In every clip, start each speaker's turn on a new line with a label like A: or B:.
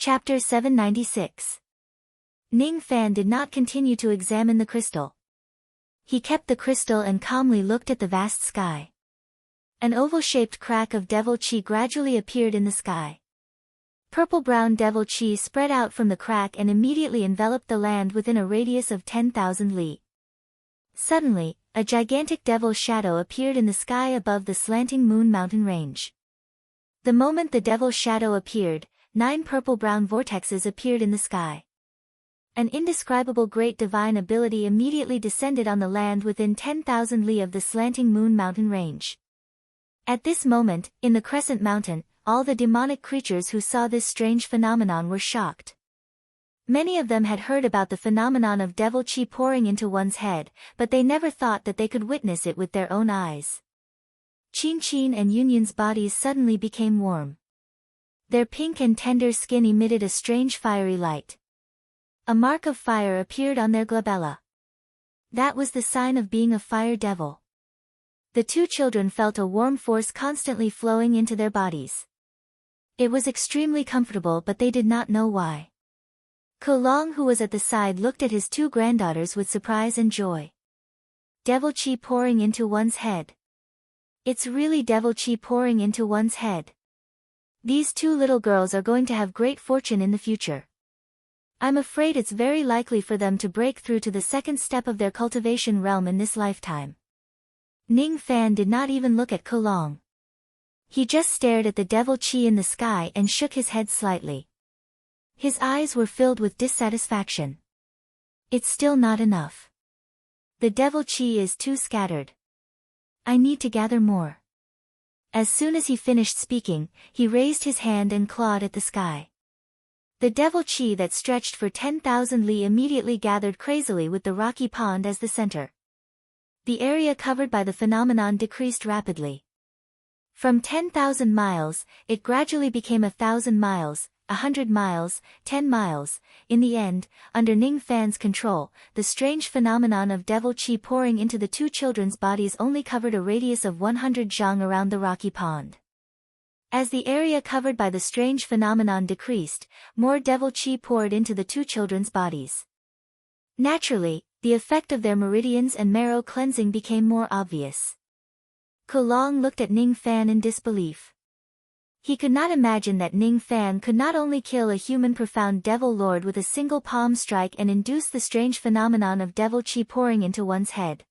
A: Chapter 796. Ning Fan did not continue to examine the crystal. He kept the crystal and calmly looked at the vast sky. An oval-shaped crack of devil chi gradually appeared in the sky. Purple-brown devil chi spread out from the crack and immediately enveloped the land within a radius of 10,000 li. Suddenly, a gigantic devil shadow appeared in the sky above the slanting moon mountain range. The moment the devil shadow appeared, 9 purple-brown vortexes appeared in the sky. An indescribable great divine ability immediately descended on the land within 10,000 li of the slanting moon mountain range. At this moment, in the Crescent Mountain, all the demonic creatures who saw this strange phenomenon were shocked. Many of them had heard about the phenomenon of devil chi pouring into one's head, but they never thought that they could witness it with their own eyes. Qin Qin and Yunyun's bodies suddenly became warm. Their pink and tender skin emitted a strange fiery light. A mark of fire appeared on their glabella. That was the sign of being a fire devil. The two children felt a warm force constantly flowing into their bodies. It was extremely comfortable, but they did not know why. Ko Long, who was at the side, looked at his two granddaughters with surprise and joy. Devil chi pouring into one's head. It's really devil chi pouring into one's head. These two little girls are going to have great fortune in the future. I'm afraid it's very likely for them to break through to the second step of their cultivation realm in this lifetime. Ning Fan did not even look at Ko Long. He just stared at the devil chi in the sky and shook his head slightly. His eyes were filled with dissatisfaction. It's still not enough. The devil chi is too scattered. I need to gather more. As soon as he finished speaking, he raised his hand and clawed at the sky. The devil chi that stretched for 10,000 li immediately gathered crazily with the rocky pond as the center. The area covered by the phenomenon decreased rapidly. From 10,000 miles, it gradually became 1,000 miles, 100 miles, 10 miles. In the end, under Ning Fan's control, the strange phenomenon of devil chi pouring into the two children's bodies only covered a radius of 100 zhang around the rocky pond. As the area covered by the strange phenomenon decreased, more devil chi poured into the two children's bodies. Naturally, the effect of their meridians and marrow cleansing became more obvious. Ko Long looked at Ning Fan in disbelief. He could not imagine that Ning Fan could not only kill a human profound devil lord with a single palm strike and induce the strange phenomenon of devil chi pouring into one's head.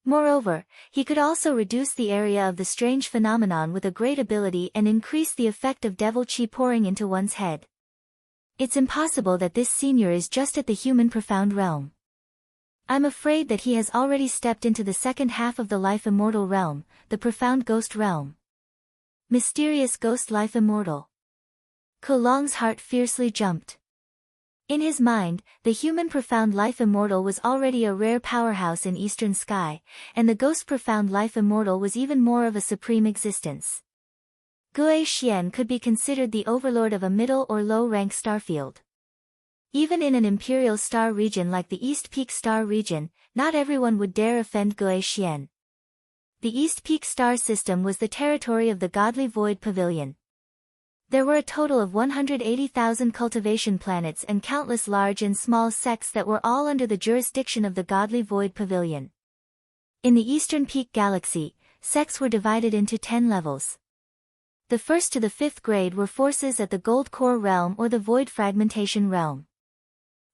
A: Moreover, he could also reduce the area of the strange phenomenon with a great ability and increase the effect of devil chi pouring into one's head. It's impossible that this senior is just at the human profound realm. I'm afraid that he has already stepped into the second half of the life immortal realm, the profound ghost realm. Mysterious ghost life immortal. Ko Long's heart fiercely jumped. In his mind, the human profound life immortal was already a rare powerhouse in Eastern Sky, and the ghost profound life immortal was even more of a supreme existence. Gue Xian could be considered the overlord of a middle or low-rank starfield. Even in an imperial star region like the East Peak Star region, not everyone would dare offend Gue Xian. The East Peak Star System was the territory of the Godly Void Pavilion. There were a total of 180,000 cultivation planets and countless large and small sects that were all under the jurisdiction of the Godly Void Pavilion. In the Eastern Peak Galaxy, sects were divided into 10 levels. The first to the 5th grade were forces at the Gold Core Realm or the Void Fragmentation Realm.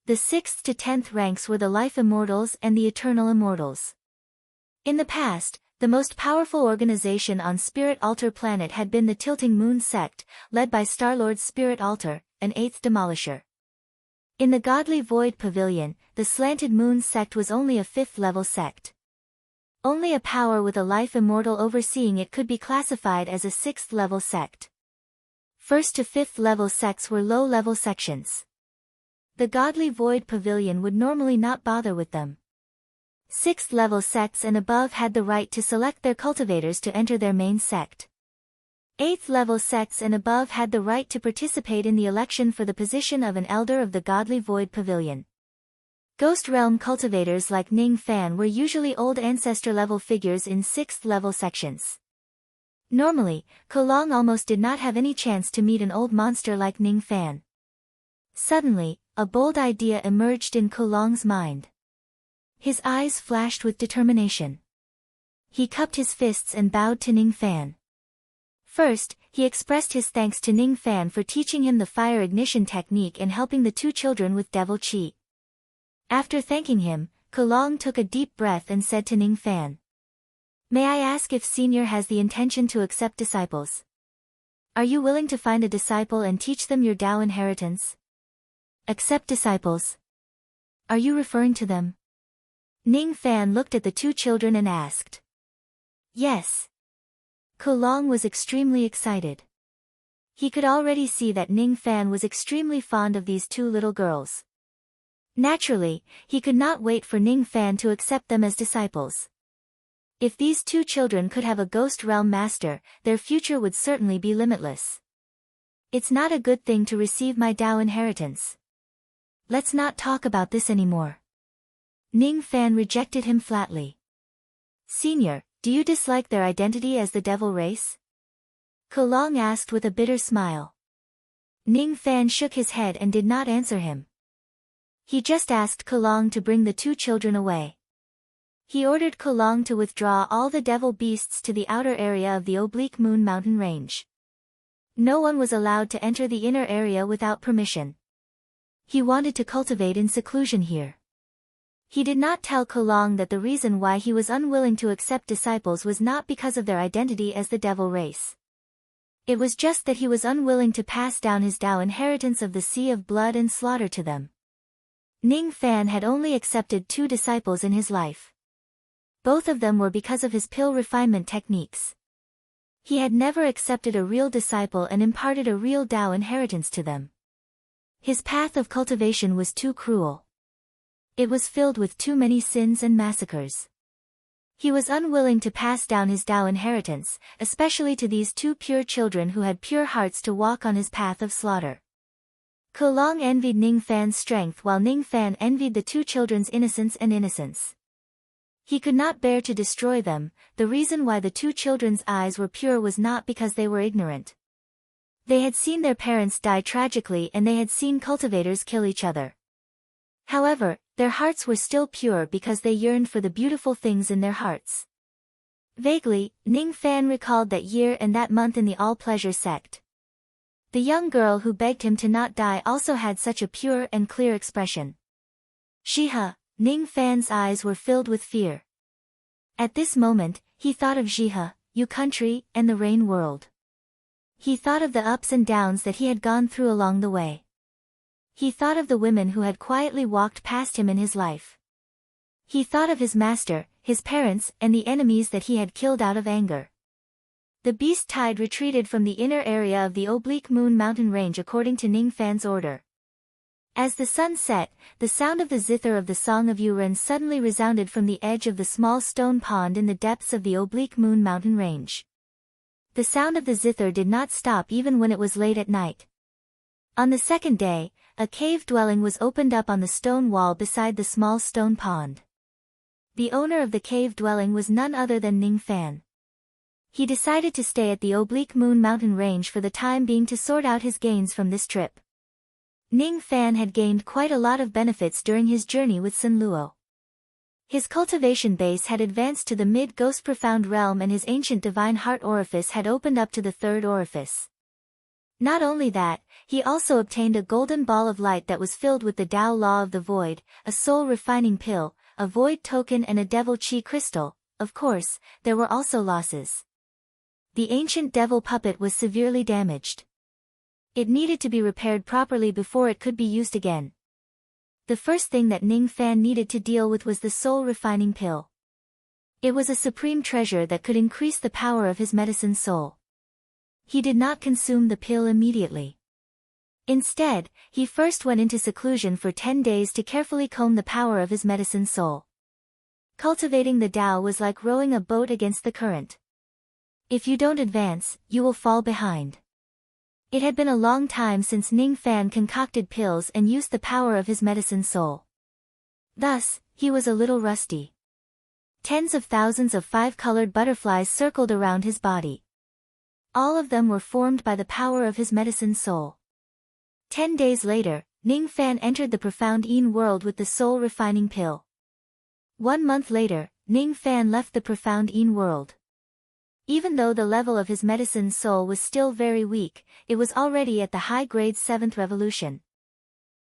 A: The 6th to 10th ranks were the Life Immortals and the Eternal Immortals. In the past, the most powerful organization on Spirit Altar planet had been the Tilting Moon Sect, led by Starlord's Spirit Altar, an 8th Demolisher. In the Godly Void Pavilion, the Slanted Moon Sect was only a 5th level sect. Only a power with a life immortal overseeing it could be classified as a 6th level sect. 1st to 5th level sects were low-level sections. The Godly Void Pavilion would normally not bother with them. 6th level sects and above had the right to select their cultivators to enter their main sect. 8th level sects and above had the right to participate in the election for the position of an elder of the Godly Void Pavilion. Ghost Realm cultivators like Ning Fan were usually old ancestor-level figures in 6th level sections. Normally, Ko Long almost did not have any chance to meet an old monster like Ning Fan. Suddenly, a bold idea emerged in Kolong's mind. His eyes flashed with determination. He cupped his fists and bowed to Ning Fan. First, he expressed his thanks to Ning Fan for teaching him the fire ignition technique and helping the two children with devil chi. After thanking him, Kolong took a deep breath and said to Ning Fan, "May I ask if Senior has the intention to accept disciples? Are you willing to find a disciple and teach them your Tao inheritance?" "Accept disciples? Are you referring to them?" Ning Fan looked at the two children and asked. "Yes." Kolong was extremely excited. He could already see that Ning Fan was extremely fond of these two little girls. Naturally, he could not wait for Ning Fan to accept them as disciples. If these two children could have a ghost realm master, their future would certainly be limitless. "It's not a good thing to receive my Tao inheritance. Let's not talk about this anymore." Ning Fan rejected him flatly. "Senior, do you dislike their identity as the devil race?" Kolong asked with a bitter smile. Ning Fan shook his head and did not answer him. He just asked Kolong to bring the two children away. He ordered Kolong to withdraw all the devil beasts to the outer area of the Oblique Moon mountain range. No one was allowed to enter the inner area without permission. He wanted to cultivate in seclusion here. He did not tell Kolong that the reason why he was unwilling to accept disciples was not because of their identity as the devil race. It was just that he was unwilling to pass down his Tao inheritance of the sea of blood and slaughter to them. Ning Fan had only accepted 2 disciples in his life. Both of them were because of his pill refinement techniques. He had never accepted a real disciple and imparted a real Tao inheritance to them. His path of cultivation was too cruel. It was filled with too many sins and massacres. He was unwilling to pass down his Tao inheritance, especially to these 2 pure children who had pure hearts to walk on his path of slaughter. Kolong envied Ning Fan's strength while Ning Fan envied the 2 children's innocence and innocence. He could not bear to destroy them. The reason why the 2 children's eyes were pure was not because they were ignorant. They had seen their parents die tragically and they had seen cultivators kill each other. However, their hearts were still pure because they yearned for the beautiful things in their hearts. Vaguely, Ning Fan recalled that year and that month in the all-pleasure sect. The young girl who begged him to not die also had such a pure and clear expression. Jihe, Ning Fan's eyes were filled with fear. At this moment, he thought of Jihe, Yu country, and the rain world. He thought of the ups and downs that he had gone through along the way. He thought of the women who had quietly walked past him in his life. He thought of his master, his parents, and the enemies that he had killed out of anger. The beast tide retreated from the inner area of the Oblique Moon mountain range according to Ning Fan's order. As the sun set, the sound of the zither of the Song of Yuren suddenly resounded from the edge of the small stone pond in the depths of the Oblique Moon mountain range. The sound of the zither did not stop even when it was late at night. On the second day, a cave dwelling was opened up on the stone wall beside the small stone pond. The owner of the cave dwelling was none other than Ning Fan. He decided to stay at the Oblique Moon mountain range for the time being to sort out his gains from this trip. Ning Fan had gained quite a lot of benefits during his journey with Sun Luo. His cultivation base had advanced to the mid-ghost profound realm and his ancient divine heart orifice had opened up to the 3rd orifice. Not only that, he also obtained a golden ball of light that was filled with the Tao Law of the Void, a soul refining pill, a void token and a devil chi crystal. Of course, there were also losses. The ancient devil puppet was severely damaged. It needed to be repaired properly before it could be used again. The first thing that Ning Fan needed to deal with was the soul refining pill. It was a supreme treasure that could increase the power of his medicine soul. He did not consume the pill immediately. Instead, he first went into seclusion for 10 days to carefully comb the power of his medicine soul. Cultivating the Tao was like rowing a boat against the current. If you don't advance, you will fall behind. It had been a long time since Ning Fan concocted pills and used the power of his medicine soul. Thus, he was a little rusty. Tens of thousands of 5-colored butterflies circled around his body. All of them were formed by the power of his medicine soul. 10 days later, Ning Fan entered the profound Yin world with the soul-refining pill. 1 month later, Ning Fan left the profound Yin world. Even though the level of his medicine soul was still very weak, it was already at the high-grade 7th revolution.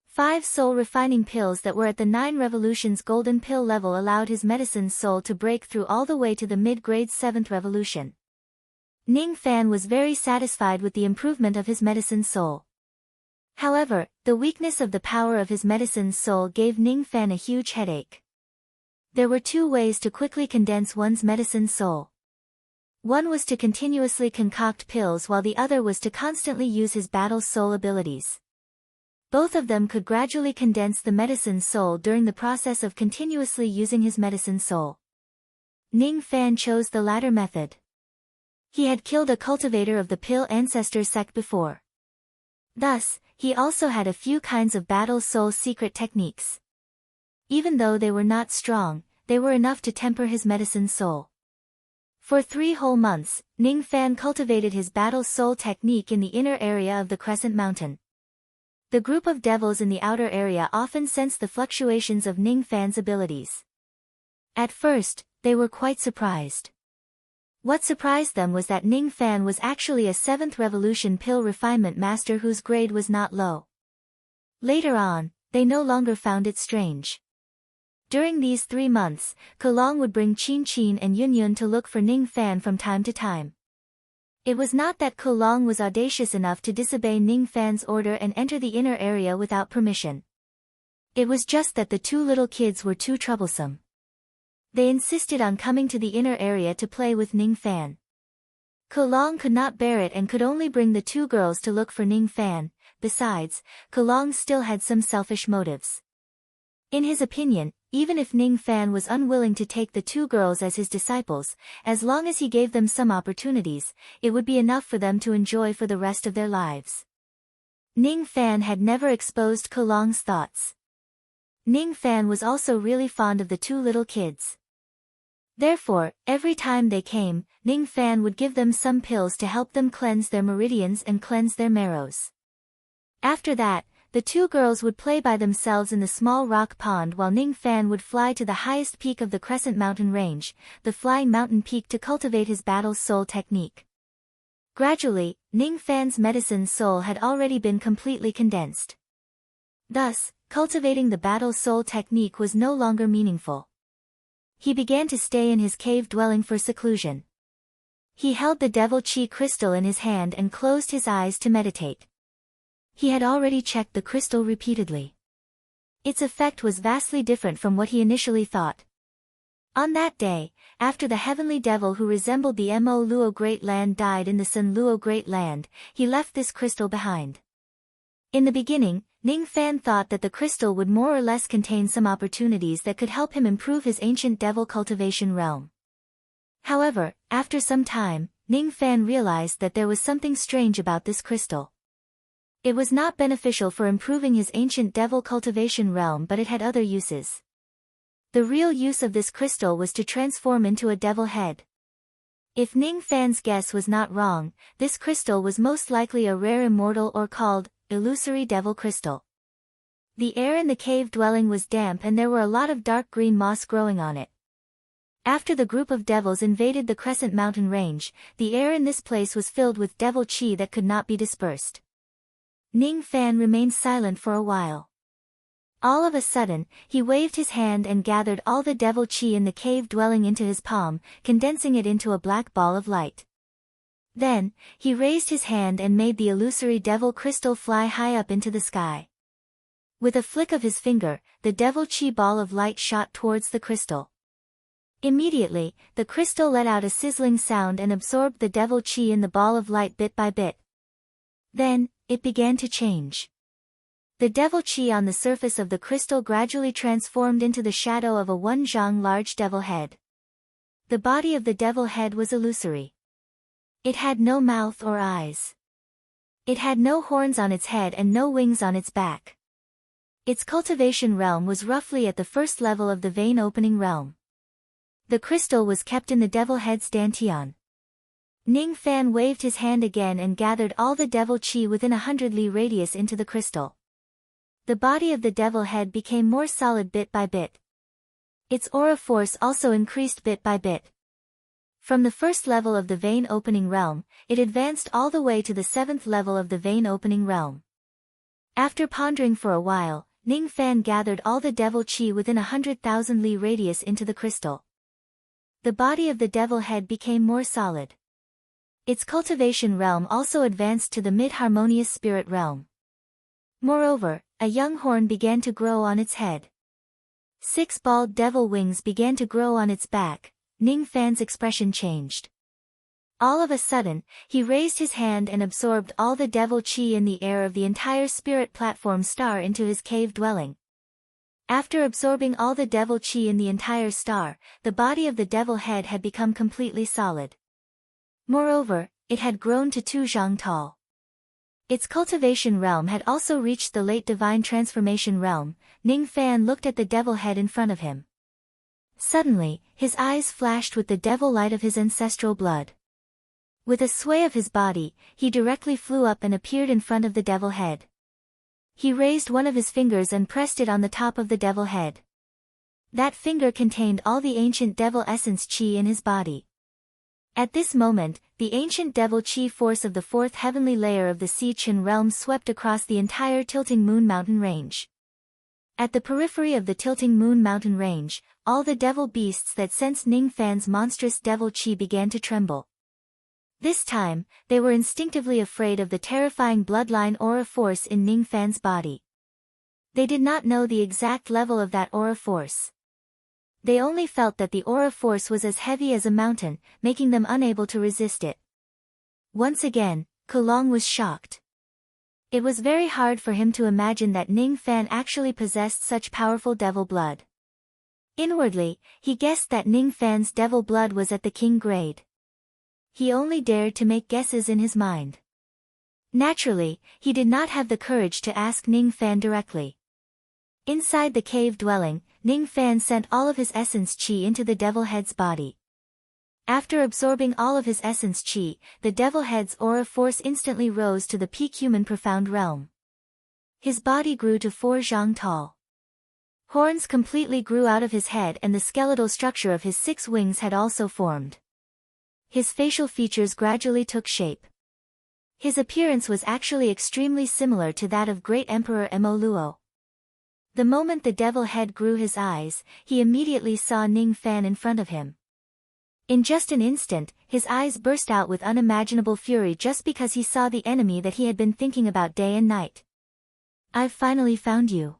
A: 5 soul-refining pills that were at the 9 revolutions golden pill level allowed his medicine soul to break through all the way to the mid-grade 7th revolution. Ning Fan was very satisfied with the improvement of his medicine soul. However, the weakness of the power of his medicine soul gave Ning Fan a huge headache. There were 2 ways to quickly condense one's medicine soul. One was to continuously concoct pills while the other was to constantly use his battle soul abilities. Both of them could gradually condense the medicine soul during the process of continuously using his medicine soul. Ning Fan chose the latter method. He had killed a cultivator of the pill ancestor sect before. Thus, he also had a few kinds of battle soul secret techniques. Even though they were not strong, they were enough to temper his medicine soul. For 3 whole months, Ning Fan cultivated his battle soul technique in the inner area of the Crescent Mountain. The group of devils in the outer area often sensed the fluctuations of Ning Fan's abilities. At first, they were quite surprised. What surprised them was that Ning Fan was actually a 7th revolution pill refinement master whose grade was not low. Later on, they no longer found it strange. During these 3 months, Kulong would bring Qin Qin and Yun Yun to look for Ning Fan from time to time. It was not that Kulong was audacious enough to disobey Ning Fan's order and enter the inner area without permission. It was just that the 2 little kids were too troublesome. They insisted on coming to the inner area to play with Ning Fan. Kulong could not bear it and could only bring the 2 girls to look for Ning Fan. Besides, Kulong still had some selfish motives. In his opinion, even if Ning Fan was unwilling to take the 2 girls as his disciples, as long as he gave them some opportunities, it would be enough for them to enjoy for the rest of their lives. Ning Fan had never exposed Kulong's thoughts. Ning Fan was also really fond of the 2 little kids. Therefore, every time they came, Ning Fan would give them some pills to help them cleanse their meridians and cleanse their marrows. After that, the 2 girls would play by themselves in the small rock pond while Ning Fan would fly to the highest peak of the Crescent Mountain range, the Flying Mountain Peak, to cultivate his battle soul technique. Gradually, Ning Fan's medicine soul had already been completely condensed. Thus, cultivating the battle soul technique was no longer meaningful. He began to stay in his cave dwelling for seclusion. He held the devil chi crystal in his hand and closed his eyes to meditate. He had already checked the crystal repeatedly. Its effect was vastly different from what he initially thought. On that day, after the heavenly devil who resembled the Mo Luo Great Land died in the Sun Luo Great Land, he left this crystal behind. In the beginning, Ning Fan thought that the crystal would more or less contain some opportunities that could help him improve his ancient devil cultivation realm. However, after some time, Ning Fan realized that there was something strange about this crystal. It was not beneficial for improving his ancient devil cultivation realm, but it had other uses. The real use of this crystal was to transform into a devil head. If Ning Fan's guess was not wrong, this crystal was most likely a rare immortal or called illusory devil crystal. The air in the cave dwelling was damp and there were a lot of dark green moss growing on it. After the group of devils invaded the Crescent Mountain range, the air in this place was filled with devil chi that could not be dispersed. Ning Fan remained silent for a while. All of a sudden, he waved his hand and gathered all the devil chi in the cave dwelling into his palm, condensing it into a black ball of light. Then, he raised his hand and made the illusory devil crystal fly high up into the sky. With a flick of his finger, the devil chi ball of light shot towards the crystal. Immediately, the crystal let out a sizzling sound and absorbed the devil chi in the ball of light bit by bit. Then, it began to change. The devil chi on the surface of the crystal gradually transformed into the shadow of a 1 zhang large devil head. The body of the devil head was illusory. It had no mouth or eyes. It had no horns on its head and no wings on its back. Its cultivation realm was roughly at the first level of the vein opening realm. The crystal was kept in the devil head's dantian. Ning Fan waved his hand again and gathered all the devil chi within 100 li radius into the crystal. The body of the devil head became more solid bit by bit. Its aura force also increased bit by bit. From the first level of the vein opening realm, it advanced all the way to the 7th level of the vein opening realm. After pondering for a while, Ning Fan gathered all the devil chi within 100,000 li radius into the crystal. The body of the devil head became more solid. Its cultivation realm also advanced to the mid-harmonious spirit realm. Moreover, a young horn began to grow on its head. 6 bald devil wings began to grow on its back. Ning Fan's expression changed. All of a sudden, he raised his hand and absorbed all the devil chi in the air of the entire spirit platform star into his cave dwelling. After absorbing all the devil chi in the entire star, the body of the devil head had become completely solid. Moreover, it had grown to 2 zhang tall. Its cultivation realm had also reached the late divine transformation realm. Ning Fan looked at the devil head in front of him. Suddenly, his eyes flashed with the devil light of his ancestral blood. With a sway of his body, he directly flew up and appeared in front of the devil head. He raised one of his fingers and pressed it on the top of the devil head. That finger contained all the ancient devil essence chi in his body. At this moment, the ancient devil chi force of the 4th heavenly layer of the Si Chen realm swept across the entire Tilting Moon Mountain range. At the periphery of the Tilting Moon Mountain range, all the devil beasts that sensed Ning Fan's monstrous devil chi began to tremble. This time, they were instinctively afraid of the terrifying bloodline aura force in Ning Fan's body. They did not know the exact level of that aura force. They only felt that the aura force was as heavy as a mountain, making them unable to resist it. Once again, Kulong was shocked. It was very hard for him to imagine that Ning Fan actually possessed such powerful devil blood. Inwardly, he guessed that Ning Fan's devil blood was at the king grade. He only dared to make guesses in his mind. Naturally, he did not have the courage to ask Ning Fan directly. Inside the cave dwelling, Ning Fan sent all of his essence chi into the devil head's body. After absorbing all of his essence chi, the devil head's aura force instantly rose to the peak human profound realm. His body grew to 4 zhang tall. Horns completely grew out of his head and the skeletal structure of his 6 wings had also formed. His facial features gradually took shape. His appearance was actually extremely similar to that of Great Emperor Mo Luo. The moment the devil head grew his eyes, he immediately saw Ning Fan in front of him. In just an instant, his eyes burst out with unimaginable fury just because he saw the enemy that he had been thinking about day and night. "I've finally found you.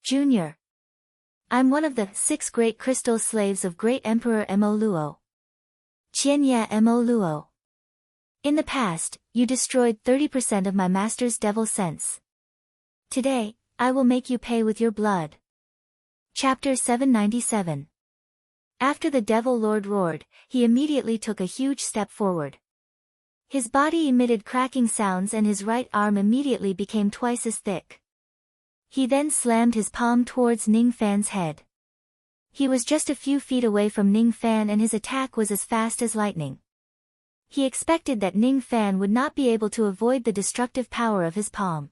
A: Junior. I'm one of the 6 great crystal slaves of Great Emperor Mo Luo. Qianye Mo Luo. In the past, you destroyed 30% of my master's devil sense. Today, I will make you pay with your blood." Chapter 797. After the devil lord roared, he immediately took a huge step forward. His body emitted cracking sounds and his right arm immediately became twice as thick. He then slammed his palm towards Ning Fan's head. He was just a few feet away from Ning Fan and his attack was as fast as lightning. He expected that Ning Fan would not be able to avoid the destructive power of his palm.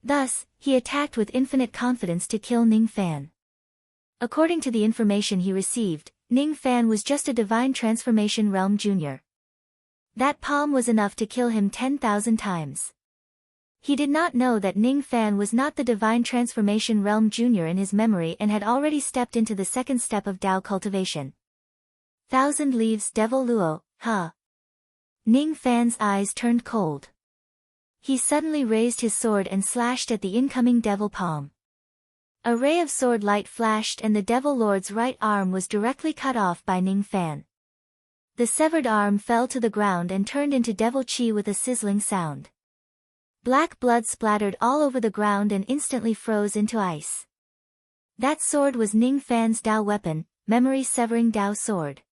A: Thus, he attacked with infinite confidence to kill Ning Fan. According to the information he received, Ning Fan was just a divine transformation realm junior. That palm was enough to kill him 10,000 times. He did not know that Ning Fan was not the divine transformation realm junior in his memory and had already stepped into the 2nd step of Dao cultivation. 1,000 leaves Devil Luo, huh? Ning Fan's eyes turned cold. He suddenly raised his sword and slashed at the incoming devil palm. A ray of sword light flashed and the devil lord's right arm was directly cut off by Ning Fan. The severed arm fell to the ground and turned into devil chi with a sizzling sound. Black blood splattered all over the ground and instantly froze into ice. That sword was Ning Fan's Dao weapon, memory-severing Dao sword.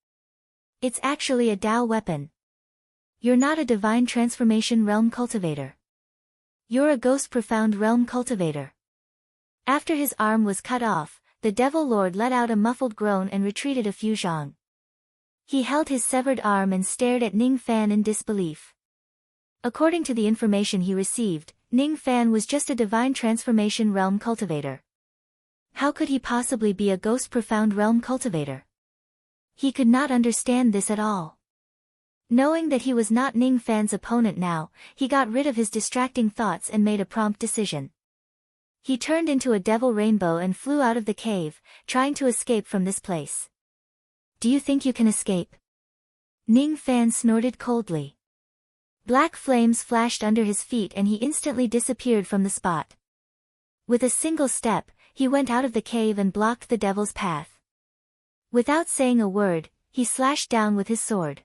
A: It's actually a Dao weapon. You're not a divine transformation realm cultivator. You're a ghost profound realm cultivator. After his arm was cut off, the devil lord let out a muffled groan and retreated a few zhang. He held his severed arm and stared at Ning Fan in disbelief. According to the information he received, Ning Fan was just a divine transformation realm cultivator. How could he possibly be a ghost profound realm cultivator? He could not understand this at all. Knowing that he was not Ning Fan's opponent now, he got rid of his distracting thoughts and made a prompt decision. He turned into a devil rainbow and flew out of the cave, trying to escape from this place. Do you think you can escape? Ning Fan snorted coldly. Black flames flashed under his feet and he instantly disappeared from the spot. With a single step, he went out of the cave and blocked the devil's path. Without saying a word, he slashed down with his sword.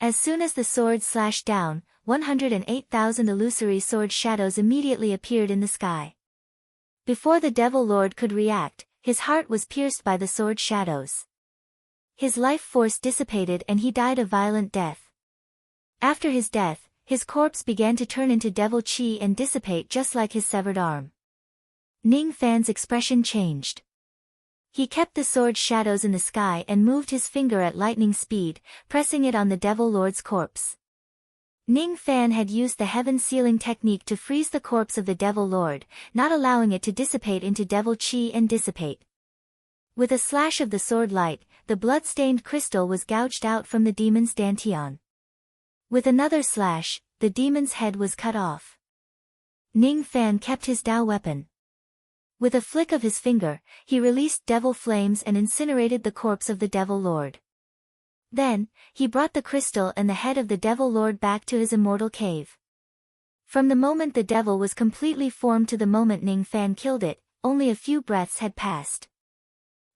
A: As soon as the sword slashed down, 108,000 illusory sword shadows immediately appeared in the sky. Before the Devil Lord could react, his heart was pierced by the sword shadows. His life force dissipated and he died a violent death. After his death, his corpse began to turn into devil chi and dissipate just like his severed arm. Ning Fan's expression changed. He kept the sword shadows in the sky and moved his finger at lightning speed, pressing it on the Devil Lord's corpse. Ning Fan had used the heaven sealing technique to freeze the corpse of the Devil Lord, not allowing it to dissipate into devil chi and dissipate. With a slash of the sword light, the blood-stained crystal was gouged out from the demon's dantian. With another slash, the demon's head was cut off. Ning Fan kept his Dao weapon. With a flick of his finger, he released devil flames and incinerated the corpse of the Devil Lord. Then, he brought the crystal and the head of the Devil Lord back to his immortal cave. From the moment the devil was completely formed to the moment Ning Fan killed it, only a few breaths had passed.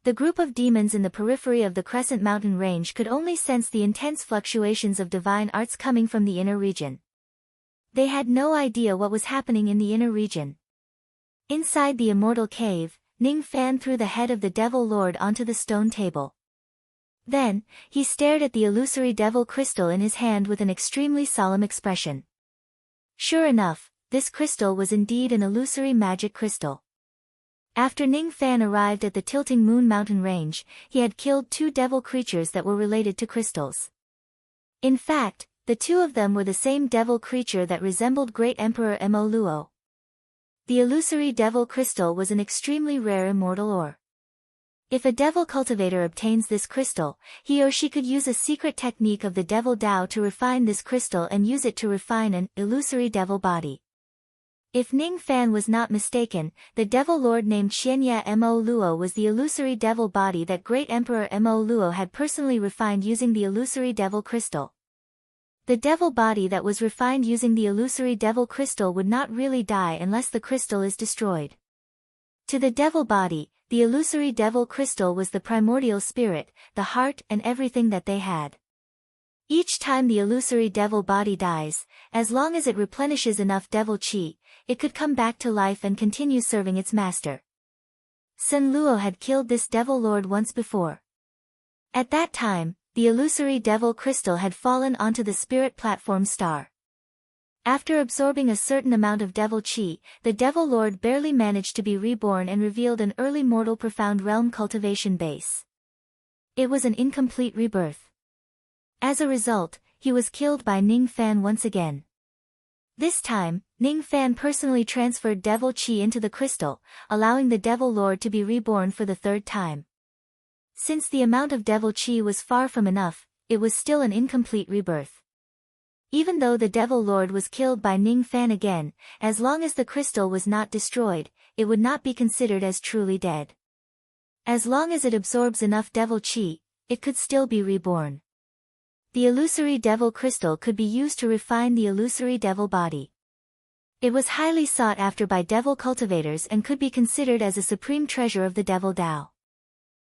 A: The group of demons in the periphery of the Crescent Mountain Range could only sense the intense fluctuations of divine arts coming from the inner region. They had no idea what was happening in the inner region. Inside the immortal cave, Ning Fan threw the head of the Devil Lord onto the stone table. Then, he stared at the illusory devil crystal in his hand with an extremely solemn expression. Sure enough, this crystal was indeed an illusory magic crystal. After Ning Fan arrived at the Tilting Moon Mountain Range, he had killed 2 devil creatures that were related to crystals. In fact, the 2 of them were the same devil creature that resembled Great Emperor Mo Luo. The illusory devil crystal was an extremely rare immortal ore. If a devil cultivator obtains this crystal, he or she could use a secret technique of the devil Dao to refine this crystal and use it to refine an illusory devil body. If Ning Fan was not mistaken, the Devil Lord named Xianya Mo Luo was the illusory devil body that Great Emperor Mo Luo had personally refined using the illusory devil crystal. The devil body that was refined using the illusory devil crystal would not really die unless the crystal is destroyed. To the devil body, the illusory devil crystal was the primordial spirit, the heart and everything that they had. Each time the illusory devil body dies, as long as it replenishes enough devil chi, it could come back to life and continue serving its master. Sun Luo had killed this Devil Lord once before. At that time, the illusory devil crystal had fallen onto the spirit platform star. After absorbing a certain amount of devil chi, the Devil Lord barely managed to be reborn and revealed an early mortal profound realm cultivation base. It was an incomplete rebirth. As a result, he was killed by Ning Fan once again. This time, Ning Fan personally transferred devil chi into the crystal, allowing the Devil Lord to be reborn for the 3rd time. Since the amount of devil chi was far from enough, it was still an incomplete rebirth. Even though the Devil Lord was killed by Ning Fan again, as long as the crystal was not destroyed, it would not be considered as truly dead. As long as it absorbs enough devil chi, it could still be reborn. The illusory devil crystal could be used to refine the illusory devil body. It was highly sought after by devil cultivators and could be considered as a supreme treasure of the Devil Dao.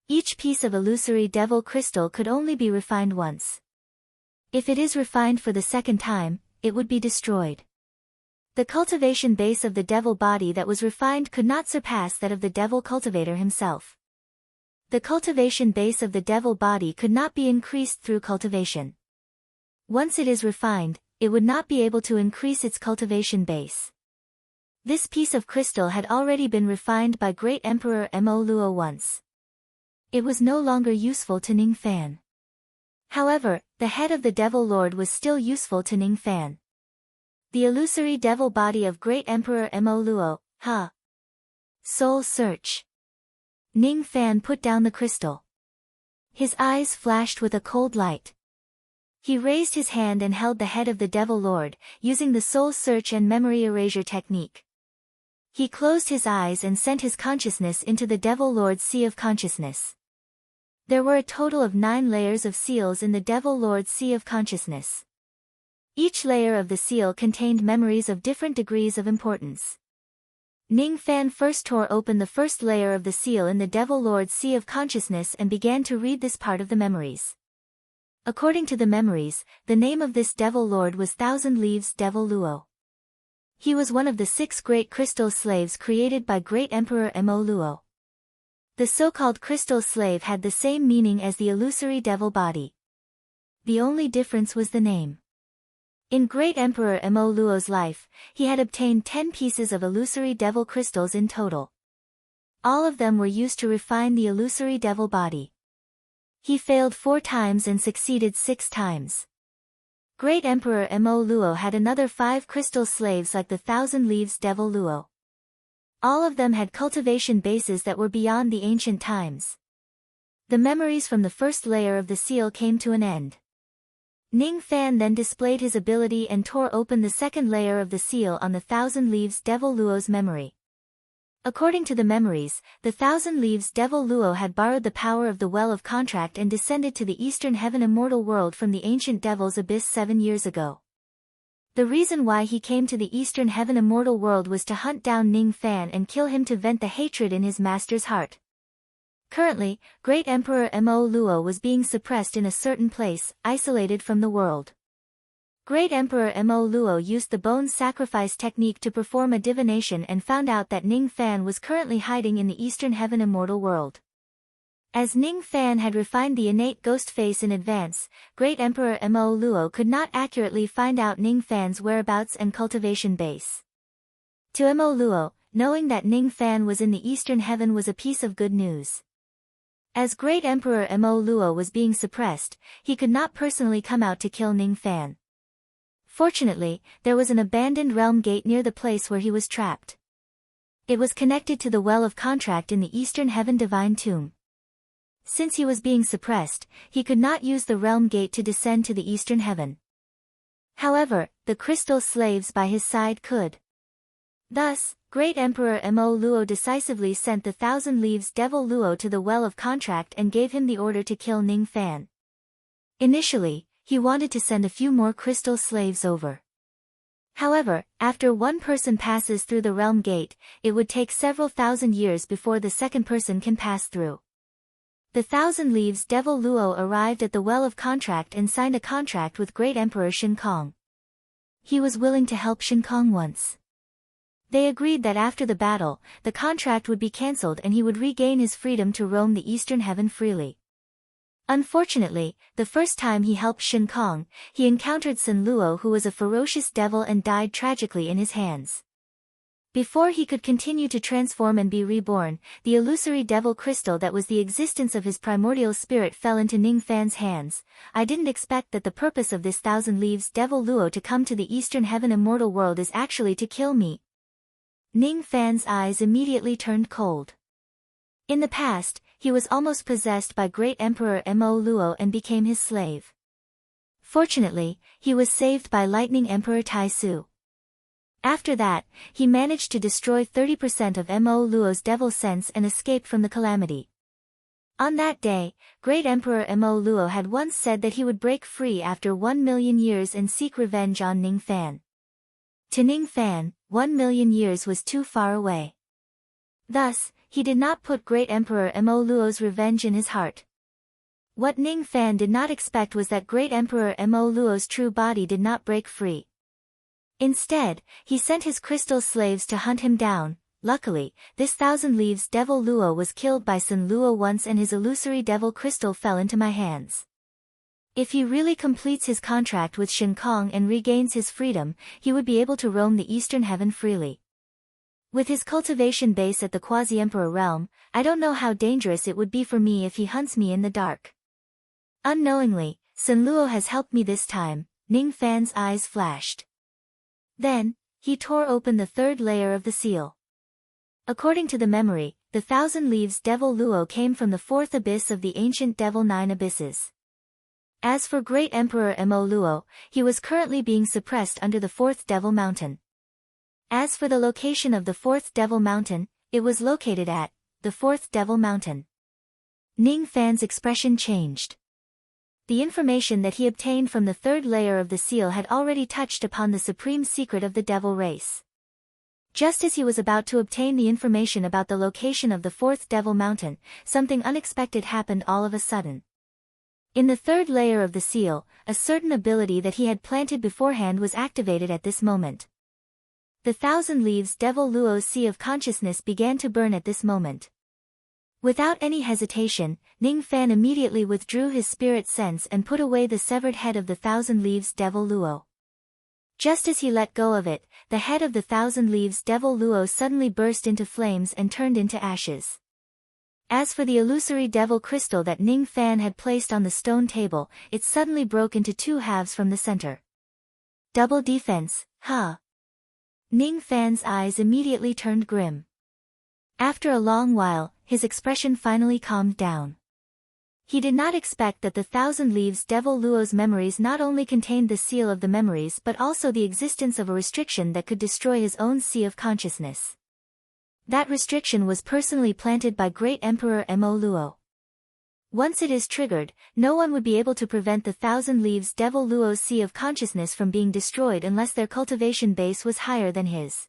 A: Each piece of illusory devil crystal could only be refined once. If it is refined for the 2nd time, it would be destroyed. The cultivation base of the devil body that was refined could not surpass that of the devil cultivator himself. The cultivation base of the devil body could not be increased through cultivation. Once it is refined, it would not be able to increase its cultivation base. This piece of crystal had already been refined by Great Emperor Mo Luo once. It was no longer useful to Ning Fan. However, the head of the Devil Lord was still useful to Ning Fan. The illusory devil body of Great Emperor Mo Luo, ha! Soul search. Ning Fan put down the crystal. His eyes flashed with a cold light. He raised his hand and held the head of the Devil Lord, using the soul search and memory erasure technique. He closed his eyes and sent his consciousness into the Devil Lord's sea of consciousness. There were a total of 9 layers of seals in the Devil Lord's sea of consciousness. Each layer of the seal contained memories of different degrees of importance. Ning Fan first tore open the first layer of the seal in the Devil Lord's sea of consciousness and began to read this part of the memories. According to the memories, the name of this Devil Lord was Thousand Leaves Devil Luo. He was one of the 6 great crystal slaves created by Great Emperor Mo Luo. The so-called crystal slave had the same meaning as the illusory devil body. The only difference was the name. In Great Emperor Mo Luo's life, he had obtained 10 pieces of illusory devil crystals in total. All of them were used to refine the illusory devil body. He failed 4 times and succeeded 6 times. Great Emperor Mo Luo had another 5 crystal slaves like the Thousand Leaves Devil Luo. All of them had cultivation bases that were beyond the ancient times. The memories from the first layer of the seal came to an end. Ning Fan then displayed his ability and tore open the second layer of the seal on the Thousand Leaves Devil Luo's memory. According to the memories, the Thousand Leaves Devil Luo had borrowed the power of the Well of Contract and descended to the Eastern Heaven Immortal World from the ancient Devil's Abyss 7 years ago. The reason why he came to the Eastern Heaven Immortal World was to hunt down Ning Fan and kill him to vent the hatred in his master's heart. Currently, Great Emperor Mo Luo was being suppressed in a certain place, isolated from the world. Great Emperor Mo Luo used the bone sacrifice technique to perform a divination and found out that Ning Fan was currently hiding in the Eastern Heaven Immortal World. As Ning Fan had refined the innate ghost face in advance, Great Emperor Mo Luo could not accurately find out Ning Fan's whereabouts and cultivation base. To Mo Luo, knowing that Ning Fan was in the Eastern Heaven was a piece of good news. As Great Emperor Mo Luo was being suppressed, he could not personally come out to kill Ning Fan. Fortunately, there was an abandoned realm gate near the place where he was trapped. It was connected to the Well of Contract in the Eastern Heaven Divine Tomb. Since he was being suppressed, he could not use the realm gate to descend to the Eastern Heaven. However, the crystal slaves by his side could. Thus, Great Emperor Mo Luo decisively sent the Thousand Leaves Devil Luo to the Well of Contract and gave him the order to kill Ning Fan. Initially, he wanted to send a few more crystal slaves over. However, after one person passes through the realm gate, it would take several thousand years before the second person can pass through. The Thousand Leaves Devil Luo arrived at the Well of Contract and signed a contract with Great Emperor Shin Kong. He was willing to help Shin Kong once. They agreed that after the battle, the contract would be cancelled and he would regain his freedom to roam the Eastern Heaven freely. Unfortunately, the first time he helped Shin Kong, he encountered Sun Luo, who was a ferocious devil and died tragically in his hands. Before he could continue to transform and be reborn, the illusory devil crystal that was the existence of his primordial spirit fell into Ning Fan's hands. I didn't expect that the purpose of this Thousand Leaves Devil Luo to come to the Eastern Heaven Immortal World is actually to kill me. Ning Fan's eyes immediately turned cold. In the past, he was almost possessed by Great Emperor Mo Luo and became his slave. Fortunately, he was saved by Lightning Emperor Tai Su. After that, he managed to destroy 30% of Mo Luo's devil sense and escape from the calamity. On that day, Great Emperor Mo Luo had once said that he would break free after 1 million years and seek revenge on Ning Fan. To Ning Fan, 1 million years was too far away. Thus, he did not put Great Emperor Mo Luo's revenge in his heart. What Ning Fan did not expect was that Great Emperor Mo Luo's true body did not break free. Instead, he sent his crystal slaves to hunt him down. Luckily, this Thousand Leaves Devil Luo was killed by Sun Luo once and his illusory devil crystal fell into my hands. If he really completes his contract with Shin Kong and regains his freedom, he would be able to roam the Eastern Heaven freely. With his cultivation base at the Quasi-Emperor realm, I don't know how dangerous it would be for me if he hunts me in the dark. Unknowingly, Sun Luo has helped me this time. Ning Fan's eyes flashed. Then, he tore open the third layer of the seal. According to the memory, the 1,000 Leaves Devil Luo came from the fourth abyss of the ancient Devil Nine Abysses. As for Great Emperor Mo Luo, he was currently being suppressed under the fourth Devil Mountain. As for the location of the fourth Devil Mountain, it was located at the fourth Devil Mountain. Ning Fan's expression changed. The information that he obtained from the third layer of the seal had already touched upon the supreme secret of the devil race. Just as he was about to obtain the information about the location of the fourth Devil Mountain, something unexpected happened all of a sudden. In the third layer of the seal, a certain ability that he had planted beforehand was activated at this moment. The 1,000 Leaves Devil Luo's Sea of Consciousness began to burn at this moment. Without any hesitation, Ning Fan immediately withdrew his spirit sense and put away the severed head of the 1,000 Leaves Devil Luo. Just as he let go of it, the head of the 1,000 Leaves Devil Luo suddenly burst into flames and turned into ashes. As for the illusory devil crystal that Ning Fan had placed on the stone table, it suddenly broke into two halves from the center. Double defense, huh? Ning Fan's eyes immediately turned grim. After a long while, his expression finally calmed down. He did not expect that the 1,000 Leaves Devil Luo's memories not only contained the seal of the memories but also the existence of a restriction that could destroy his own sea of consciousness. That restriction was personally planted by Great Emperor Mo Luo. Once it is triggered, no one would be able to prevent the 1,000 Leaves Devil Luo's sea of consciousness from being destroyed unless their cultivation base was higher than his.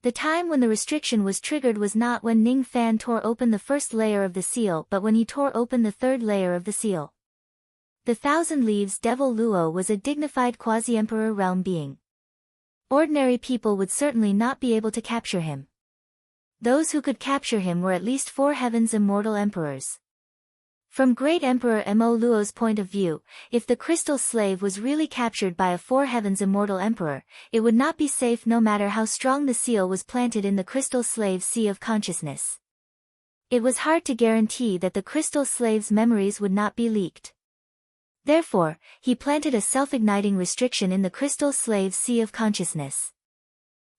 A: The time when the restriction was triggered was not when Ning Fan tore open the first layer of the seal but when he tore open the third layer of the seal. The 1,000 Leaves Devil Luo was a dignified quasi-emperor realm being. Ordinary people would certainly not be able to capture him. Those who could capture him were at least 4 heavens immortal emperors. From Great Emperor Mo Luo's point of view, if the crystal slave was really captured by a 4 heavens immortal emperor, it would not be safe no matter how strong the seal was planted in the crystal slave's sea of consciousness. It was hard to guarantee that the crystal slave's memories would not be leaked. Therefore, he planted a self-igniting restriction in the crystal slave's sea of consciousness.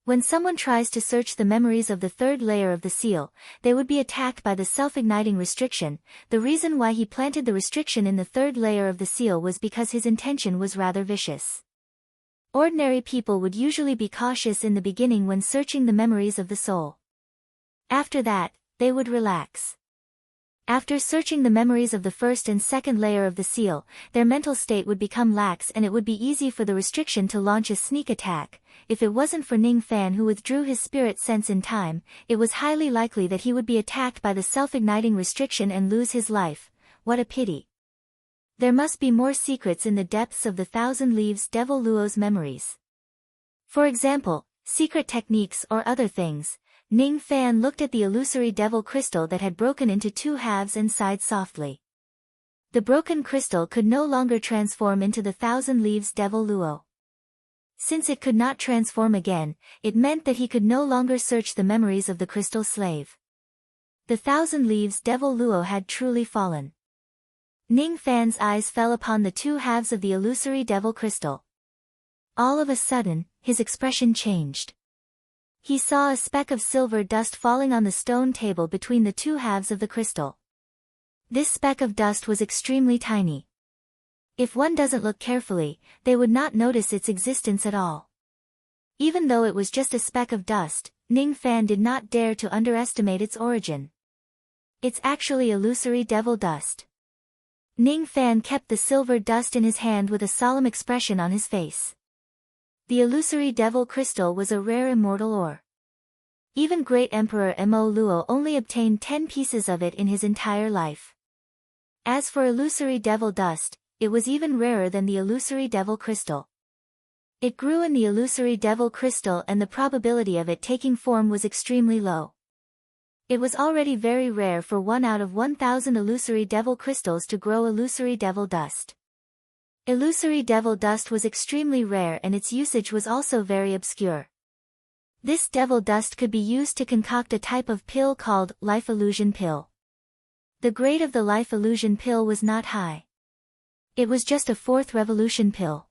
A: When someone tries to search the memories of the third layer of the seal, they would be attacked by the self-igniting restriction. The reason why he planted the restriction in the third layer of the seal was because his intention was rather vicious. Ordinary people would usually be cautious in the beginning when searching the memories of the soul. After that, they would relax. After searching the memories of the first and second layer of the seal, their mental state would become lax and it would be easy for the restriction to launch a sneak attack. If it wasn't for Ning Fan who withdrew his spirit sense in time, it was highly likely that he would be attacked by the self-igniting restriction and lose his life. What a pity. There must be more secrets in the depths of the 1,000 Leaves Devil Luo's memories. For example, secret techniques or other things. Ning Fan looked at the illusory devil crystal that had broken into 2 halves and sighed softly. The broken crystal could no longer transform into the 1,000 Leaves Devil Luo. Since it could not transform again, it meant that he could no longer search the memories of the crystal slave. The 1,000 Leaves Devil Luo had truly fallen. Ning Fan's eyes fell upon the 2 halves of the illusory devil crystal. All of a sudden, his expression changed. He saw a speck of silver dust falling on the stone table between the 2 halves of the crystal. This speck of dust was extremely tiny. If one doesn't look carefully, they would not notice its existence at all. Even though it was just a speck of dust, Ning Fan did not dare to underestimate its origin. It's actually illusory devil dust. Ning Fan kept the silver dust in his hand with a solemn expression on his face. The illusory devil crystal was a rare immortal ore. Even Great Emperor Mo Luo only obtained 10 pieces of it in his entire life. As for illusory devil dust, it was even rarer than the illusory devil crystal. It grew in the illusory devil crystal and the probability of it taking form was extremely low. It was already very rare for 1 out of 1,000 illusory devil crystals to grow illusory devil dust. Illusory devil dust was extremely rare and its usage was also very obscure. This devil dust could be used to concoct a type of pill called life illusion pill. The grade of the life illusion pill was not high. It was just a 4th revolution pill.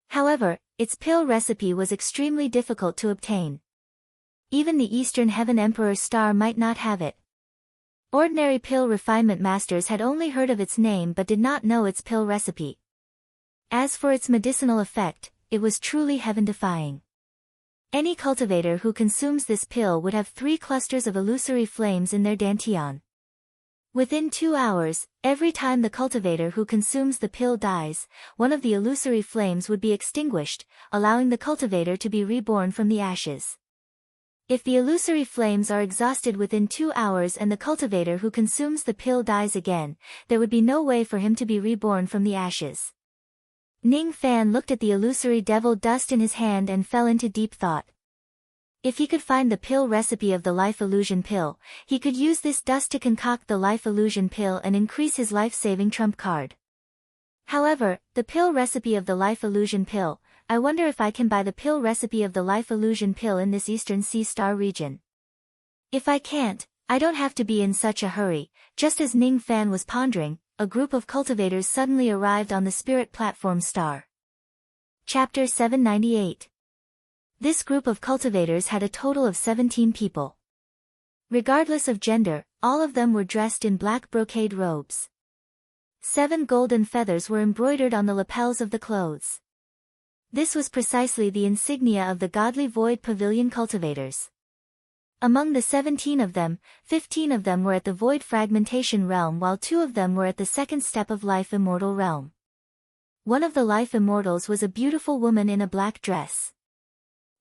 A: However, its pill recipe was extremely difficult to obtain. Even the Eastern Heaven Emperor star might not have it. Ordinary pill refinement masters had only heard of its name but did not know its pill recipe. As for its medicinal effect, it was truly heaven-defying. Any cultivator who consumes this pill would have 3 clusters of illusory flames in their dantian. Within 2 hours, every time the cultivator who consumes the pill dies, one of the illusory flames would be extinguished, allowing the cultivator to be reborn from the ashes. If the illusory flames are exhausted within 2 hours and the cultivator who consumes the pill dies again, there would be no way for him to be reborn from the ashes. Ning Fan looked at the illusory devil dust in his hand and fell into deep thought. If he could find the pill recipe of the life illusion pill, he could use this dust to concoct the life illusion pill and increase his life-saving trump card. However, the pill recipe of the life illusion pill, I wonder if I can buy the pill recipe of the life illusion pill in this Eastern Sea Star region. If I can't, I don't have to be in such a hurry. Just as Ning Fan was pondering, a group of cultivators suddenly arrived on the spirit platform star. Chapter 798. This group of cultivators had a total of 17 people. Regardless of gender, all of them were dressed in black brocade robes. 7 golden feathers were embroidered on the lapels of the clothes. This was precisely the insignia of the godly void pavilion cultivators. Among the 17 of them, 15 of them were at the void fragmentation realm while 2 of them were at the second step of life immortal realm. One of the life immortals was a beautiful woman in a black dress.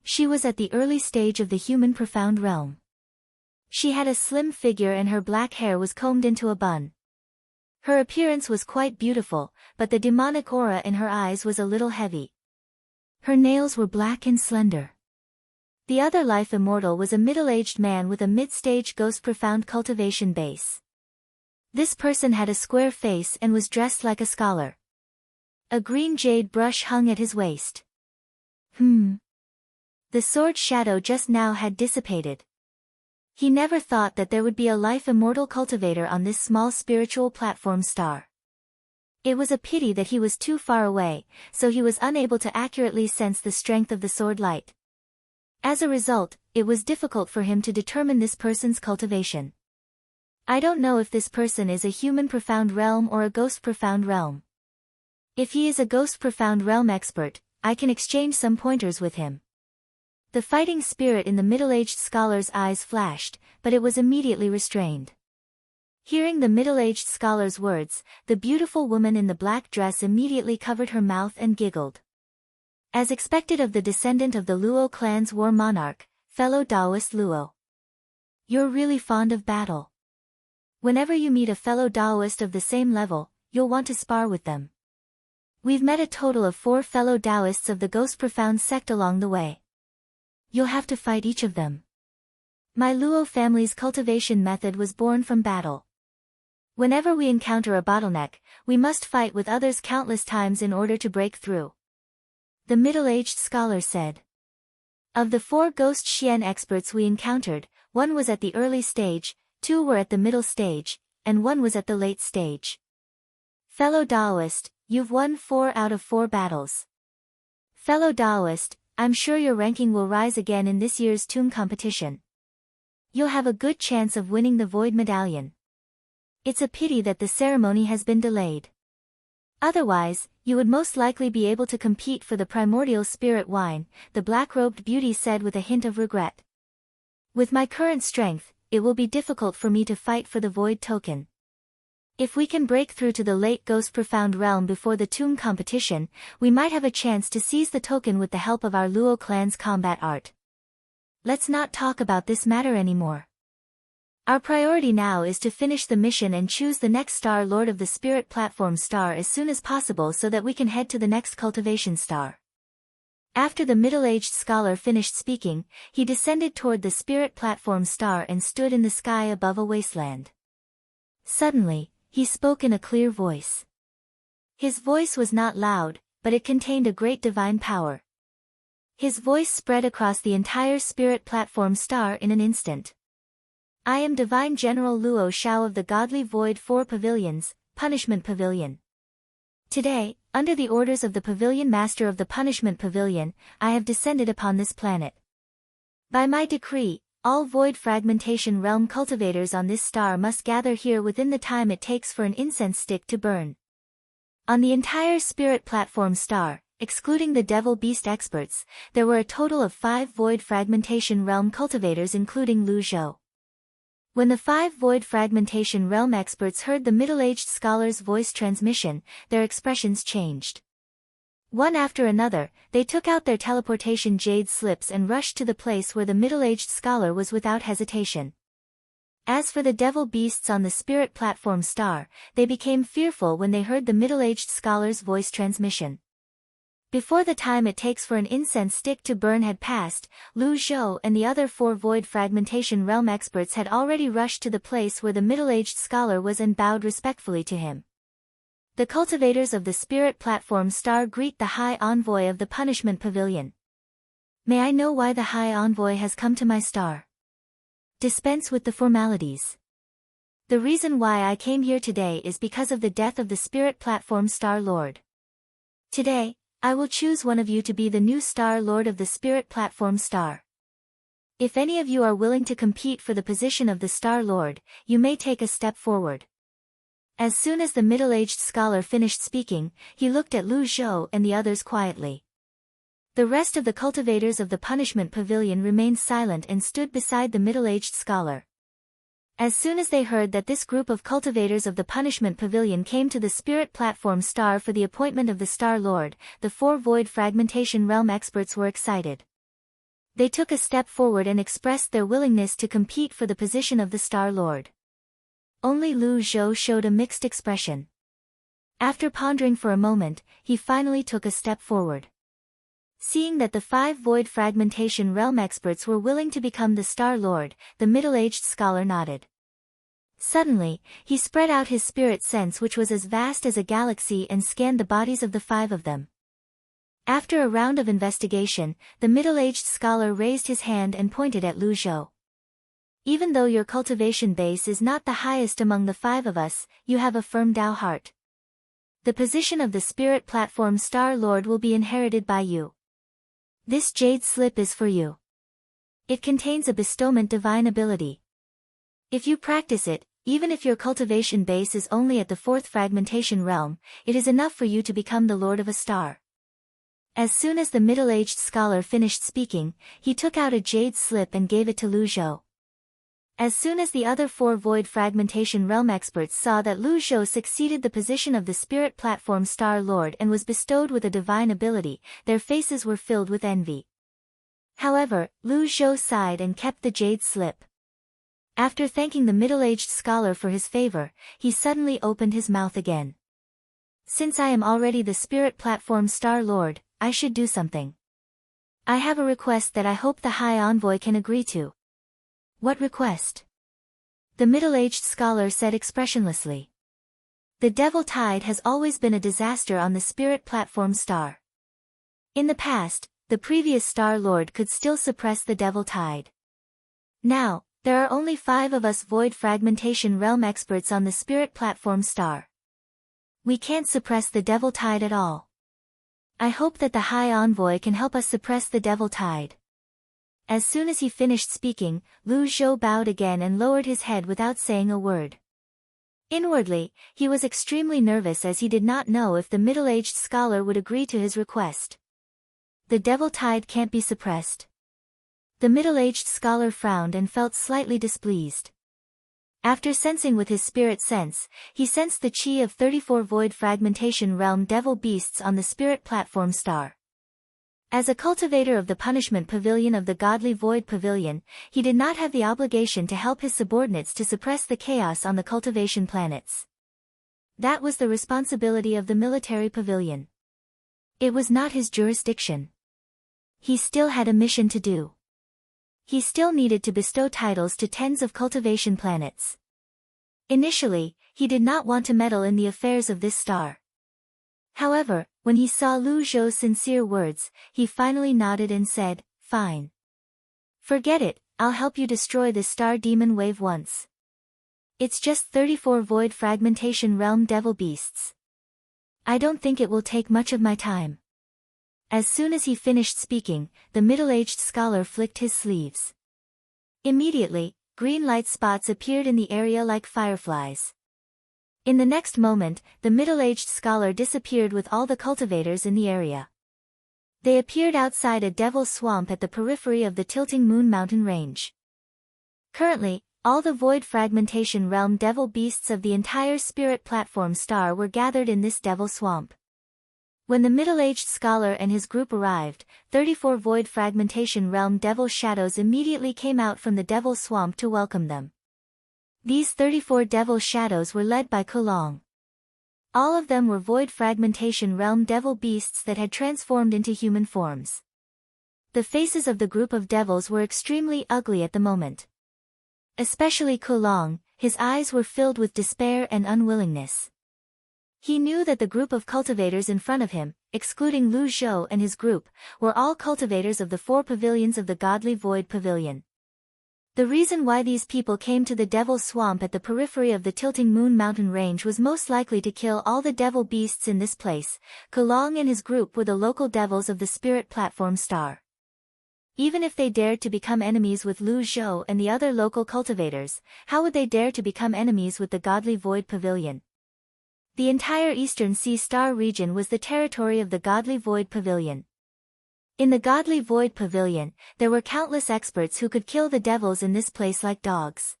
A: She was at the early stage of the human profound realm. She had a slim figure and her black hair was combed into a bun. Her appearance was quite beautiful, but the demonic aura in her eyes was a little heavy. Her nails were black and slender. The other life immortal was a middle-aged man with a mid-stage ghost profound cultivation base. This person had a square face and was dressed like a scholar. A green jade brush hung at his waist. The sword shadow just now had dissipated. He never thought that there would be a life immortal cultivator on this small spiritual platform star. It was a pity that he was too far away, so he was unable to accurately sense the strength of the sword light. As a result, it was difficult for him to determine this person's cultivation. I don't know if this person is a human profound realm or a ghost profound realm. If he is a ghost profound realm expert, I can exchange some pointers with him. The fighting spirit in the middle-aged scholar's eyes flashed, but it was immediately restrained. Hearing the middle-aged scholar's words, the beautiful woman in the black dress immediately covered her mouth and giggled. As expected of the descendant of the Luo clan's war monarch, fellow Taoist Luo. You're really fond of battle. Whenever you meet a fellow Taoist of the same level, you'll want to spar with them. We've met a total of 4 fellow Taoists of the Ghost Profound sect along the way. You'll have to fight each of them. My Luo family's cultivation method was born from battle. Whenever we encounter a bottleneck, we must fight with others countless times in order to break through. The middle-aged scholar said. Of the 4 ghost Xian experts we encountered, 1 was at the early stage, 2 were at the middle stage, and 1 was at the late stage. Fellow Taoist, you've won 4 out of 4 battles. Fellow Taoist, I'm sure your ranking will rise again in this year's tomb competition. You'll have a good chance of winning the Void Medallion. It's a pity that the ceremony has been delayed. Otherwise, you would most likely be able to compete for the primordial spirit wine, the black-robed beauty said with a hint of regret. With my current strength, it will be difficult for me to fight for the void token. If we can break through to the late Ghost Profound realm before the tomb competition, we might have a chance to seize the token with the help of our Luo clan's combat art. Let's not talk about this matter anymore. Our priority now is to finish the mission and choose the next Star Lord of the Spirit Platform star as soon as possible so that we can head to the next cultivation star. After the middle-aged scholar finished speaking, he descended toward the Spirit Platform star and stood in the sky above a wasteland. Suddenly, he spoke in a clear voice. His voice was not loud, but it contained a great divine power. His voice spread across the entire Spirit Platform star in an instant. I am Divine General Luo Shao of the Godly Void 4 Pavilions, Punishment Pavilion. Today, under the orders of the Pavilion Master of the Punishment Pavilion, I have descended upon this planet. By my decree, all void fragmentation realm cultivators on this star must gather here within the time it takes for an incense stick to burn. On the entire spirit platform star, excluding the devil beast experts, there were a total of 5 void fragmentation realm cultivators including Lu Zhou. When the 5 void fragmentation realm experts heard the middle-aged scholar's voice transmission, their expressions changed. One after another, they took out their teleportation jade slips and rushed to the place where the middle-aged scholar was without hesitation. As for the devil beasts on the spirit platform star, they became fearful when they heard the middle-aged scholar's voice transmission. Before the time it takes for an incense stick to burn had passed, Lu Zhou and the other 4 void fragmentation realm experts had already rushed to the place where the middle-aged scholar was and bowed respectfully to him. The cultivators of the spirit platform star greet the High Envoy of the Punishment Pavilion. May I know why the High Envoy has come to my star? Dispense with the formalities. The reason why I came here today is because of the death of the spirit platform star lord. Today, I will choose one of you to be the new star lord of the spirit platform star. If any of you are willing to compete for the position of the star lord, you may take a step forward. As soon as the middle-aged scholar finished speaking, he looked at Lu Zhou and the others quietly. The rest of the cultivators of the punishment pavilion remained silent and stood beside the middle-aged scholar. As soon as they heard that this group of cultivators of the punishment pavilion came to the spirit platform star for the appointment of the star lord, the 4 void fragmentation realm experts were excited. They took a step forward and expressed their willingness to compete for the position of the star lord. Only Lu Zhou showed a mixed expression. After pondering for a moment, he finally took a step forward. Seeing that the 5 void fragmentation realm experts were willing to become the star lord, the middle-aged scholar nodded. Suddenly, he spread out his spirit sense, which was as vast as a galaxy, and scanned the bodies of the 5 of them. After a round of investigation, the middle-aged scholar raised his hand and pointed at Lu Zhou. Even though your cultivation base is not the highest among the 5 of us, you have a firm Tao heart. The position of the spirit platform star lord will be inherited by you. This jade slip is for you. It contains a bestowment divine ability. If you practice it, even if your cultivation base is only at the 4th fragmentation realm, it is enough for you to become the lord of a star. As soon as the middle-aged scholar finished speaking, he took out a jade slip and gave it to Lu Zhou. As soon as the other 4 void fragmentation realm experts saw that Lu Zhou succeeded the position of the spirit platform star lord and was bestowed with a divine ability, their faces were filled with envy. However, Lu Zhou sighed and kept the jade slip. After thanking the middle-aged scholar for his favor, he suddenly opened his mouth again. Since I am already the spirit platform star lord, I should do something. I have a request that I hope the High Envoy can agree to. What request? The middle-aged scholar said expressionlessly. The devil tide has always been a disaster on the spirit platform star. In the past, the previous star lord could still suppress the devil tide. Now, there are only 5 of us void fragmentation realm experts on the spirit platform star. We can't suppress the devil tide at all. I hope that the High Envoy can help us suppress the devil tide. As soon as he finished speaking, Lu Zhou bowed again and lowered his head without saying a word. Inwardly, he was extremely nervous as he did not know if the middle-aged scholar would agree to his request. The devil tide can't be suppressed. The middle-aged scholar frowned and felt slightly displeased. After sensing with his spirit sense, he sensed the chi of 34 void fragmentation realm devil beasts on the spirit platform star. As a cultivator of the punishment pavilion of the godly void pavilion, he did not have the obligation to help his subordinates to suppress the chaos on the cultivation planets. That was the responsibility of the military pavilion. It was not his jurisdiction. He still had a mission to do. He still needed to bestow titles to tens of cultivation planets. Initially, he did not want to meddle in the affairs of this star. However, when he saw Lu Zhou's sincere words, he finally nodded and said, "Fine. Forget it, I'll help you destroy this star demon wave once. It's just 34 void fragmentation realm devil beasts. I don't think it will take much of my time. As soon as he finished speaking, the middle-aged scholar flicked his sleeves. Immediately, green light spots appeared in the area like fireflies. In the next moment, the middle-aged scholar disappeared with all the cultivators in the area. They appeared outside a devil's swamp at the periphery of the Tilting Moon Mountain range. Currently, all the Void Fragmentation Realm devil beasts of the entire Spirit Platform Star were gathered in this devil swamp. When the middle-aged scholar and his group arrived, 34 Void Fragmentation Realm devil shadows immediately came out from the devil swamp to welcome them. These 34 devil shadows were led by Kulong. All of them were Void Fragmentation Realm devil beasts that had transformed into human forms. The faces of the group of devils were extremely ugly at the moment. Especially Kulong, his eyes were filled with despair and unwillingness. He knew that the group of cultivators in front of him, excluding Lu Zhou and his group, were all cultivators of the 4 pavilions of the Godly Void Pavilion. The reason why these people came to the Devil's Swamp at the periphery of the Tilting Moon Mountain range was most likely to kill all the devil beasts in this place. Kulong and his group were the local devils of the Spirit Platform Star. Even if they dared to become enemies with Lu Zhou and the other local cultivators, how would they dare to become enemies with the Godly Void Pavilion? The entire Eastern Sea Star region was the territory of the Godly Void Pavilion. In the Godly Void Pavilion, there were countless experts who could kill the devils in this place like dogs.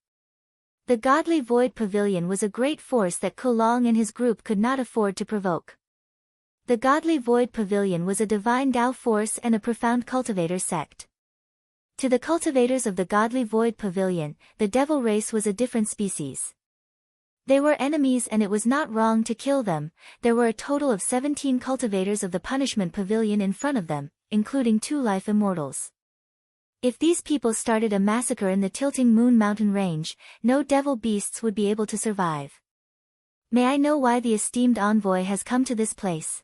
A: The Godly Void Pavilion was a great force that Kulong and his group could not afford to provoke. The Godly Void Pavilion was a divine Tao force and a profound cultivator sect. To the cultivators of the Godly Void Pavilion, the devil race was a different species. They were enemies and it was not wrong to kill them. There were a total of 17 cultivators of the Punishment Pavilion in front of them, including 2 life immortals. If these people started a massacre in the Tilting Moon Mountain range, no devil beasts would be able to survive. May I know why the esteemed envoy has come to this place?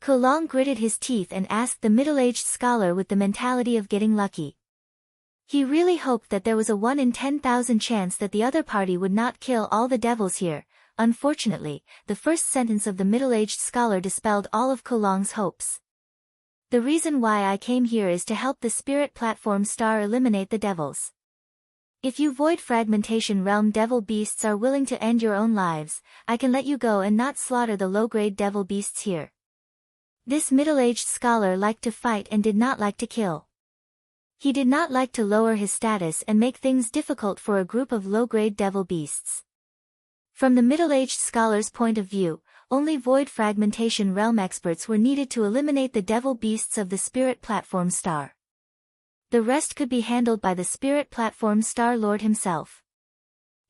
A: Kulong gritted his teeth and asked the middle-aged scholar with the mentality of getting lucky. He really hoped that there was a 1 in 10,000 chance that the other party would not kill all the devils here. Unfortunately, the first sentence of the middle-aged scholar dispelled all of Kulong's hopes. The reason why I came here is to help the Spirit Platform Star eliminate the devils. If you Void Fragmentation Realm devil beasts are willing to end your own lives, I can let you go and not slaughter the low-grade devil beasts here. This middle-aged scholar liked to fight and did not like to kill. He did not like to lower his status and make things difficult for a group of low-grade devil beasts. From the middle-aged scholar's point of view, only Void Fragmentation Realm experts were needed to eliminate the devil beasts of the Spirit Platform Star. The rest could be handled by the Spirit Platform Star Lord himself.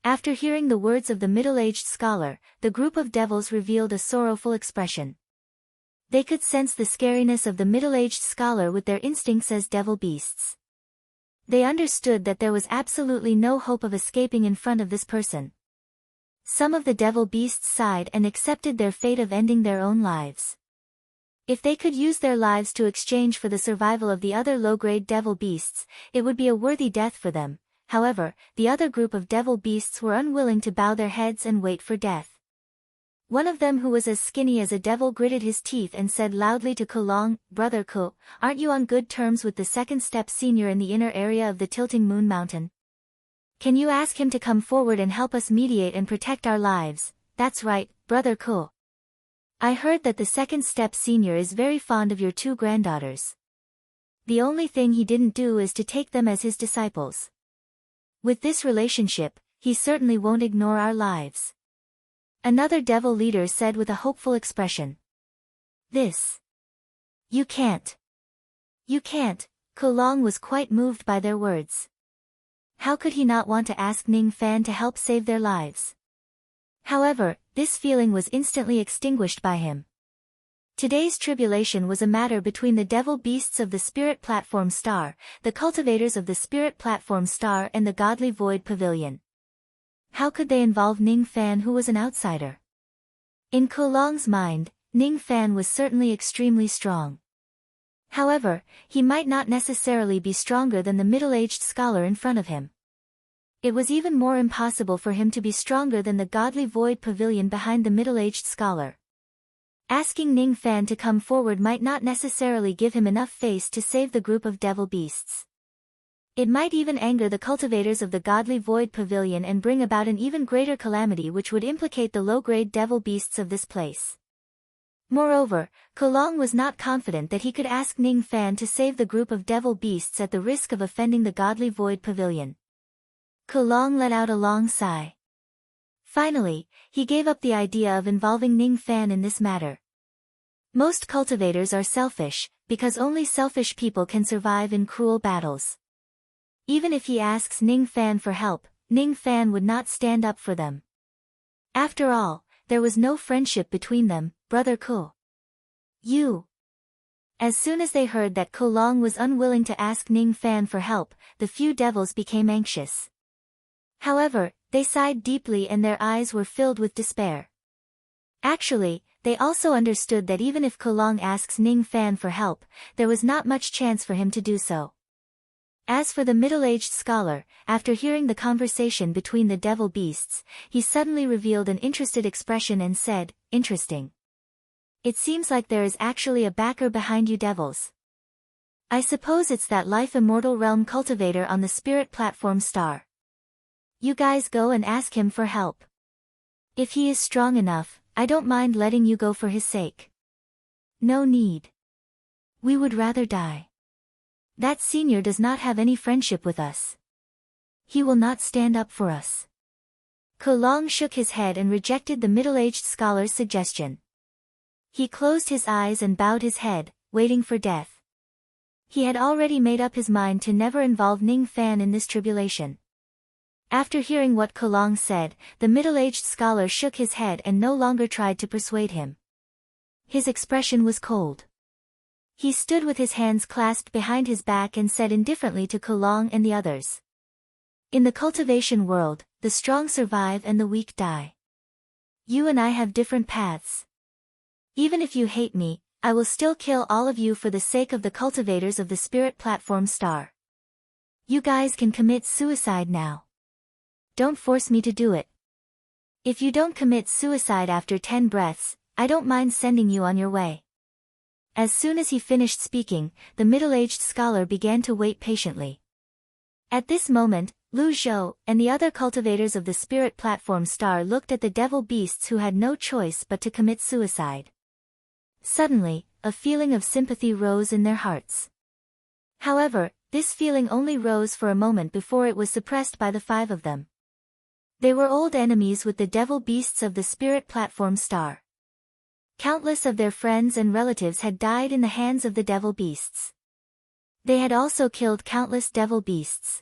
A: After hearing the words of the middle-aged scholar, the group of devils revealed a sorrowful expression. They could sense the scariness of the middle-aged scholar with their instincts as devil beasts. They understood that there was absolutely no hope of escaping in front of this person. Some of the devil beasts sighed and accepted their fate of ending their own lives. If they could use their lives to exchange for the survival of the other low-grade devil beasts, it would be a worthy death for them. However, the other group of devil beasts were unwilling to bow their heads and wait for death. One of them, who was as skinny as a devil, gritted his teeth and said loudly to Kulong, "Brother Ku, aren't you on good terms with the second step senior in the inner area of the Tilting Moon Mountain? Can you ask him to come forward and help us mediate and protect our lives?" "That's right, Brother Ku. I heard that the second step senior is very fond of your 2 granddaughters. The only thing he didn't do is to take them as his disciples. With this relationship, he certainly won't ignore our lives," another devil leader said with a hopeful expression. "This. You can't. You can't." Kulong was quite moved by their words. How could he not want to ask Ning Fan to help save their lives? However, this feeling was instantly extinguished by him. Today's tribulation was a matter between the devil beasts of the Spirit Platform Star, the cultivators of the Spirit Platform Star, and the Godly Void Pavilion. How could they involve Ning Fan, who was an outsider? In Kulong's mind, Ning Fan was certainly extremely strong. However, he might not necessarily be stronger than the middle-aged scholar in front of him. It was even more impossible for him to be stronger than the Godly Void Pavilion behind the middle-aged scholar. Asking Ning Fan to come forward might not necessarily give him enough face to save the group of devil beasts. It might even anger the cultivators of the Godly Void Pavilion and bring about an even greater calamity which would implicate the low-grade devil beasts of this place. Moreover, Kolong was not confident that he could ask Ning Fan to save the group of devil beasts at the risk of offending the Godly Void Pavilion. Kolong let out a long sigh. Finally, he gave up the idea of involving Ning Fan in this matter. Most cultivators are selfish, because only selfish people can survive in cruel battles. Even if he asks Ning Fan for help, Ning Fan would not stand up for them. After all, there was no friendship between them, brother Ko. You. As soon as they heard that Kolong was unwilling to ask Ning Fan for help, the few devils became anxious. However, they sighed deeply and their eyes were filled with despair. Actually, they also understood that even if Kolong asks Ning Fan for help, there was not much chance for him to do so. As for the middle-aged scholar, after hearing the conversation between the devil beasts, he suddenly revealed an interested expression and said, "Interesting. It seems like there is actually a backer behind you devils. I suppose it's that Life Immortal Realm cultivator on the Spirit Platform Star. You guys go and ask him for help. If he is strong enough, I don't mind letting you go for his sake. No need. We would rather die. That senior does not have any friendship with us. He will not stand up for us." Kolong shook his head and rejected the middle-aged scholar's suggestion. He closed his eyes and bowed his head, waiting for death. He had already made up his mind to never involve Ning Fan in this tribulation. After hearing what Kolong said, the middle-aged scholar shook his head and no longer tried to persuade him. His expression was cold. He stood with his hands clasped behind his back and said indifferently to Kolong and the others. "In the cultivation world, the strong survive and the weak die. You and I have different paths. Even if you hate me, I will still kill all of you for the sake of the cultivators of the Spirit Platform Star. You guys can commit suicide now. Don't force me to do it. If you don't commit suicide after 10 breaths, I don't mind sending you on your way." As soon as he finished speaking, the middle-aged scholar began to wait patiently. At this moment, Lu Zhou and the other cultivators of the Spirit Platform Star looked at the devil beasts who had no choice but to commit suicide. Suddenly, a feeling of sympathy rose in their hearts. However, this feeling only rose for a moment before it was suppressed by the 5 of them. They were old enemies with the devil beasts of the Spirit Platform Star. Countless of their friends and relatives had died in the hands of the devil beasts. They had also killed countless devil beasts.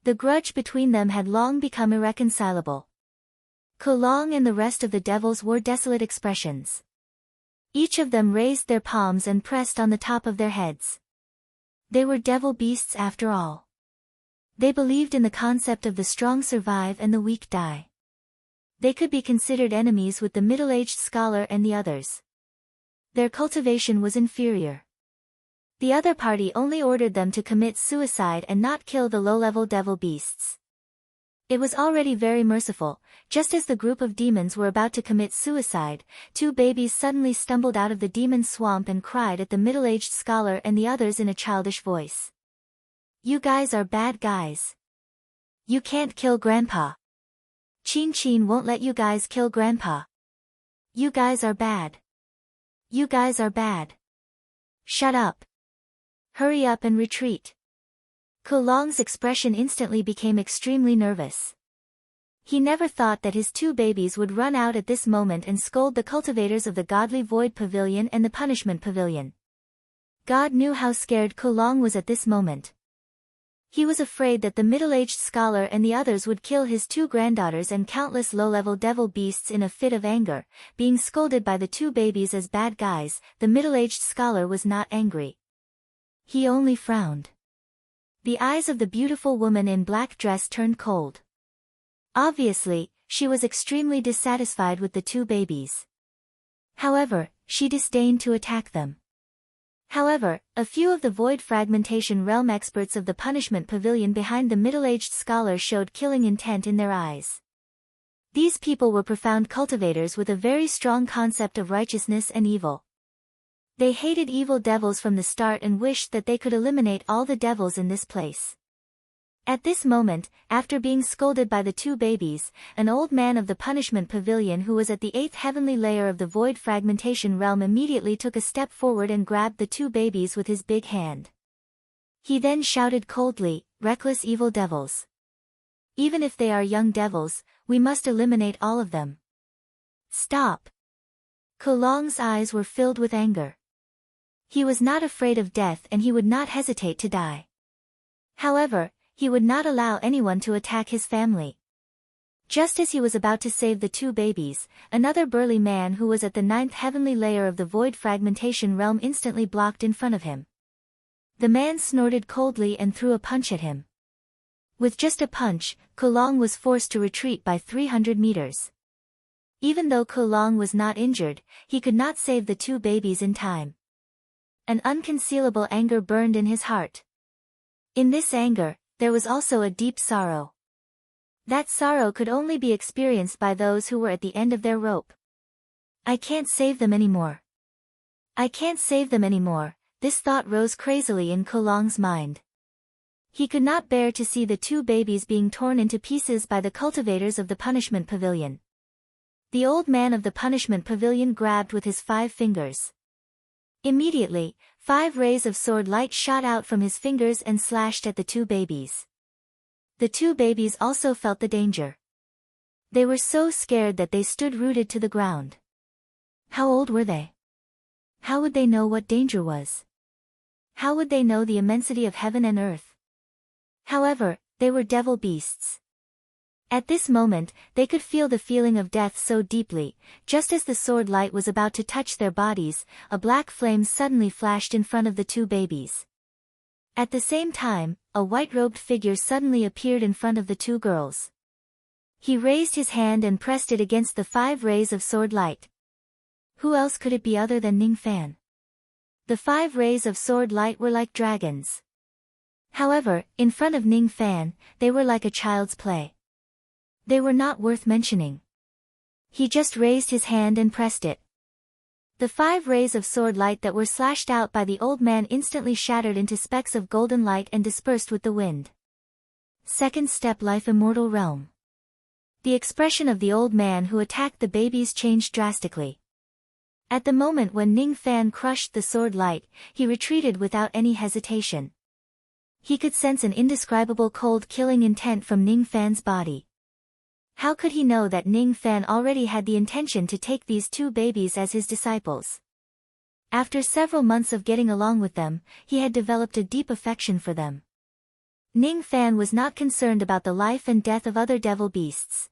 A: The grudge between them had long become irreconcilable. Kolong and the rest of the devils wore desolate expressions. Each of them raised their palms and pressed on the top of their heads. They were devil beasts after all. They believed in the concept of the strong survive and the weak die. They could be considered enemies with the middle-aged scholar and the others. Their cultivation was inferior. The other party only ordered them to commit suicide and not kill the low-level devil beasts. It was already very merciful. Just as the group of demons were about to commit suicide, 2 babies suddenly stumbled out of the demon swamp and cried at the middle-aged scholar and the others in a childish voice. "You guys are bad guys. You can't kill Grandpa. Chin Chin won't let you guys kill Grandpa. You guys are bad. You guys are bad. Shut up. Hurry up and retreat." Kolong's expression instantly became extremely nervous. He never thought that his 2 babies would run out at this moment and scold the cultivators of the Godly Void Pavilion and the Punishment Pavilion. God knew how scared Kolong was at this moment. He was afraid that the middle-aged scholar and the others would kill his 2 granddaughters and countless low-level devil beasts in a fit of anger. Being scolded by the 2 babies as bad guys, the middle-aged scholar was not angry. He only frowned. The eyes of the beautiful woman in black dress turned cold. Obviously, she was extremely dissatisfied with the 2 babies. However, she disdained to attack them. However, a few of the Void Fragmentation Realm experts of the Punishment Pavilion behind the middle-aged scholar showed killing intent in their eyes. These people were profound cultivators with a very strong concept of righteousness and evil. They hated evil devils from the start and wished that they could eliminate all the devils in this place. At this moment, after being scolded by the two babies, an old man of the punishment pavilion who was at the 8th heavenly layer of the void fragmentation realm immediately took a step forward and grabbed the two babies with his big hand. He then shouted coldly, "Reckless evil devils. Even if they are young devils, we must eliminate all of them. Stop." Kulong's eyes were filled with anger. He was not afraid of death and he would not hesitate to die. However, he would not allow anyone to attack his family. Just as he was about to save the two babies, another burly man who was at the 9th heavenly layer of the void fragmentation realm instantly blocked in front of him. The man snorted coldly and threw a punch at him. With just a punch, Kulong was forced to retreat by 300 meters. Even though Kulong was not injured, he could not save the two babies in time. An unconcealable anger burned in his heart. In this anger, there was also a deep sorrow. That sorrow could only be experienced by those who were at the end of their rope. I can't save them anymore. I can't save them anymore, this thought rose crazily in Kulong's mind. He could not bear to see the two babies being torn into pieces by the cultivators of the punishment pavilion. The old man of the punishment pavilion grabbed with his 5 fingers. Immediately, 5 rays of sword light shot out from his fingers and slashed at the two babies. The two babies also felt the danger. They were so scared that they stood rooted to the ground. How old were they? How would they know what danger was? How would they know the immensity of heaven and earth? However, they were devil beasts. At this moment, they could feel the feeling of death so deeply. Just as the sword light was about to touch their bodies, a black flame suddenly flashed in front of the two babies. At the same time, a white-robed figure suddenly appeared in front of the two girls. He raised his hand and pressed it against the 5 rays of sword light. Who else could it be other than Ning Fan? The 5 rays of sword light were like dragons. However, in front of Ning Fan, they were like a child's play. They were not worth mentioning. He just raised his hand and pressed it. The 5 rays of sword light that were slashed out by the old man instantly shattered into specks of golden light and dispersed with the wind. Second step, life immortal realm. The expression of the old man who attacked the babies changed drastically. At the moment when Ning Fan crushed the sword light, he retreated without any hesitation. He could sense an indescribable cold killing intent from Ning Fan's body. How could he know that Ning Fan already had the intention to take these two babies as his disciples? After several months of getting along with them, he had developed a deep affection for them. Ning Fan was not concerned about the life and death of other devil beasts.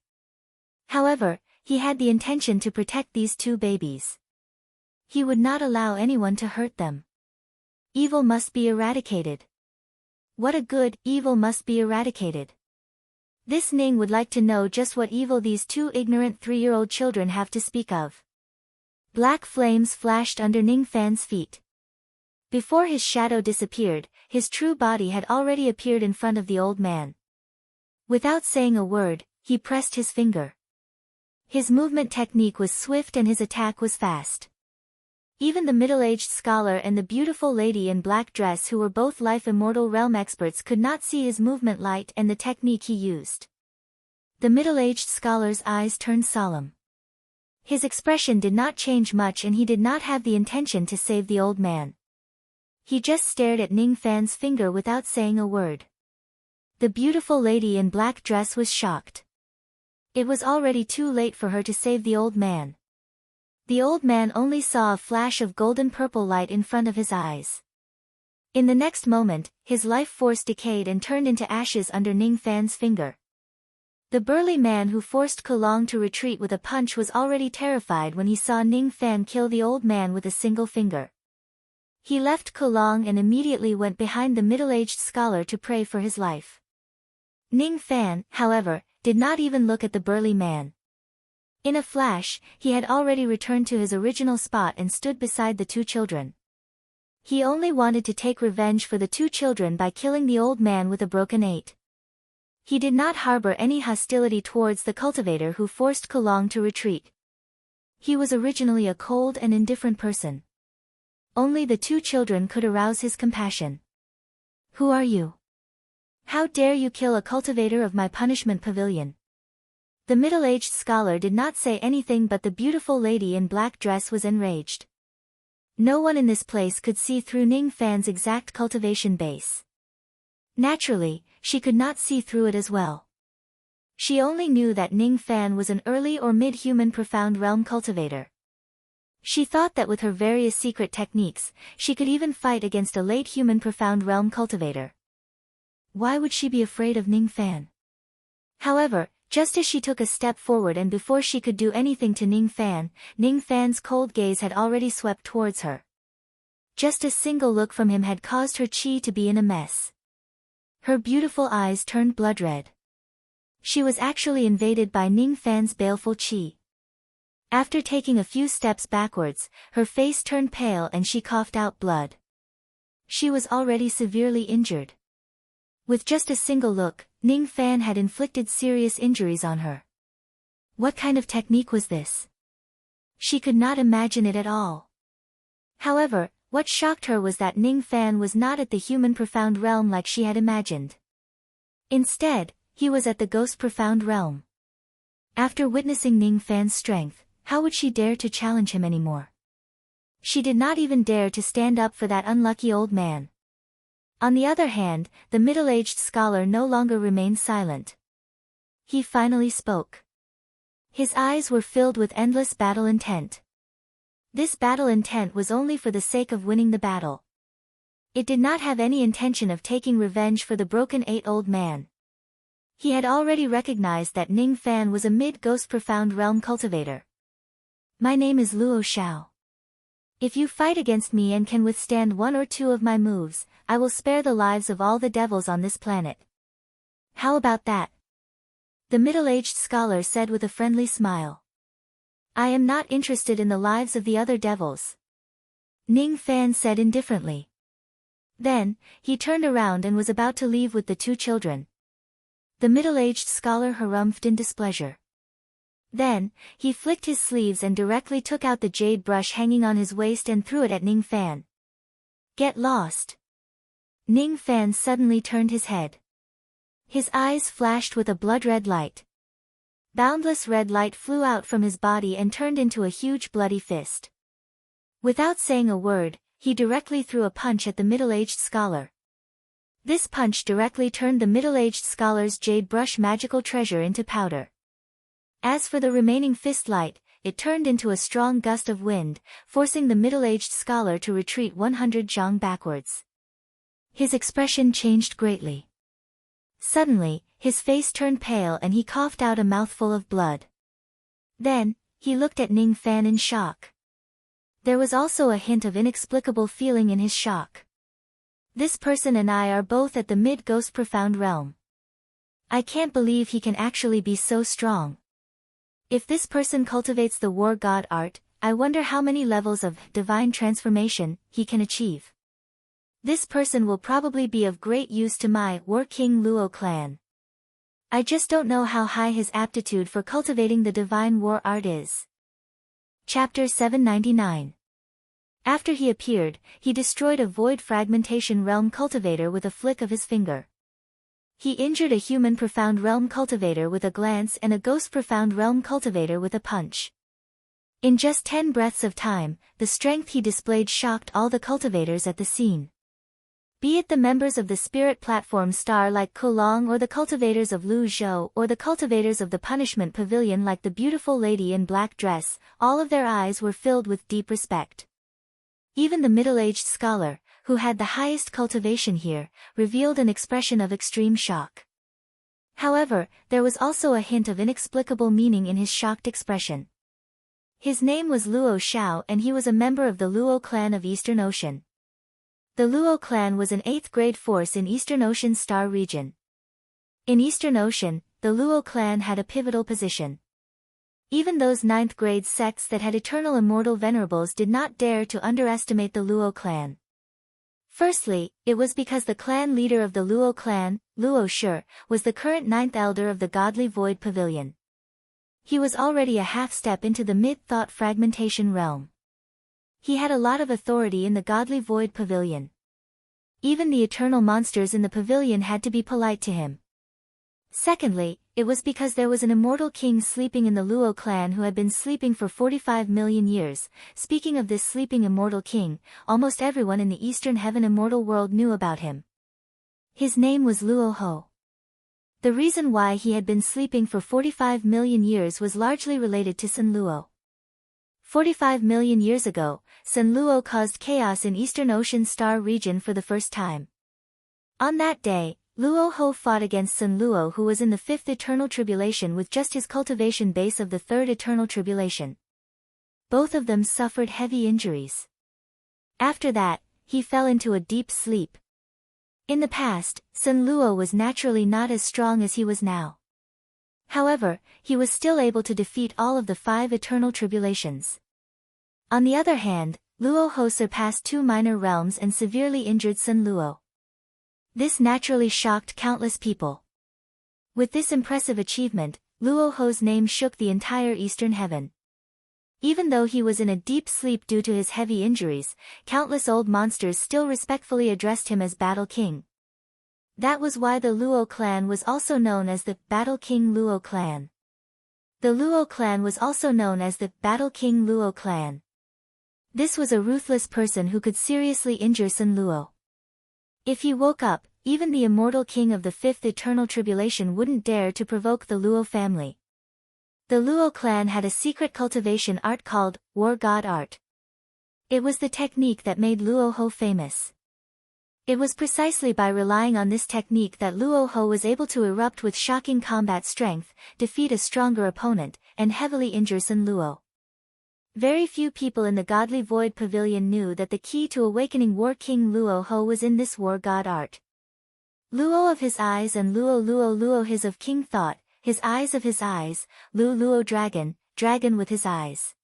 A: However, he had the intention to protect these two babies. He would not allow anyone to hurt them. Evil must be eradicated. What a good, evil must be eradicated. This Ning would like to know just what evil these two ignorant 3-year-old children have to speak of. Black flames flashed under Ning Fan's feet. Before his shadow disappeared, his true body had already appeared in front of the old man. Without saying a word, he pressed his finger. His movement technique was swift and his attack was fast. Even the middle-aged scholar and the beautiful lady in black dress, who were both life immortal realm experts, could not see his movement light and the technique he used. The middle-aged scholar's eyes turned solemn. His expression did not change much and he did not have the intention to save the old man. He just stared at Ning Fan's finger without saying a word. The beautiful lady in black dress was shocked. It was already too late for her to save the old man. The old man only saw a flash of golden-purple light in front of his eyes. In the next moment, his life force decayed and turned into ashes under Ning Fan's finger. The burly man who forced Kulong to retreat with a punch was already terrified when he saw Ning Fan kill the old man with a single finger. He left Kulong and immediately went behind the middle-aged scholar to pray for his life. Ning Fan, however, did not even look at the burly man. In a flash, he had already returned to his original spot and stood beside the two children. He only wanted to take revenge for the two children by killing the old man with a broken 8. He did not harbor any hostility towards the cultivator who forced Kulong to retreat. He was originally a cold and indifferent person. Only the two children could arouse his compassion. Who are you? How dare you kill a cultivator of my punishment pavilion? The middle-aged scholar did not say anything, but the beautiful lady in black dress was enraged. No one in this place could see through Ning Fan's exact cultivation base. Naturally, she could not see through it as well. She only knew that Ning Fan was an early or mid-human profound realm cultivator. She thought that with her various secret techniques, she could even fight against a late human profound realm cultivator. Why would she be afraid of Ning Fan? However, just as she took a step forward and before she could do anything to Ning Fan's cold gaze had already swept towards her. Just a single look from him had caused her chi to be in a mess. Her beautiful eyes turned blood red. She was actually invaded by Ning Fan's baleful chi. After taking a few steps backwards, her face turned pale and she coughed out blood. She was already severely injured. With just a single look, Ning Fan had inflicted serious injuries on her. What kind of technique was this? She could not imagine it at all. However, what shocked her was that Ning Fan was not at the human profound realm like she had imagined. Instead, he was at the ghost profound realm. After witnessing Ning Fan's strength, how would she dare to challenge him anymore? She did not even dare to stand up for that unlucky old man. On the other hand, the middle-aged scholar no longer remained silent. He finally spoke. His eyes were filled with endless battle intent. This battle intent was only for the sake of winning the battle. It did not have any intention of taking revenge for the broken old man. He had already recognized that Ning Fan was a mid-ghost profound realm cultivator. My name is Luo Xiao. If you fight against me and can withstand one or two of my moves, I will spare the lives of all the devils on this planet. How about that? The middle-aged scholar said with a friendly smile. I am not interested in the lives of the other devils. Ning Fan said indifferently. Then, he turned around and was about to leave with the two children. The middle-aged scholar harumphed in displeasure. Then, he flicked his sleeves and directly took out the jade brush hanging on his waist and threw it at Ning Fan. Get lost. Ning Fan suddenly turned his head. His eyes flashed with a blood-red light. Boundless red light flew out from his body and turned into a huge bloody fist. Without saying a word, he directly threw a punch at the middle-aged scholar. This punch directly turned the middle-aged scholar's jade brush magical treasure into powder. As for the remaining fist light, it turned into a strong gust of wind, forcing the middle-aged scholar to retreat 100 zhang backwards. His expression changed greatly. Suddenly, his face turned pale and he coughed out a mouthful of blood. Then, he looked at Ning Fan in shock. There was also a hint of inexplicable feeling in his shock. This person and I are both at the mid-ghost profound realm. I can't believe he can actually be so strong. If this person cultivates the war god art, I wonder how many levels of divine transformation he can achieve. This person will probably be of great use to my War King Luo clan. I just don't know how high his aptitude for cultivating the divine war art is. Chapter 799. After he appeared, he destroyed a void fragmentation realm cultivator with a flick of his finger. He injured a human profound realm cultivator with a glance and a ghost profound realm cultivator with a punch. In just 10 breaths of time, the strength he displayed shocked all the cultivators at the scene. Be it the members of the spirit platform star like Kulong or the cultivators of Lu Zhou or the cultivators of the punishment pavilion like the beautiful lady in black dress, all of their eyes were filled with deep respect. Even the middle-aged scholar, who had the highest cultivation here, revealed an expression of extreme shock. However, there was also a hint of inexplicable meaning in his shocked expression. His name was Luo Xiao and he was a member of the Luo clan of Eastern Ocean. The Luo clan was an 8th grade force in Eastern Ocean Star region. In Eastern Ocean, the Luo clan had a pivotal position. Even those 9th grade sects that had eternal immortal venerables did not dare to underestimate the Luo clan. Firstly, it was because the clan leader of the Luo clan, Luo Shi, was the current ninth elder of the godly void pavilion. He was already a half-step into the mid-thought fragmentation realm. He had a lot of authority in the godly void pavilion. Even the eternal monsters in the pavilion had to be polite to him. Secondly, it was because there was an immortal king sleeping in the Luo clan who had been sleeping for 45 million years. Speaking of this sleeping immortal king, almost everyone in the Eastern Heaven immortal world knew about him. His name was Luo Ho. The reason why he had been sleeping for 45 million years was largely related to Sun Luo. 45 million years ago, Sun Luo caused chaos in Eastern Ocean Star region for the first time. On that day, Luo Ho fought against Sun Luo, who was in the fifth eternal tribulation with just his cultivation base of the third eternal tribulation. Both of them suffered heavy injuries. After that, he fell into a deep sleep. In the past, Sun Luo was naturally not as strong as he was now. However, he was still able to defeat all of the 5 eternal tribulations. On the other hand, Luo Ho surpassed 2 minor realms and severely injured Sun Luo. This naturally shocked countless people. With this impressive achievement, Luo Ho's name shook the entire Eastern Heaven. Even though he was in a deep sleep due to his heavy injuries, countless old monsters still respectfully addressed him as Battle King. That was why the Luo clan was also known as the Battle King Luo clan. The Luo clan was also known as the Battle King Luo clan. This was a ruthless person who could seriously injure Sun Luo. If he woke up, even the immortal king of the fifth eternal tribulation wouldn't dare to provoke the Luo family. The Luo clan had a secret cultivation art called War God Art. It was the technique that made Luo Ho famous. It was precisely by relying on this technique that Luo Ho was able to erupt with shocking combat strength, defeat a stronger opponent, and heavily injure Sun Luo. Very few people in the Godly Void Pavilion knew that the key to awakening War King Luo Ho was in this War God Art. Luo of his eyes and Luo his of King Thought, his eyes of his eyes, Luo Dragon, Dragon with his eyes.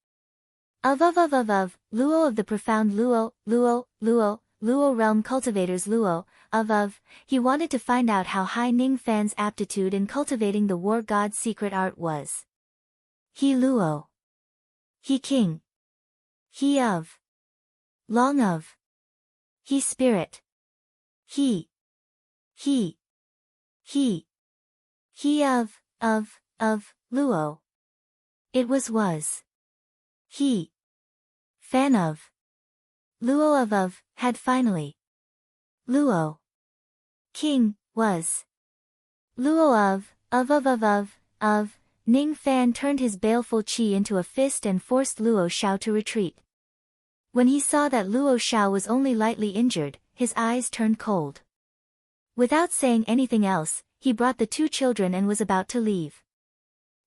A: Of, Luo of the profound Luo Realm Cultivators Luo, he wanted to find out how high Ning Fan's aptitude in cultivating the War God's secret art was. He Luo. He King. He of. Long of. He Spirit. He of, Luo. It was. He. Fan of. Luo of, had finally. Luo. King, was. Luo of, Ning Fan turned his baleful qi into a fist and forced Luo Xiao to retreat. When he saw that Luo Xiao was only lightly injured, his eyes turned cold. Without saying anything else, he brought the 2 children and was about to leave.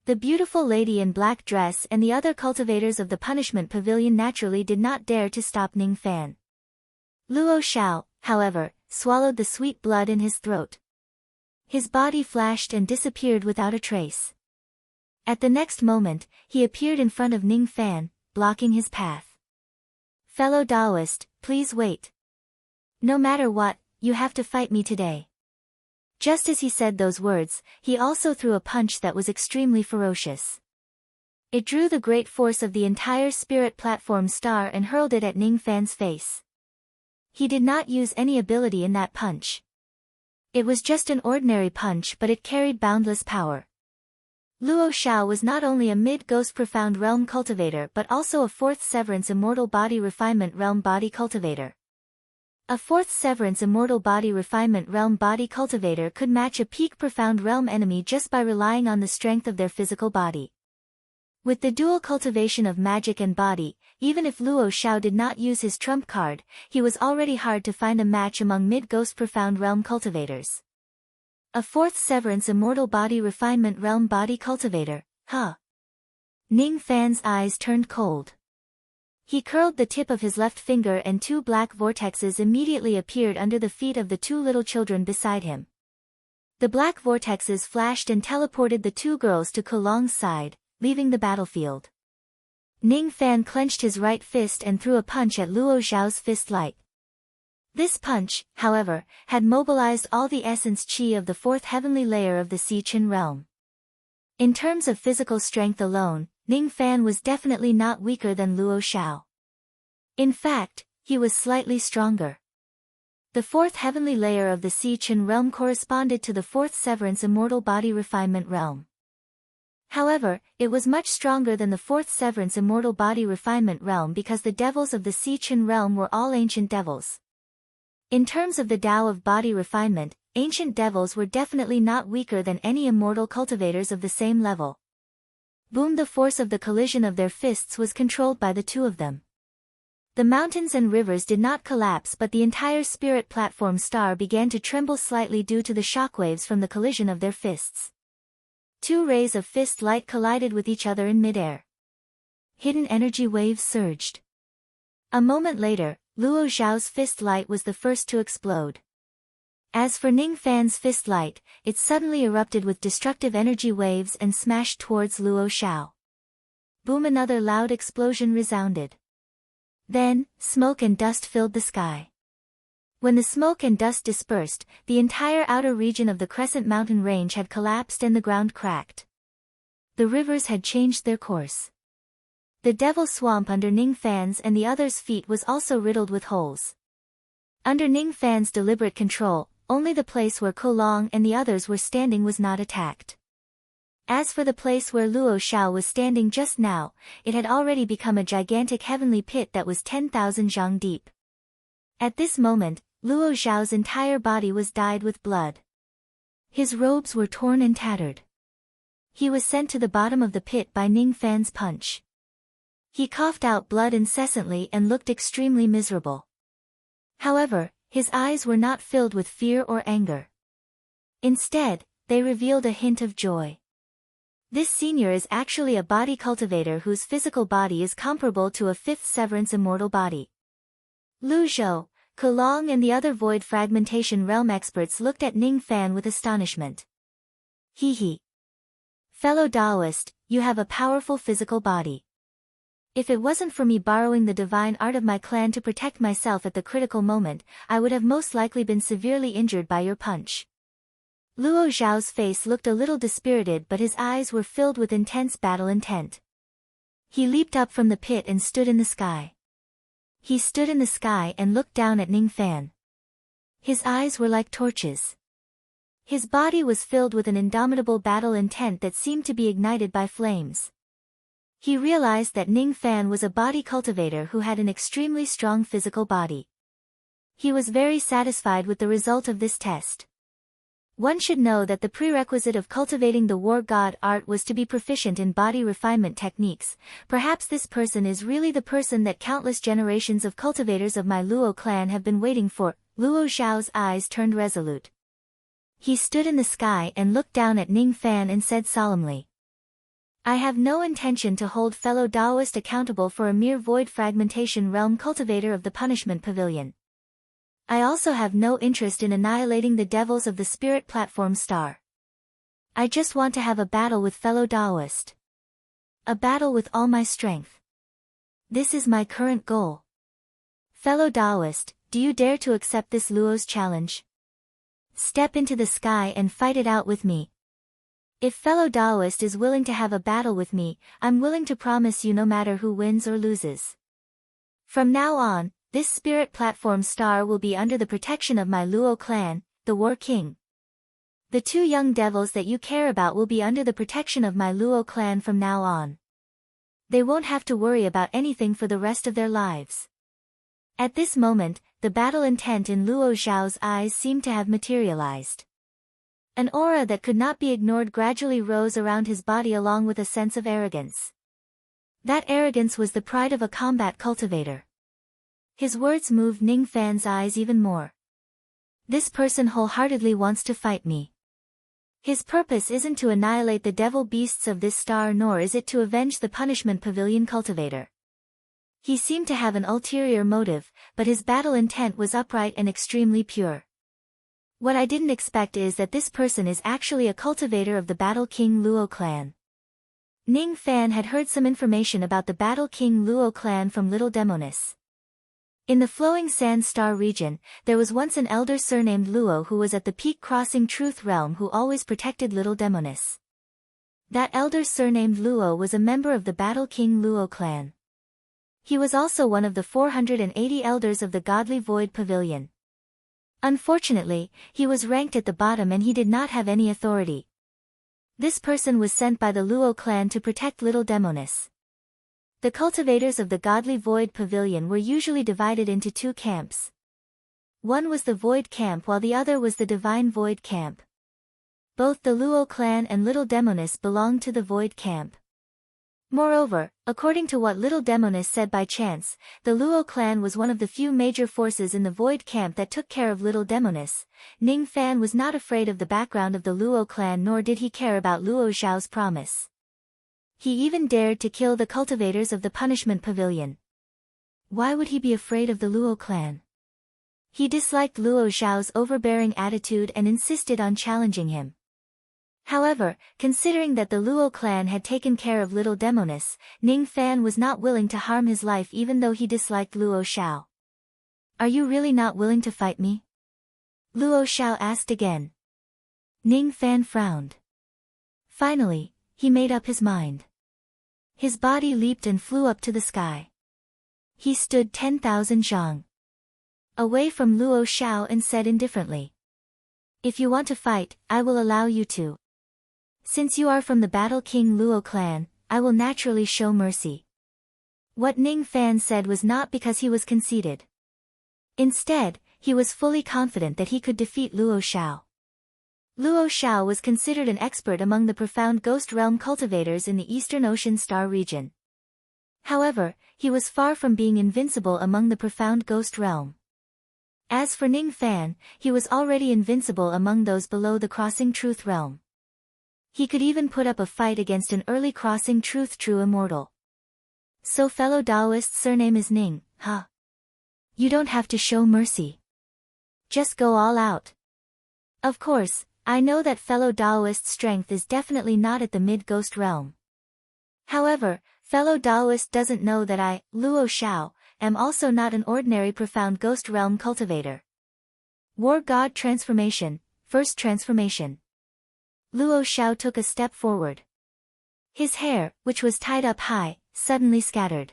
A: The beautiful lady in black dress and the other cultivators of the punishment pavilion naturally did not dare to stop Ning Fan. Luo Xiao, however, swallowed the sweet blood in his throat. His body flashed and disappeared without a trace. At the next moment, he appeared in front of Ning Fan, blocking his path. Fellow Taoist, please wait. No matter what, you have to fight me today. Just as he said those words, he also threw a punch that was extremely ferocious. It drew the great force of the entire spirit platform star and hurled it at Ning Fan's face. He did not use any ability in that punch. It was just an ordinary punch, but it carried boundless power. Luo Xiao was not only a mid-ghost profound realm cultivator but also a 4th severance immortal body refinement realm body cultivator. A 4th severance immortal body refinement realm body cultivator could match a peak profound realm enemy just by relying on the strength of their physical body. With the dual cultivation of magic and body, even if Luo Xiao did not use his trump card, he was already hard to find a match among mid-ghost profound realm cultivators. A 4th severance immortal body refinement realm body cultivator, huh? Ning Fan's eyes turned cold. He curled the tip of his left finger and 2 black vortexes immediately appeared under the feet of the 2 little children beside him. The black vortexes flashed and teleported the 2 girls to Kulong's side, leaving the battlefield. Ning Fan clenched his right fist and threw a punch at Luo Xiao's fist light. This punch, however, had mobilized all the essence chi of the fourth heavenly layer of the Si Qin realm. In terms of physical strength alone, Ning Fan was definitely not weaker than Luo Xiao. In fact, he was slightly stronger. The fourth heavenly layer of the Si Qin realm corresponded to the fourth severance immortal body refinement realm. However, it was much stronger than the fourth severance immortal body refinement realm because the devils of the Si Qin realm were all ancient devils. In terms of the Tao of body refinement, ancient devils were definitely not weaker than any immortal cultivators of the same level. Boom! The force of the collision of their fists was controlled by the two of them. The mountains and rivers did not collapse, but the entire spirit platform star began to tremble slightly due to the shockwaves from the collision of their fists. Two rays of fist light collided with each other in midair. Hidden energy waves surged. A moment later, Luo Xiao's fist light was the first to explode. As for Ning Fan's fist light, it suddenly erupted with destructive energy waves and smashed towards Luo Xiao. Boom! Another loud explosion resounded. Then, smoke and dust filled the sky. When the smoke and dust dispersed, the entire outer region of the Crescent Mountain Range had collapsed and the ground cracked. The rivers had changed their course. The Devil Swamp under Ning Fan's and the others' feet was also riddled with holes. Under Ning Fan's deliberate control, only the place where Ko Long and the others were standing was not attacked. As for the place where Luo Xiao was standing just now, it had already become a gigantic heavenly pit that was 10,000 zhang deep. At this moment, Luo Xiao's entire body was dyed with blood. His robes were torn and tattered. He was sent to the bottom of the pit by Ning Fan's punch. He coughed out blood incessantly and looked extremely miserable. However, his eyes were not filled with fear or anger. Instead, they revealed a hint of joy. This senior is actually a body cultivator whose physical body is comparable to a fifth severance immortal body. Lu Zhou, Ko Long and the other void fragmentation realm experts looked at Ning Fan with astonishment. He. Fellow Taoist, you have a powerful physical body. If it wasn't for me borrowing the divine art of my clan to protect myself at the critical moment, I would have most likely been severely injured by your punch. Luo Zhao's face looked a little dispirited, but his eyes were filled with intense battle intent. He leaped up from the pit and stood in the sky. He stood in the sky and looked down at Ning Fan. His eyes were like torches. His body was filled with an indomitable battle intent that seemed to be ignited by flames. He realized that Ning Fan was a body cultivator who had an extremely strong physical body. He was very satisfied with the result of this test. One should know that the prerequisite of cultivating the war god art was to be proficient in body refinement techniques. Perhaps this person is really the person that countless generations of cultivators of my Luo clan have been waiting for. Luo Zhao's eyes turned resolute. He stood in the sky and looked down at Ning Fan and said solemnly, I have no intention to hold fellow Taoist accountable for a mere void fragmentation realm cultivator of the punishment pavilion. I also have no interest in annihilating the devils of the spirit platform star. I just want to have a battle with fellow Taoist. A battle with all my strength. This is my current goal. Fellow Taoist, do you dare to accept this Luo's challenge? Step into the sky and fight it out with me. If fellow Taoist is willing to have a battle with me, I'm willing to promise you no matter who wins or loses. From now on, this spirit platform star will be under the protection of my Luo clan, the War King. The two young devils that you care about will be under the protection of my Luo clan from now on. They won't have to worry about anything for the rest of their lives. At this moment, the battle intent in Luo Zhao's eyes seemed to have materialized. An aura that could not be ignored gradually rose around his body along with a sense of arrogance. That arrogance was the pride of a combat cultivator. His words moved Ning Fan's eyes even more. This person wholeheartedly wants to fight me. His purpose isn't to annihilate the devil beasts of this star, nor is it to avenge the punishment pavilion cultivator. He seemed to have an ulterior motive, but his battle intent was upright and extremely pure. What I didn't expect is that this person is actually a cultivator of the Battle King Luo clan. Ning Fan had heard some information about the Battle King Luo clan from Little Demonis. In the flowing sand star region, there was once an elder surnamed Luo who was at the peak crossing truth realm who always protected little demoness. That elder surnamed Luo was a member of the Battle King Luo clan. He was also one of the 480 elders of the Godly Void Pavilion. Unfortunately, he was ranked at the bottom and he did not have any authority. This person was sent by the Luo clan to protect little demoness. The cultivators of the Godly Void Pavilion were usually divided into two camps. One was the Void Camp while the other was the Divine Void Camp. Both the Luo clan and Little Demoness belonged to the Void Camp. Moreover, according to what Little Demoness said by chance, the Luo clan was one of the few major forces in the Void Camp that took care of Little Demoness. Ning Fan was not afraid of the background of the Luo clan nor did he care about Luo Xiao's promise. He even dared to kill the cultivators of the Punishment Pavilion. Why would he be afraid of the Luo clan? He disliked Luo Xiao's overbearing attitude and insisted on challenging him. However, considering that the Luo clan had taken care of Little Demoness, Ning Fan was not willing to harm his life even though he disliked Luo Xiao. Are you really not willing to fight me? Luo Xiao asked again. Ning Fan frowned. Finally, he made up his mind. His body leaped and flew up to the sky. He stood 10,000 zhang away from Luo Xiao and said indifferently. If you want to fight, I will allow you to. Since you are from the Battle King Luo clan, I will naturally show mercy. What Ning Fan said was not because he was conceited. Instead, he was fully confident that he could defeat Luo Xiao. Luo Xiao was considered an expert among the profound ghost realm cultivators in the Eastern Ocean Star region. However, he was far from being invincible among the profound ghost realm. As for Ning Fan, he was already invincible among those below the crossing truth realm. He could even put up a fight against an early crossing truth true immortal. So fellow Taoist's surname is Ning, huh? You don't have to show mercy. Just go all out. Of course, I know that fellow Taoist's strength is definitely not at the mid-ghost realm. However, fellow Taoist doesn't know that I, Luo Xiao, am also not an ordinary profound ghost realm cultivator. War God Transformation, First Transformation. Luo Xiao took a step forward. His hair, which was tied up high, suddenly scattered.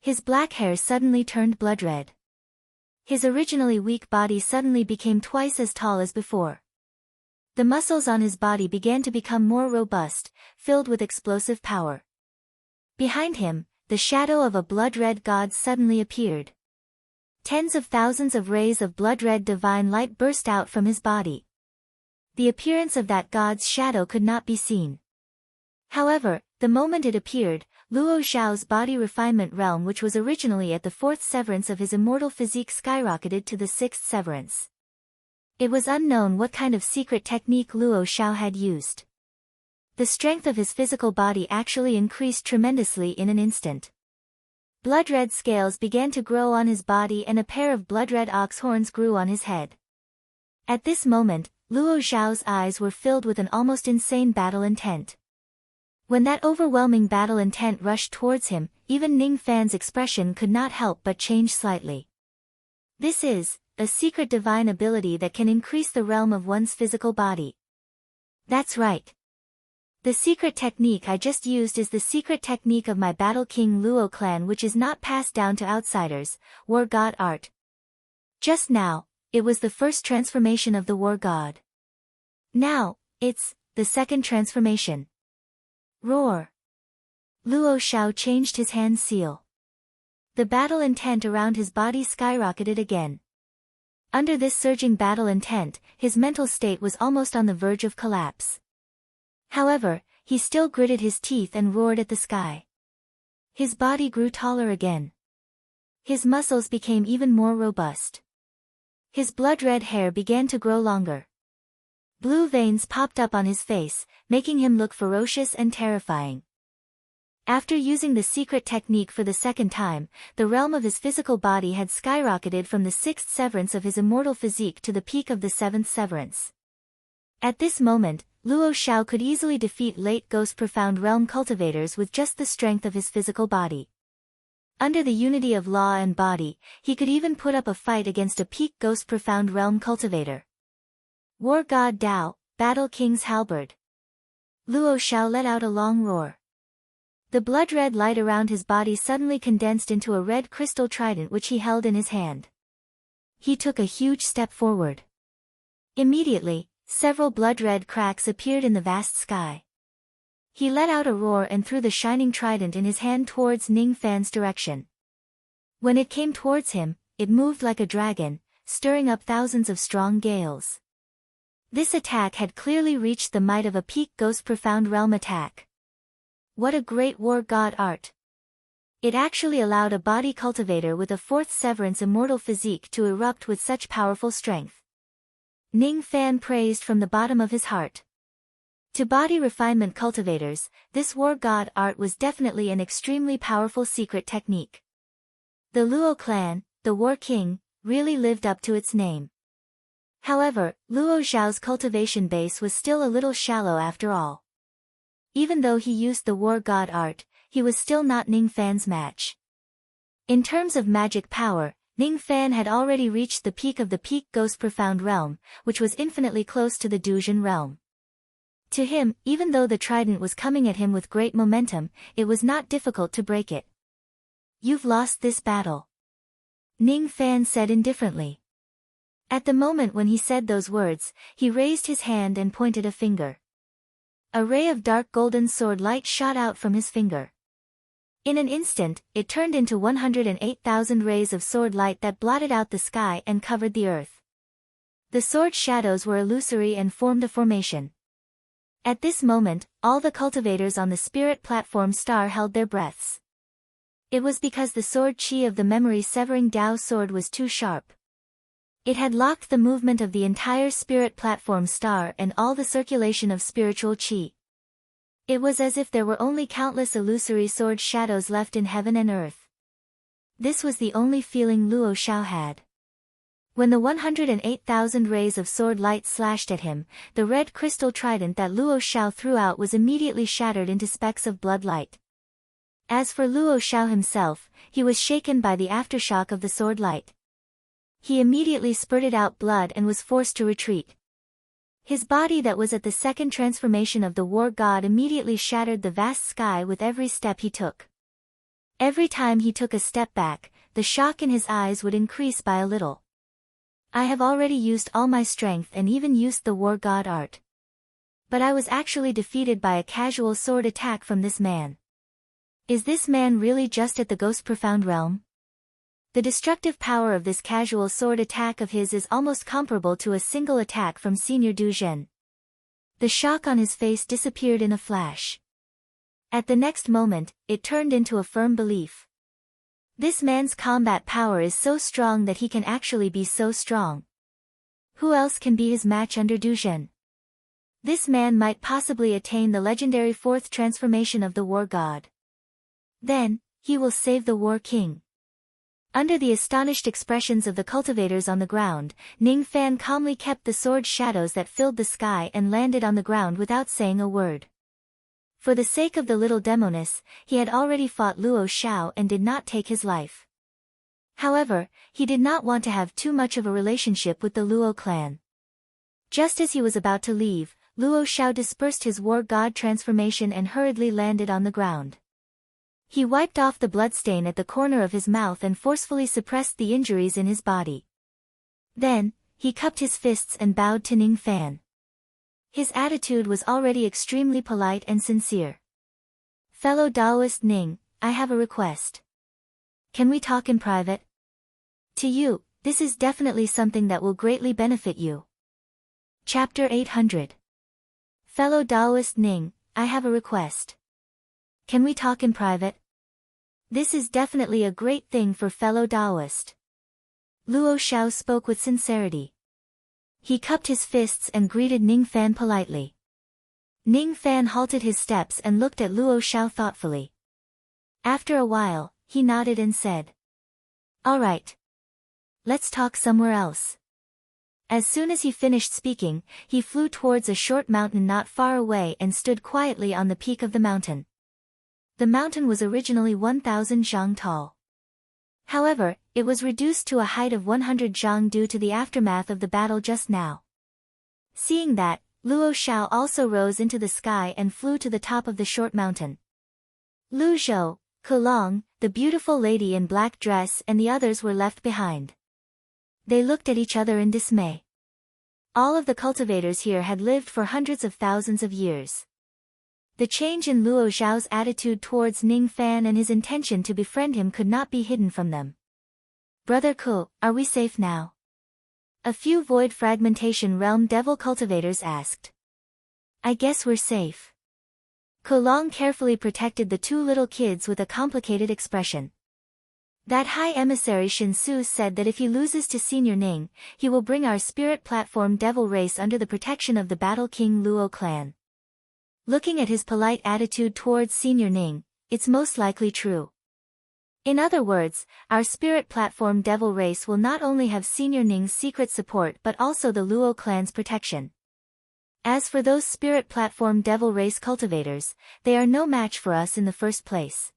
A: His black hair suddenly turned blood red. His originally weak body suddenly became twice as tall as before. The muscles on his body began to become more robust, filled with explosive power. Behind him, the shadow of a blood-red god suddenly appeared. Tens of thousands of rays of blood-red divine light burst out from his body. The appearance of that god's shadow could not be seen. However, the moment it appeared, Luo Xiao's body refinement realm, which was originally at the 4th severance of his immortal physique, skyrocketed to the 6th severance. It was unknown what kind of secret technique Luo Xiao had used. The strength of his physical body actually increased tremendously in an instant. Blood-red scales began to grow on his body and a pair of blood-red ox horns grew on his head. At this moment, Luo Xiao's eyes were filled with an almost insane battle intent. When that overwhelming battle intent rushed towards him, even Ning Fan's expression could not help but change slightly. This is a secret divine ability that can increase the realm of one's physical body. That's right. The secret technique I just used is the secret technique of my Battle King Luo clan, which is not passed down to outsiders, War God art. Just now, it was the first transformation of the War God. Now, it's the second transformation. Roar. Luo Xiao changed his hand seal. The battle intent around his body skyrocketed again. Under this surging battle intent, his mental state was almost on the verge of collapse. However, he still gritted his teeth and roared at the sky. His body grew taller again. His muscles became even more robust. His blood-red hair began to grow longer. Blue veins popped up on his face, making him look ferocious and terrifying. After using the secret technique for the second time, the realm of his physical body had skyrocketed from the 6th severance of his immortal physique to the peak of the 7th severance. At this moment, Luo Xiao could easily defeat late ghost profound realm cultivators with just the strength of his physical body. Under the unity of law and body, he could even put up a fight against a peak ghost profound realm cultivator. War God Dao, Battle King's Halberd. Luo Xiao let out a long roar. The blood-red light around his body suddenly condensed into a red crystal trident which he held in his hand. He took a huge step forward. Immediately, several blood-red cracks appeared in the vast sky. He let out a roar and threw the shining trident in his hand towards Ning Fan's direction. When it came towards him, it moved like a dragon, stirring up thousands of strong gales. This attack had clearly reached the might of a peak ghost profound realm attack. What a great war god art! It actually allowed a body cultivator with a fourth severance immortal physique to erupt with such powerful strength. Ning Fan praised from the bottom of his heart. To body refinement cultivators, this war god art was definitely an extremely powerful secret technique. The Luo clan, the War King, really lived up to its name. However, Luo Xiao's cultivation base was still a little shallow after all. Even though he used the war god art, he was still not Ning Fan's match. In terms of magic power, Ning Fan had already reached the peak of the peak ghost profound realm, which was infinitely close to the Duzhen realm. To him, even though the trident was coming at him with great momentum, it was not difficult to break it. You've lost this battle. Ning Fan said indifferently. At the moment when he said those words, he raised his hand and pointed a finger. A ray of dark golden sword light shot out from his finger. In an instant, it turned into 108,000 rays of sword light that blotted out the sky and covered the earth. The sword shadows were illusory and formed a formation. At this moment, all the cultivators on the spirit platform star held their breaths. It was because the sword chi of the memory-severing Dao sword was too sharp. It had locked the movement of the entire spirit platform star and all the circulation of spiritual chi. It was as if there were only countless illusory sword shadows left in heaven and earth. This was the only feeling Luo Xiao had. When the 108,000 rays of sword light slashed at him, the red crystal trident that Luo Xiao threw out was immediately shattered into specks of blood light. As for Luo Xiao himself, he was shaken by the aftershock of the sword light. He immediately spurted out blood and was forced to retreat. His body that was at the second transformation of the war god immediately shattered the vast sky with every step he took. Every time he took a step back, the shock in his eyes would increase by a little. I have already used all my strength and even used the war god art. But I was actually defeated by a casual sword attack from this man. Is this man really just at the ghost profound realm? The destructive power of this casual sword attack of his is almost comparable to a single attack from Senior Du Zhen. The shock on his face disappeared in a flash. At the next moment, it turned into a firm belief. This man's combat power is so strong that he can actually be so strong. Who else can be his match under Du Zhen? This man might possibly attain the legendary fourth transformation of the war god. Then, he will save the War King. Under the astonished expressions of the cultivators on the ground, Ning Fan calmly kept the sword shadows that filled the sky and landed on the ground without saying a word. For the sake of the little demoness, he had already fought Luo Xiao and did not take his life. However, he did not want to have too much of a relationship with the Luo clan. Just as he was about to leave, Luo Xiao dispersed his war god transformation and hurriedly landed on the ground. He wiped off the bloodstain at the corner of his mouth and forcefully suppressed the injuries in his body. Then, he cupped his fists and bowed to Ning Fan. His attitude was already extremely polite and sincere. Fellow Taoist Ning, I have a request. Can we talk in private? To you, this is definitely something that will greatly benefit you. Chapter 800. Fellow Taoist Ning, I have a request. Can we talk in private? This is definitely a great thing for fellow Taoist. Luo Xiao spoke with sincerity. He cupped his fists and greeted Ning Fan politely. Ning Fan halted his steps and looked at Luo Xiao thoughtfully. After a while, he nodded and said, "All right. Let's talk somewhere else." As soon as he finished speaking, he flew towards a short mountain not far away and stood quietly on the peak of the mountain. The mountain was originally 1,000 zhang tall. However, it was reduced to a height of 100 zhang due to the aftermath of the battle just now. Seeing that, Luo Xiao also rose into the sky and flew to the top of the short mountain. Lu Zhou, Kulong, the beautiful lady in black dress and the others were left behind. They looked at each other in dismay. All of the cultivators here had lived for hundreds of thousands of years. The change in Luo Zhao's attitude towards Ning Fan and his intention to befriend him could not be hidden from them. Brother Ku, are we safe now? A few Void Fragmentation Realm Devil cultivators asked. I guess we're safe. Kulong carefully protected the two little kids with a complicated expression. That High Emissary Shinsu said that if he loses to Senior Ning, he will bring our spirit platform devil race under the protection of the Battle King Luo clan. Looking at his polite attitude towards Senior Ning, it's most likely true. In other words, our spirit platform devil race will not only have Senior Ning's secret support but also the Luo clan's protection. As for those spirit platform devil race cultivators, they are no match for us in the first place.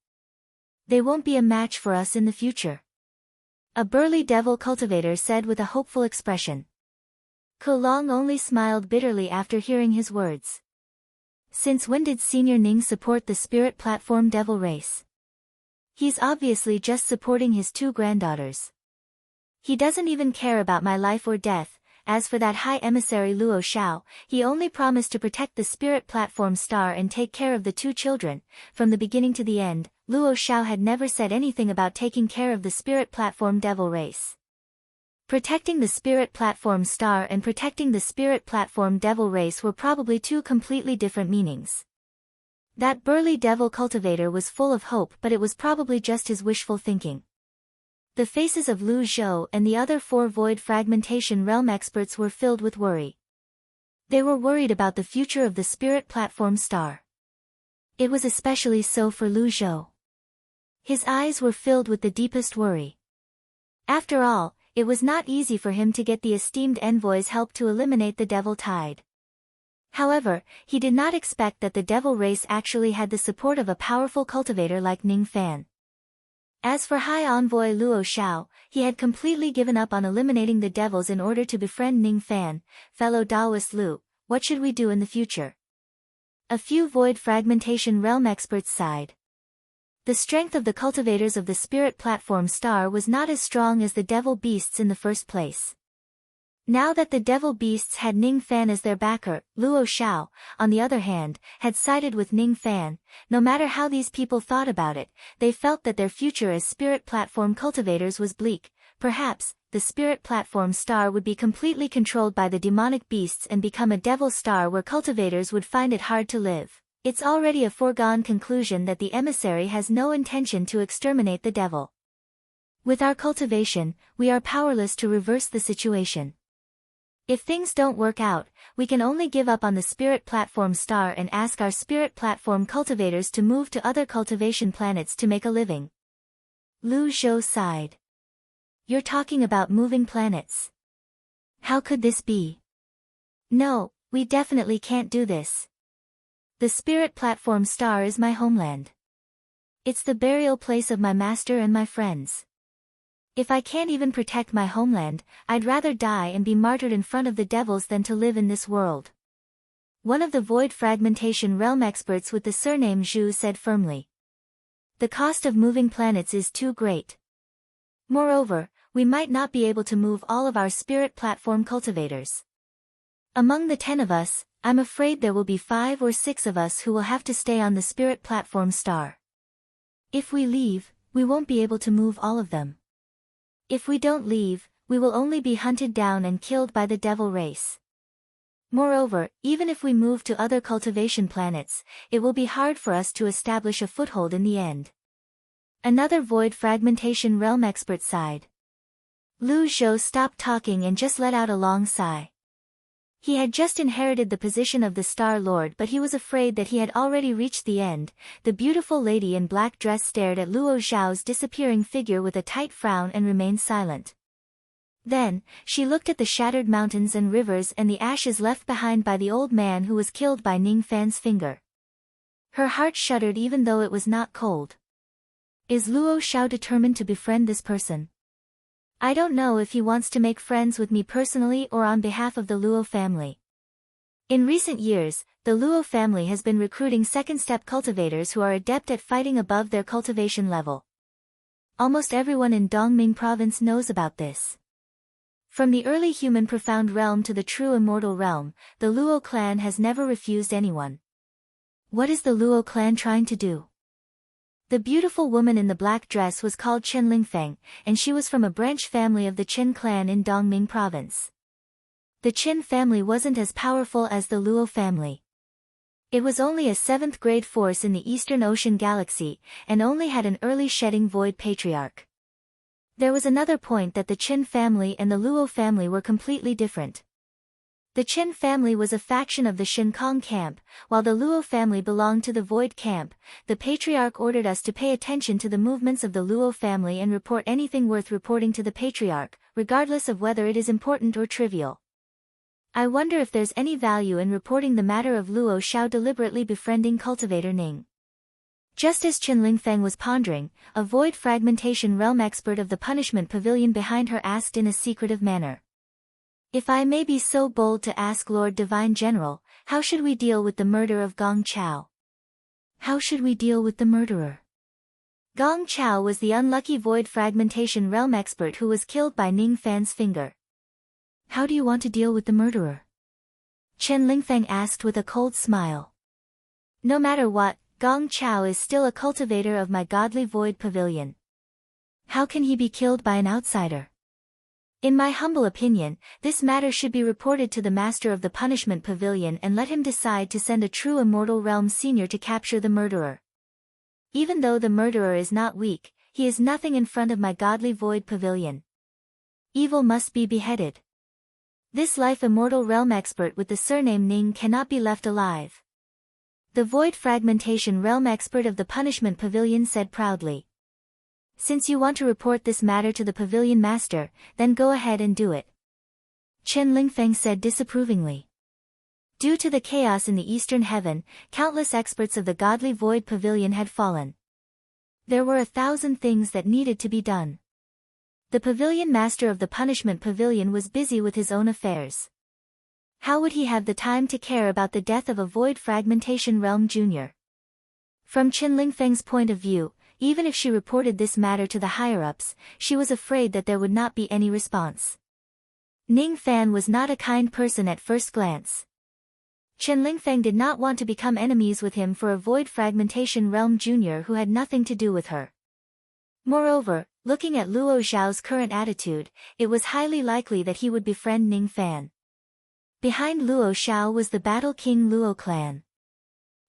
A: They won't be a match for us in the future. A burly devil cultivator said with a hopeful expression. Kulong only smiled bitterly after hearing his words. Since when did Senior Ning support the spirit platform devil race? He's obviously just supporting his two granddaughters. He doesn't even care about my life or death. As for that High Emissary Luo Xiao, he only promised to protect the spirit platform star and take care of the two children. From the beginning to the end, Luo Xiao had never said anything about taking care of the spirit platform devil race. Protecting the spirit platform star and protecting the spirit platform devil race were probably two completely different meanings. That burly devil cultivator was full of hope, but it was probably just his wishful thinking. The faces of Lu Zhou and the other four Void Fragmentation Realm experts were filled with worry. They were worried about the future of the spirit platform star. It was especially so for Lu Zhou. His eyes were filled with the deepest worry. After all, it was not easy for him to get the esteemed envoy's help to eliminate the devil tide. However, he did not expect that the devil race actually had the support of a powerful cultivator like Ning Fan. As for High Envoy Luo Xiao, he had completely given up on eliminating the devils in order to befriend Ning Fan. Fellow Taoist Lu, what should we do in the future? A few Void Fragmentation Realm experts sighed. The strength of the cultivators of the spirit platform star was not as strong as the devil beasts in the first place. Now that the devil beasts had Ning Fan as their backer, Luo Xiao, on the other hand, had sided with Ning Fan. No matter how these people thought about it, they felt that their future as spirit platform cultivators was bleak. Perhaps, the spirit platform star would be completely controlled by the demonic beasts and become a devil star where cultivators would find it hard to live. It's already a foregone conclusion that the emissary has no intention to exterminate the devil. With our cultivation, we are powerless to reverse the situation. If things don't work out, we can only give up on the spirit platform star and ask our spirit platform cultivators to move to other cultivation planets to make a living. Lu Zhou sighed. You're talking about moving planets. How could this be? No, we definitely can't do this. The spirit platform star is my homeland. It's the burial place of my master and my friends. If I can't even protect my homeland, I'd rather die and be martyred in front of the devils than to live in this world. One of the Void Fragmentation Realm experts with the surname Zhu said firmly. The cost of moving planets is too great. Moreover, we might not be able to move all of our spirit platform cultivators. Among the 10 of us, I'm afraid there will be 5 or 6 of us who will have to stay on the spirit platform star. If we leave, we won't be able to move all of them. If we don't leave, we will only be hunted down and killed by the devil race. Moreover, even if we move to other cultivation planets, it will be hard for us to establish a foothold in the end. Another Void Fragmentation Realm expert sighed. Lu Zhou stopped talking and just let out a long sigh. He had just inherited the position of the Star Lord, but he was afraid that he had already reached the end. The beautiful lady in black dress stared at Luo Zhao's disappearing figure with a tight frown and remained silent. Then, she looked at the shattered mountains and rivers and the ashes left behind by the old man who was killed by Ning Fan's finger. Her heart shuddered even though it was not cold. Is Luo Xiao determined to befriend this person? I don't know if he wants to make friends with me personally or on behalf of the Luo family. In recent years, the Luo family has been recruiting second-step cultivators who are adept at fighting above their cultivation level. Almost everyone in Dongming province knows about this. From the early human profound realm to the true immortal realm, the Luo clan has never refused anyone. What is the Luo clan trying to do? The beautiful woman in the black dress was called Chen Lingfeng, and she was from a branch family of the Qin clan in Dongming province. The Qin family wasn't as powerful as the Luo family. It was only a 7th grade force in the Eastern Ocean galaxy, and only had an early shedding void patriarch. There was another point that the Qin family and the Luo family were completely different. The Qin family was a faction of the Shinkong camp, while the Luo family belonged to the Void camp. The patriarch ordered us to pay attention to the movements of the Luo family and report anything worth reporting to the patriarch, regardless of whether it is important or trivial. I wonder if there's any value in reporting the matter of Luo Xiao deliberately befriending cultivator Ning. Just as Chen Lingfeng was pondering, a void fragmentation realm expert of the punishment pavilion behind her asked in a secretive manner. If I may be so bold to ask Lord Divine General, how should we deal with the murder of Gong Chao? How should we deal with the murderer? Gong Chao was the unlucky void fragmentation realm expert who was killed by Ning Fan's finger. How do you want to deal with the murderer? Chen Lingfeng asked with a cold smile. No matter what, Gong Chao is still a cultivator of my godly void pavilion. How can he be killed by an outsider? In my humble opinion, this matter should be reported to the master of the punishment pavilion and let him decide to send a true immortal realm senior to capture the murderer. Even though the murderer is not weak, he is nothing in front of my godly void pavilion. Evil must be beheaded. This life immortal realm expert with the surname Ning cannot be left alive. The void fragmentation realm expert of the punishment pavilion said proudly. Since you want to report this matter to the pavilion master, then go ahead and do it. Chen Lingfeng said disapprovingly. Due to the chaos in the eastern heaven, countless experts of the godly void pavilion had fallen. There were 1,000 things that needed to be done. The pavilion master of the punishment pavilion was busy with his own affairs. How would he have the time to care about the death of a void fragmentation realm junior? From Chen Lingfeng's point of view, even if she reported this matter to the higher-ups, she was afraid that there would not be any response. Ning Fan was not a kind person at first glance. Chen Lingfeng did not want to become enemies with him for a void fragmentation realm junior who had nothing to do with her. Moreover, looking at Luo Xiao's current attitude, it was highly likely that he would befriend Ning Fan. Behind Luo Xiao was the Battle King Luo clan.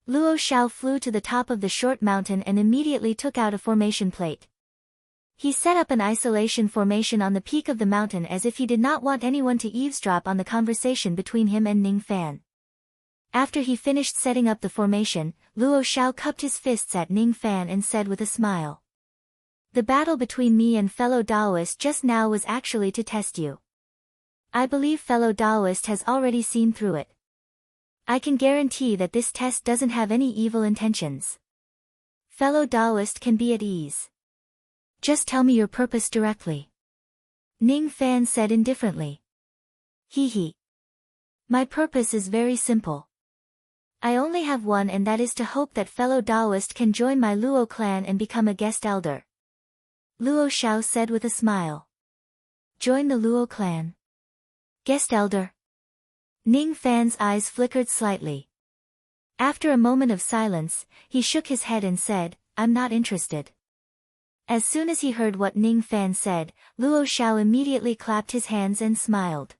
A: Luo Xiao flew to the top of the short mountain and immediately took out a formation plate. He set up an isolation formation on the peak of the mountain as if he did not want anyone to eavesdrop on the conversation between him and Ning Fan. After he finished setting up the formation, Luo Xiao cupped his fists at Ning Fan and said with a smile. The battle between me and fellow Daoist just now was actually to test you. I believe fellow Daoist has already seen through it. I can guarantee that this test doesn't have any evil intentions. Fellow Daoist can be at ease. Just tell me your purpose directly. Ning Fan said indifferently. Hee. My purpose is very simple. I only have one, and that is to hope that fellow Daoist can join my Luo clan and become a guest elder. Luo Xiao said with a smile. Join the Luo clan. Guest elder. Ning Fan's eyes flickered slightly. After a moment of silence, he shook his head and said, I'm not interested. As soon as he heard what Ning Fan said, Luo Xiao immediately clapped his hands and smiled.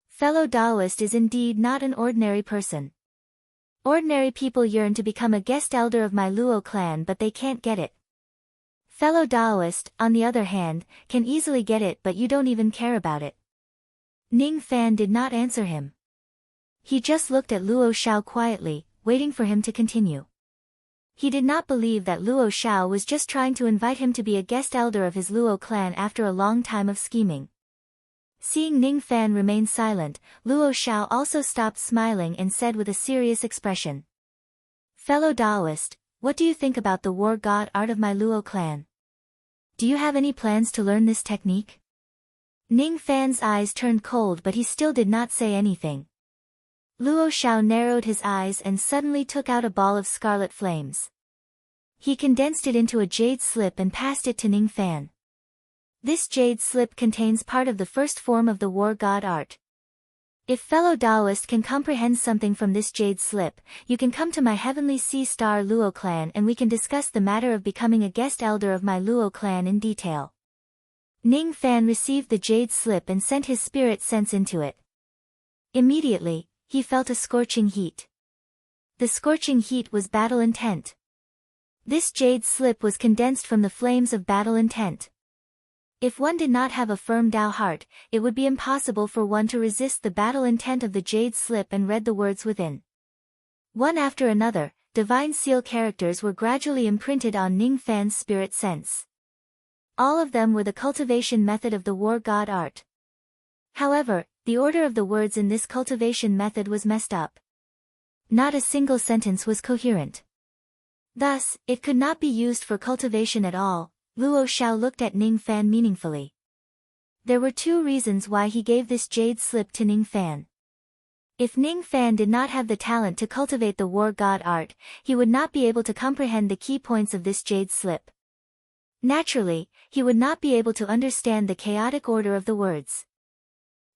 A: Fellow Daoist is indeed not an ordinary person. Ordinary people yearn to become a guest elder of my Luo clan, but they can't get it. Fellow Daoist, on the other hand, can easily get it, but you don't even care about it. Ning Fan did not answer him. He just looked at Luo Xiao quietly, waiting for him to continue. He did not believe that Luo Xiao was just trying to invite him to be a guest elder of his Luo clan after a long time of scheming. Seeing Ning Fan remain silent, Luo Xiao also stopped smiling and said with a serious expression. Fellow Daoist, what do you think about the war god art of my Luo clan? Do you have any plans to learn this technique? Ning Fan's eyes turned cold, but he still did not say anything. Luo Xiao narrowed his eyes and suddenly took out a ball of scarlet flames. He condensed it into a jade slip and passed it to Ning Fan. This jade slip contains part of the first form of the war god art. If fellow Taoist can comprehend something from this jade slip, you can come to my Heavenly Sea Star Luo clan and we can discuss the matter of becoming a guest elder of my Luo clan in detail. Ning Fan received the jade slip and sent his spirit sense into it. Immediately, he felt a scorching heat. The scorching heat was battle intent. This jade slip was condensed from the flames of battle intent. If one did not have a firm Tao heart, it would be impossible for one to resist the battle intent of the jade slip and read the words within. One after another, divine seal characters were gradually imprinted on Ning Fan's spirit sense. All of them were the cultivation method of the war god art. However, the order of the words in this cultivation method was messed up. Not a single sentence was coherent. Thus, it could not be used for cultivation at all. Luo Xiao looked at Ning Fan meaningfully. There were two reasons why he gave this jade slip to Ning Fan. If Ning Fan did not have the talent to cultivate the war god art, he would not be able to comprehend the key points of this jade slip. Naturally, he would not be able to understand the chaotic order of the words.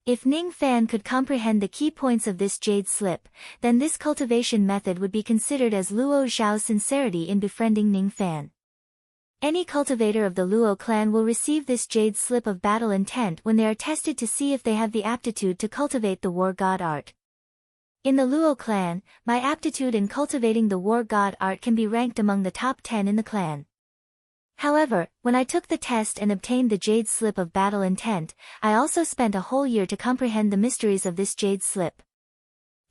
A: If Ning Fan could comprehend the key points of this jade slip, then this cultivation method would be considered as Luo Xiao's sincerity in befriending Ning Fan. Any cultivator of the Luo clan will receive this jade slip of battle intent when they are tested to see if they have the aptitude to cultivate the war god art. In the Luo clan, my aptitude in cultivating the war god art can be ranked among the top 10 in the clan. However, when I took the test and obtained the jade slip of battle intent, I also spent a whole year to comprehend the mysteries of this jade slip.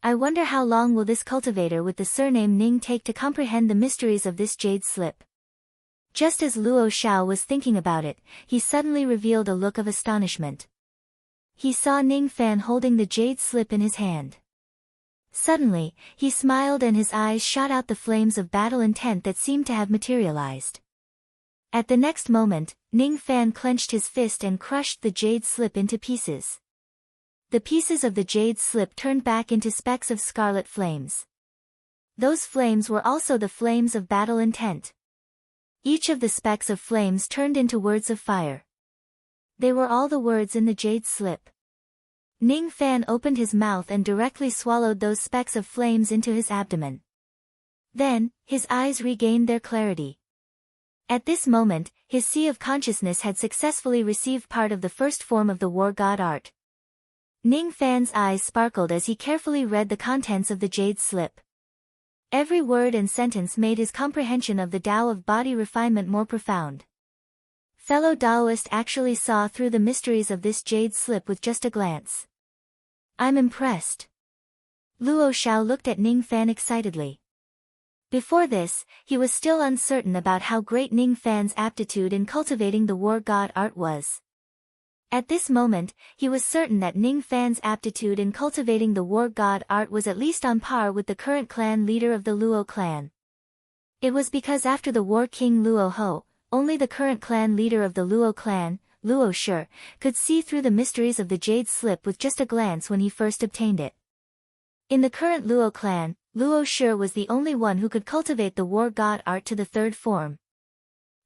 A: I wonder how long will this cultivator with the surname Ning take to comprehend the mysteries of this jade slip. Just as Luo Xiao was thinking about it, he suddenly revealed a look of astonishment. He saw Ning Fan holding the jade slip in his hand. Suddenly, he smiled and his eyes shot out the flames of battle intent that seemed to have materialized. At the next moment, Ning Fan clenched his fist and crushed the jade slip into pieces. The pieces of the jade slip turned back into specks of scarlet flames. Those flames were also the flames of battle intent. Each of the specks of flames turned into words of fire. They were all the words in the jade slip. Ning Fan opened his mouth and directly swallowed those specks of flames into his abdomen. Then, his eyes regained their clarity. At this moment, his sea of consciousness had successfully received part of the first form of the war god art. Ning Fan's eyes sparkled as he carefully read the contents of the jade slip. Every word and sentence made his comprehension of the Tao of body refinement more profound. Fellow Taoist actually saw through the mysteries of this jade slip with just a glance. I'm impressed. Luo Xiao looked at Ning Fan excitedly. Before this, he was still uncertain about how great Ning Fan's aptitude in cultivating the war god art was. At this moment, he was certain that Ning Fan's aptitude in cultivating the war god art was at least on par with the current clan leader of the Luo clan. It was because after the war king Luo Ho, only the current clan leader of the Luo clan, Luo Shi, could see through the mysteries of the jade slip with just a glance when he first obtained it. In the current Luo clan, Luo Shi was the only one who could cultivate the war god art to the third form.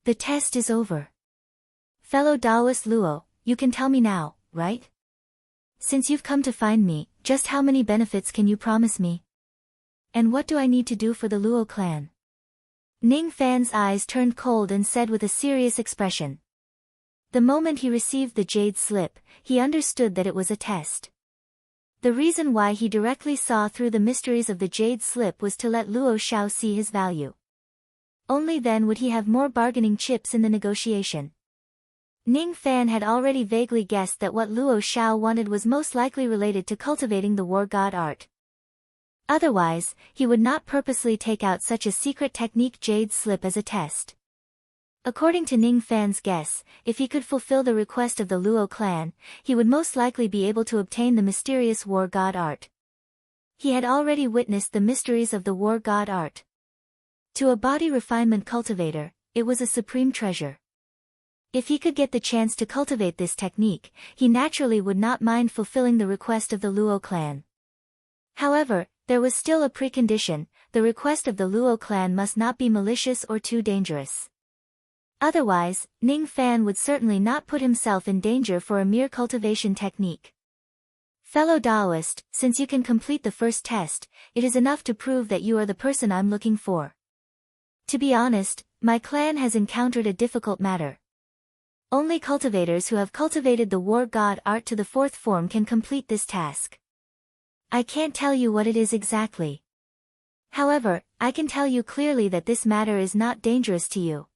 A: The test is over. Fellow Taoist Luo, you can tell me now, right? Since you've come to find me, just how many benefits can you promise me? And what do I need to do for the Luo clan? Ning Fan's eyes turned cold and said with a serious expression. The moment he received the jade slip, he understood that it was a test. The reason why he directly saw through the mysteries of the jade slip was to let Luo Xiao see his value. Only then would he have more bargaining chips in the negotiation. Ning Fan had already vaguely guessed that what Luo Xiao wanted was most likely related to cultivating the war god art. Otherwise, he would not purposely take out such a secret technique jade slip as a test. According to Ning Fan's guess, if he could fulfill the request of the Luo clan, he would most likely be able to obtain the mysterious war god art. He had already witnessed the mysteries of the war god art. To a body refinement cultivator, it was a supreme treasure. If he could get the chance to cultivate this technique, he naturally would not mind fulfilling the request of the Luo clan. However, there was still a precondition: the request of the Luo clan must not be malicious or too dangerous. Otherwise, Ning Fan would certainly not put himself in danger for a mere cultivation technique. Fellow Taoist, since you can complete the first test, it is enough to prove that you are the person I'm looking for. To be honest, my clan has encountered a difficult matter. Only cultivators who have cultivated the war god art to the fourth form can complete this task. I can't tell you what it is exactly. However, I can tell you clearly that this matter is not dangerous to you.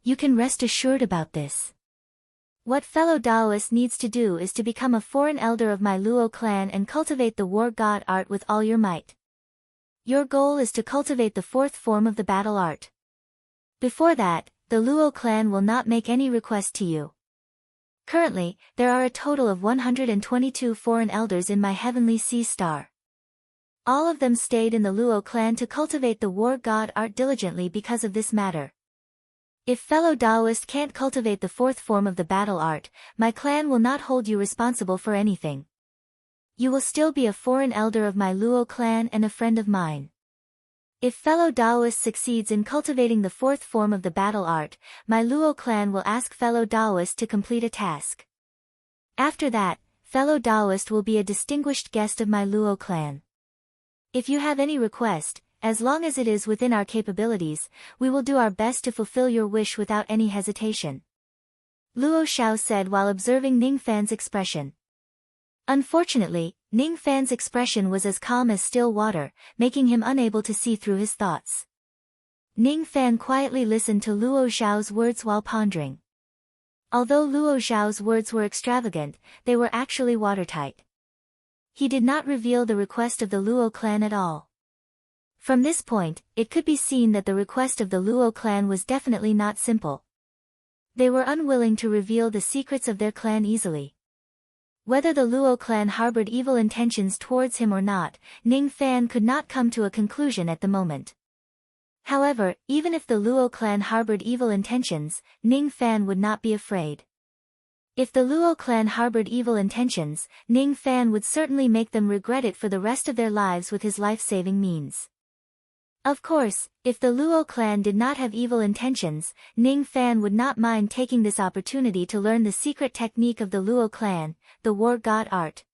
A: You can rest assured about this. What fellow Taoist needs to do is to become a foreign elder of my Luo clan and cultivate the war god art with all your might. Your goal is to cultivate the fourth form of the battle art. Before that, the Luo clan will not make any request to you. Currently, there are a total of 122 foreign elders in my heavenly sea star. All of them stayed in the Luo clan to cultivate the war god art diligently because of this matter. If fellow Taoist can't cultivate the fourth form of the battle art, my clan will not hold you responsible for anything. You will still be a foreign elder of my Luo clan and a friend of mine. If fellow Taoist succeeds in cultivating the fourth form of the battle art, my Luo clan will ask fellow Taoist to complete a task. After that, fellow Taoist will be a distinguished guest of my Luo clan. If you have any request, as long as it is within our capabilities, we will do our best to fulfill your wish without any hesitation. Luo Xiao said while observing Ning Fan's expression. Unfortunately, Ning Fan's expression was as calm as still water, making him unable to see through his thoughts. Ning Fan quietly listened to Luo Xiao's words while pondering. Although Luo Xiao's words were extravagant, they were actually watertight. He did not reveal the request of the Luo clan at all. From this point, it could be seen that the request of the Luo clan was definitely not simple. They were unwilling to reveal the secrets of their clan easily. Whether the Luo clan harbored evil intentions towards him or not, Ning Fan could not come to a conclusion at the moment. However, even if the Luo clan harbored evil intentions, Ning Fan would not be afraid. If the Luo clan harbored evil intentions, Ning Fan would certainly make them regret it for the rest of their lives with his life-saving means. Of course, if the Luo clan did not have evil intentions, Ning Fan would not mind taking this opportunity to learn the secret technique of the Luo clan, the war god art.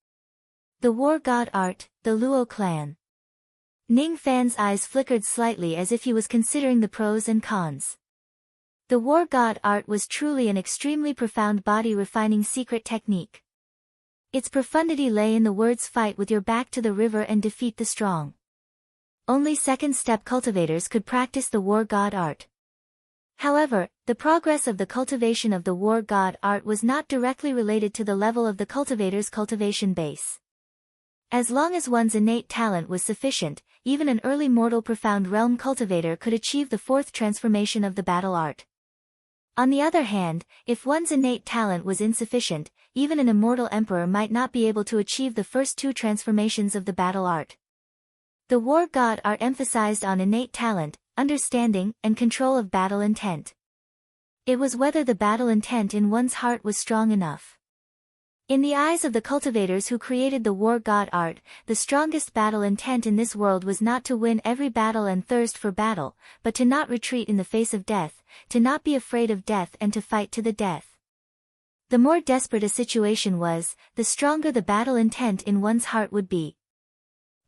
A: The war god art, the Luo clan. Ning Fan's eyes flickered slightly as if he was considering the pros and cons. The war god art was truly an extremely profound body-refining secret technique. Its profundity lay in the words "fight with your back to the river and defeat the strong." Only second-step cultivators could practice the war god art. However, the progress of the cultivation of the war god art was not directly related to the level of the cultivator's cultivation base. As long as one's innate talent was sufficient, even an early mortal profound realm cultivator could achieve the fourth transformation of the battle art. On the other hand, if one's innate talent was insufficient, even an immortal emperor might not be able to achieve the first two transformations of the battle art. The war god art emphasized on innate talent, understanding, and control of battle intent. It was whether the battle intent in one's heart was strong enough. In the eyes of the cultivators who created the war god art, the strongest battle intent in this world was not to win every battle and thirst for battle, but to not retreat in the face of death, to not be afraid of death and to fight to the death. The more desperate a situation was, the stronger the battle intent in one's heart would be.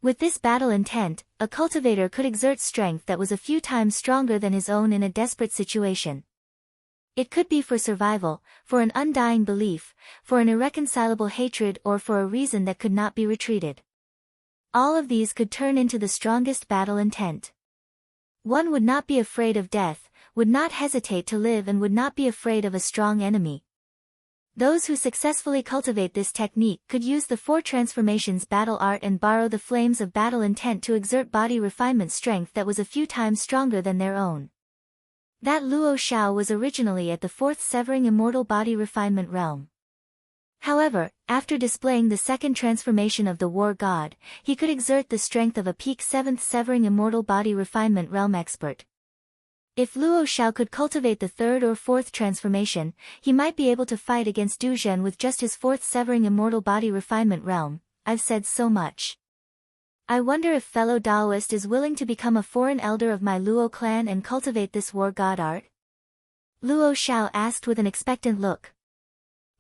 A: With this battle intent, a cultivator could exert strength that was a few times stronger than his own in a desperate situation. It could be for survival, for an undying belief, for an irreconcilable hatred, or for a reason that could not be retreated. All of these could turn into the strongest battle intent. One would not be afraid of death, would not hesitate to live, and would not be afraid of a strong enemy. Those who successfully cultivate this technique could use the four transformations battle art and borrow the flames of battle intent to exert body refinement strength that was a few times stronger than their own. That Luo Xiao was originally at the fourth severing immortal body refinement realm. However, after displaying the second transformation of the war god, he could exert the strength of a peak 7th severing immortal body refinement realm expert. If Luo Xiao could cultivate the third or fourth transformation, he might be able to fight against Du Zhen with just his 4th severing immortal body refinement realm. I've said so much. I wonder if fellow Daoist is willing to become a foreign elder of my Luo clan and cultivate this war god art? Luo Xiao asked with an expectant look.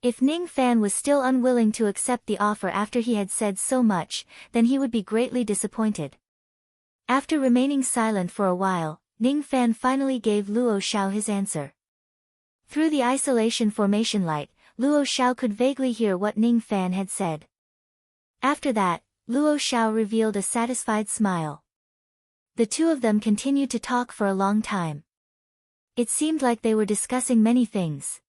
A: If Ning Fan was still unwilling to accept the offer after he had said so much, then he would be greatly disappointed. After remaining silent for a while, Ning Fan finally gave Luo Xiao his answer. Through the isolation formation light, Luo Xiao could vaguely hear what Ning Fan had said. After that, Luo Xiao revealed a satisfied smile. The two of them continued to talk for a long time. It seemed like they were discussing many things.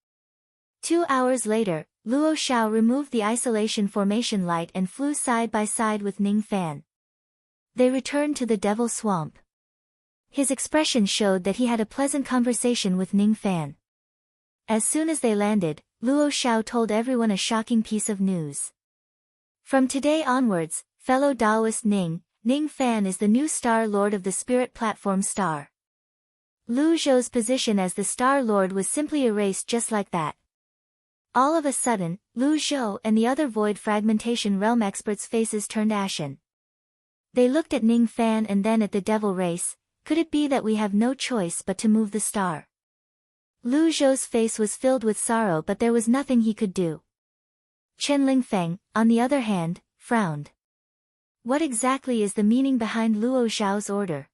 A: 2 hours later, Luo Xiao removed the isolation formation light and flew side by side with Ning Fan. They returned to the Devil Swamp. His expression showed that he had a pleasant conversation with Ning Fan. As soon as they landed, Luo Xiao told everyone a shocking piece of news. From today onwards, fellow Daoist Ning Fan is the new Star Lord of the Spirit Platform Star. Lu Zhou's position as the Star Lord was simply erased just like that. All of a sudden, Lu Zhou and the other Void Fragmentation Realm experts' faces turned ashen. They looked at Ning Fan and then at the Devil Race. Could it be that we have no choice but to move the star? Lu Zhou's face was filled with sorrow, but there was nothing he could do. Chen Lingfeng, on the other hand, frowned. What exactly is the meaning behind Luo Xiao's order?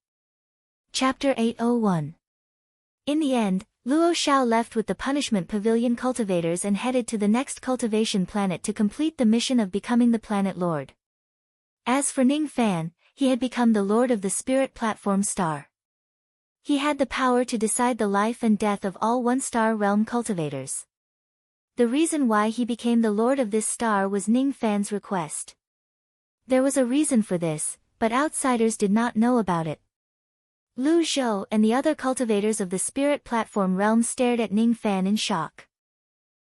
A: Chapter 801. In the end, Luo Xiao left with the Punishment Pavilion cultivators and headed to the next cultivation planet to complete the mission of becoming the Planet Lord. As for Ning Fan, he had become the Lord of the Spirit Platform Star. He had the power to decide the life and death of all one-star realm cultivators. The reason why he became the Lord of this star was Ning Fan's request. There was a reason for this, but outsiders did not know about it. Lu Zhou and the other cultivators of the Spirit Platform realm stared at Ning Fan in shock.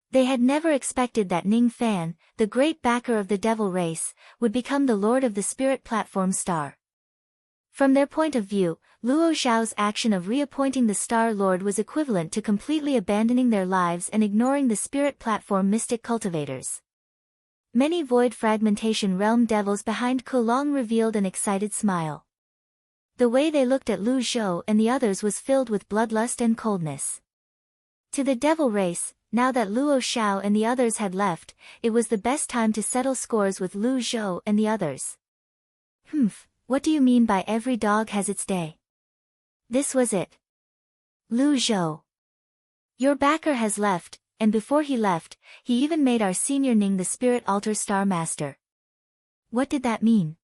A: They had never expected that Ning Fan, the great backer of the Devil Race, would become the Lord of the Spirit Platform Star. From their point of view, Luo Xiao's action of reappointing the Star Lord was equivalent to completely abandoning their lives and ignoring the Spirit Platform mystic cultivators. Many Void Fragmentation Realm devils behind Kulong revealed an excited smile. The way they looked at Lu Zhou and the others was filled with bloodlust and coldness. To the Devil Race, now that Luo Xiao and the others had left, it was the best time to settle scores with Lu Zhou and the others. What do you mean by every dog has its day? This was it. Lu Zhou. Your backer has left, and before he left, he even made our senior Ning the Spirit Altar Star Master. What did that mean?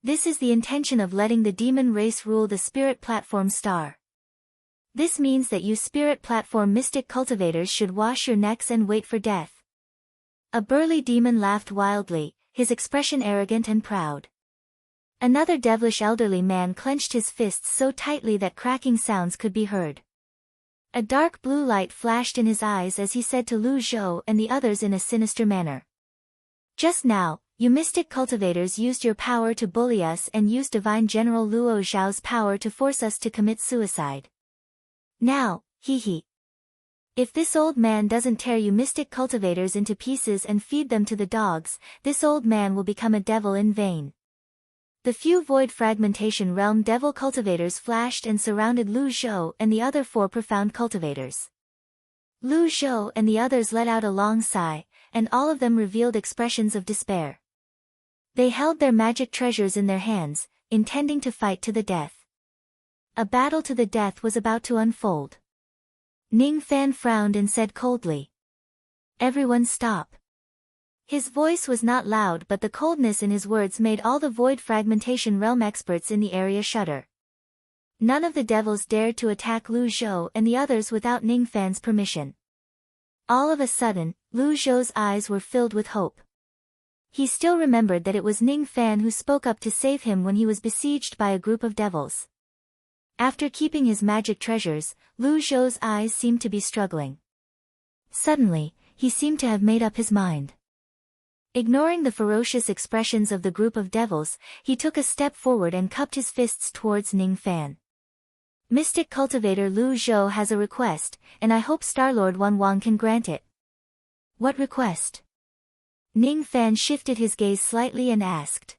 A: This is the intention of letting the demon race rule the Spirit Platform Star. This means that you Spirit Platform mystic cultivators should wash your necks and wait for death. A burly demon laughed wildly, his expression arrogant and proud. Another devilish elderly man clenched his fists so tightly that cracking sounds could be heard. A dark blue light flashed in his eyes as he said to Lu Zhou and the others in a sinister manner. Just now, you mystic cultivators used your power to bully us and used Divine General Luo Zhao's power to force us to commit suicide. Now, hee. If this old man doesn't tear you mystic cultivators into pieces and feed them to the dogs, this old man will become a devil in vain. The few Void Fragmentation Realm devil cultivators flashed and surrounded Lu Zhou and the other 4 profound cultivators. Lu Zhou and the others let out a long sigh, and all of them revealed expressions of despair. They held their magic treasures in their hands, intending to fight to the death. A battle to the death was about to unfold. Ning Fan frowned and said coldly. Everyone stop. His voice was not loud, but the coldness in his words made all the Void Fragmentation Realm experts in the area shudder. None of the devils dared to attack Lu Zhou and the others without Ning Fan's permission. All of a sudden, Lu Zhou's eyes were filled with hope. He still remembered that it was Ning Fan who spoke up to save him when he was besieged by a group of devils. After keeping his magic treasures, Lu Zhou's eyes seemed to be struggling. Suddenly, he seemed to have made up his mind. Ignoring the ferocious expressions of the group of devils, he took a step forward and cupped his fists towards Ning Fan. Mystic cultivator Lu Zhou has a request, and I hope Starlord Wan Wang can grant it. What request? Ning Fan shifted his gaze slightly and asked.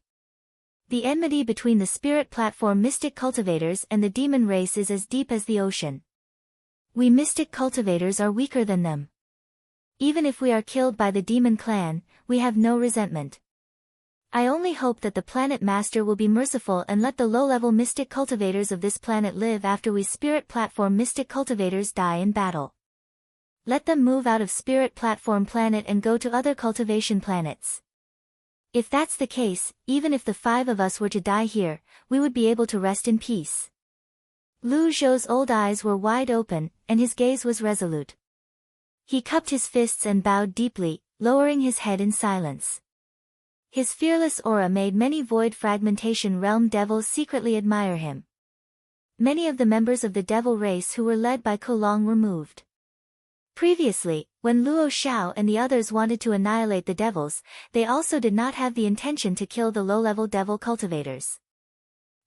A: The enmity between the spirit platform mystic cultivators and the demon race is as deep as the ocean. We mystic cultivators are weaker than them. Even if we are killed by the demon clan, we have no resentment. I only hope that the planet master will be merciful and let the low-level mystic cultivators of this planet live after we spirit platform mystic cultivators die in battle. Let them move out of spirit platform planet and go to other cultivation planets. If that's the case, even if the 5 of us were to die here, we would be able to rest in peace. Lu Zhou's old eyes were wide open, and his gaze was resolute. He cupped his fists and bowed deeply, lowering his head in silence. His fearless aura made many Void Fragmentation Realm devils secretly admire him. Many of the members of the devil race who were led by Kolong were moved. Previously, when Luo Xiao and the others wanted to annihilate the devils, they also did not have the intention to kill the low-level devil cultivators.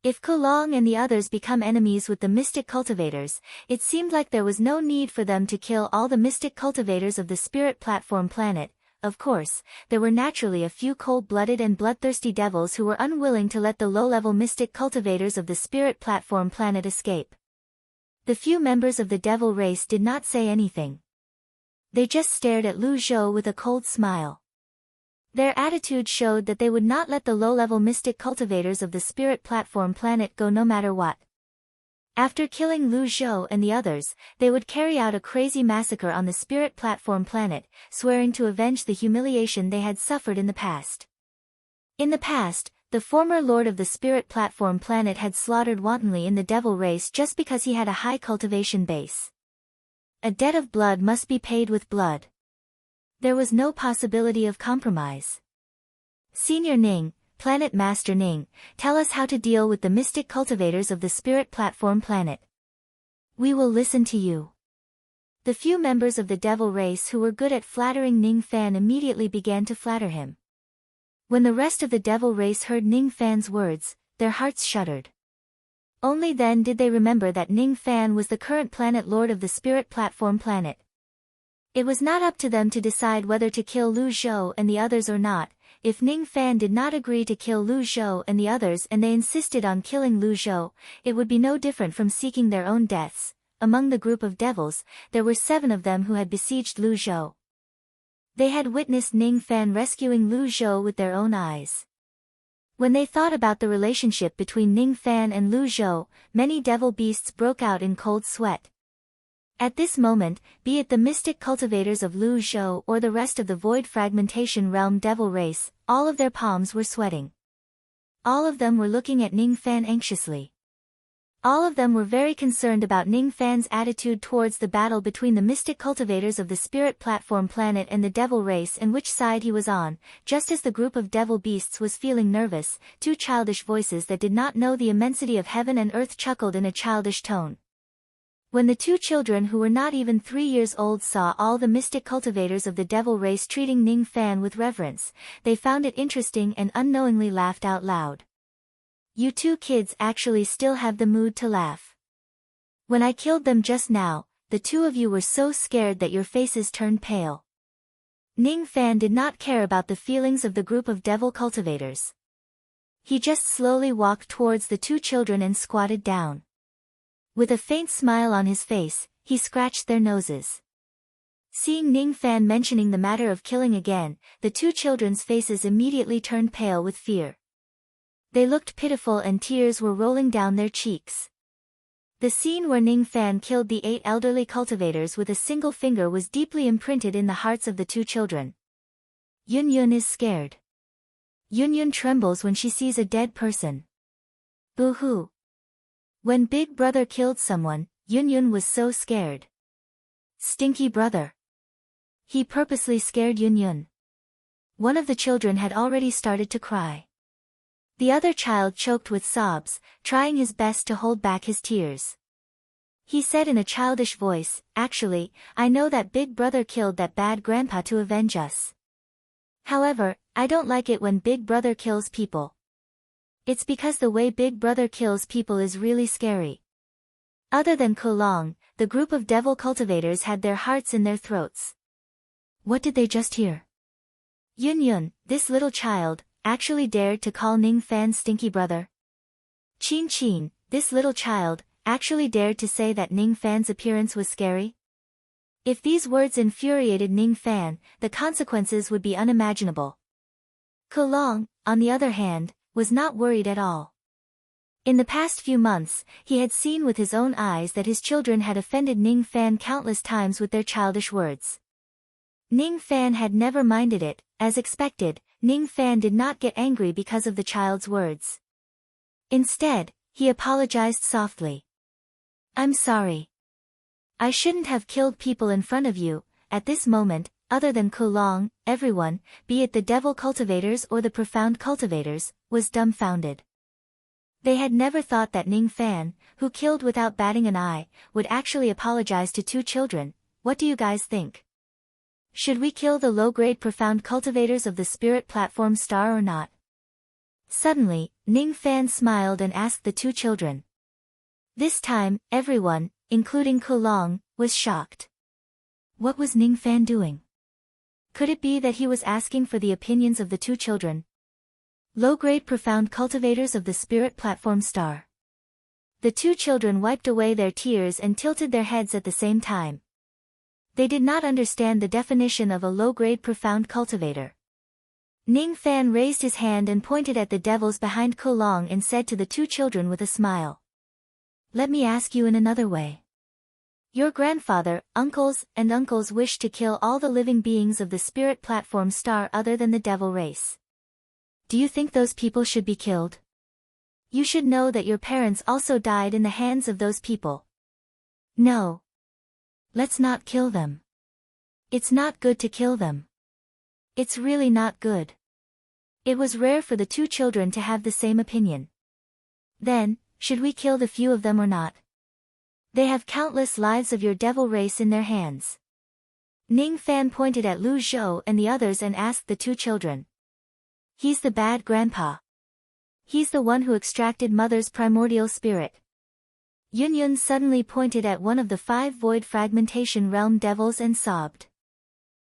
A: If Kolong and the others become enemies with the mystic cultivators, it seemed like there was no need for them to kill all the mystic cultivators of the spirit platform planet. Of course, there were naturally a few cold-blooded and bloodthirsty devils who were unwilling to let the low-level mystic cultivators of the spirit platform planet escape. The few members of the devil race did not say anything. They just stared at Lu Zhou with a cold smile. Their attitude showed that they would not let the low-level mystic cultivators of the spirit platform planet go no matter what. After killing Lu Zhou and the others, they would carry out a crazy massacre on the spirit platform planet, swearing to avenge the humiliation they had suffered in the past. In the past, the former lord of the spirit platform planet had slaughtered wantonly in the devil race just because he had a high cultivation base. A debt of blood must be paid with blood. There was no possibility of compromise. Senior Ning, Planet Master Ning, tell us how to deal with the mystic cultivators of the spirit platform planet. We will listen to you. The few members of the devil race who were good at flattering Ning Fan immediately began to flatter him. When the rest of the devil race heard Ning Fan's words, their hearts shuddered. Only then did they remember that Ning Fan was the current planet lord of the spirit platform planet. It was not up to them to decide whether to kill Lu Zhou and the others or not. If Ning Fan did not agree to kill Lu Zhou and the others and they insisted on killing Lu Zhou, it would be no different from seeking their own deaths. Among the group of devils, there were 7 of them who had besieged Lu Zhou. They had witnessed Ning Fan rescuing Lu Zhou with their own eyes. When they thought about the relationship between Ning Fan and Lu Zhou, many devil beasts broke out in cold sweat. At this moment, be it the mystic cultivators of Lu Zhou or the rest of the Void Fragmentation Realm devil race, all of their palms were sweating. All of them were looking at Ning Fan anxiously. All of them were very concerned about Ning Fan's attitude towards the battle between the mystic cultivators of the spirit platform planet and the devil race and which side he was on. Just as the group of devil beasts was feeling nervous, 2 childish voices that did not know the immensity of heaven and earth chuckled in a childish tone. When the 2 children who were not even 3 years old saw all the mystic cultivators of the devil race treating Ning Fan with reverence, they found it interesting and unknowingly laughed out loud. You 2 kids actually still have the mood to laugh. When I killed them just now, the 2 of you were so scared that your faces turned pale. Ning Fan did not care about the feelings of the group of devil cultivators. He just slowly walked towards the 2 children and squatted down. With a faint smile on his face, he scratched their noses. Seeing Ning Fan mentioning the matter of killing again, the 2 children's faces immediately turned pale with fear. They looked pitiful and tears were rolling down their cheeks. The scene where Ning Fan killed the 8 elderly cultivators with a single finger was deeply imprinted in the hearts of the 2 children. Yun Yun is scared. Yun Yun trembles when she sees a dead person. Boo-hoo. When Big Brother killed someone, Yun Yun was so scared. Stinky brother. He purposely scared Yun Yun. One of the children had already started to cry. The other child choked with sobs, trying his best to hold back his tears. He said in a childish voice, actually, I know that Big Brother killed that bad grandpa to avenge us. However, I don't like it when Big Brother kills people. It's because the way Big Brother kills people is really scary. Other than Kolong, the group of devil cultivators had their hearts in their throats. What did they just hear? Yun Yun, this little child, actually dared to call Ning Fan's stinky brother. Chin Chin, this little child, actually dared to say that Ning Fan's appearance was scary. If these words infuriated Ning Fan, the consequences would be unimaginable. Kolong, on the other hand, was not worried at all. In the past few months, he had seen with his own eyes that his children had offended Ning Fan countless times with their childish words. Ning Fan had never minded it. As expected, Ning Fan did not get angry because of the child's words. Instead, he apologized softly. I'm sorry. I shouldn't have killed people in front of you. At this moment, other than Kolong, everyone, be it the devil cultivators or the profound cultivators, was dumbfounded. They had never thought that Ning Fan, who killed without batting an eye, would actually apologize to two children. What do you guys think? Should we kill the low-grade profound cultivators of the spirit platform star or not? Suddenly, Ning Fan smiled and asked the two children. This time, everyone, including Kolong, was shocked. What was Ning Fan doing? Could it be that he was asking for the opinions of the two children? Low-grade profound cultivators of the spirit platform star. The two children wiped away their tears and tilted their heads at the same time. They did not understand the definition of a low-grade profound cultivator. Ning Fan raised his hand and pointed at the devils behind Kolong and said to the two children with a smile. Let me ask you in another way. Your grandfather, uncles wished to kill all the living beings of the spirit platform star other than the devil race. Do you think those people should be killed? You should know that your parents also died in the hands of those people. No. Let's not kill them. It's not good to kill them. It's really not good. It was rare for the two children to have the same opinion. Then, should we kill the few of them or not? They have countless lives of your devil race in their hands. Ning Fan pointed at Lu Zhou and the others and asked the two children. He's the bad grandpa. He's the one who extracted Mother's primordial spirit. Yun Yun suddenly pointed at one of the 5 void fragmentation realm devils and sobbed.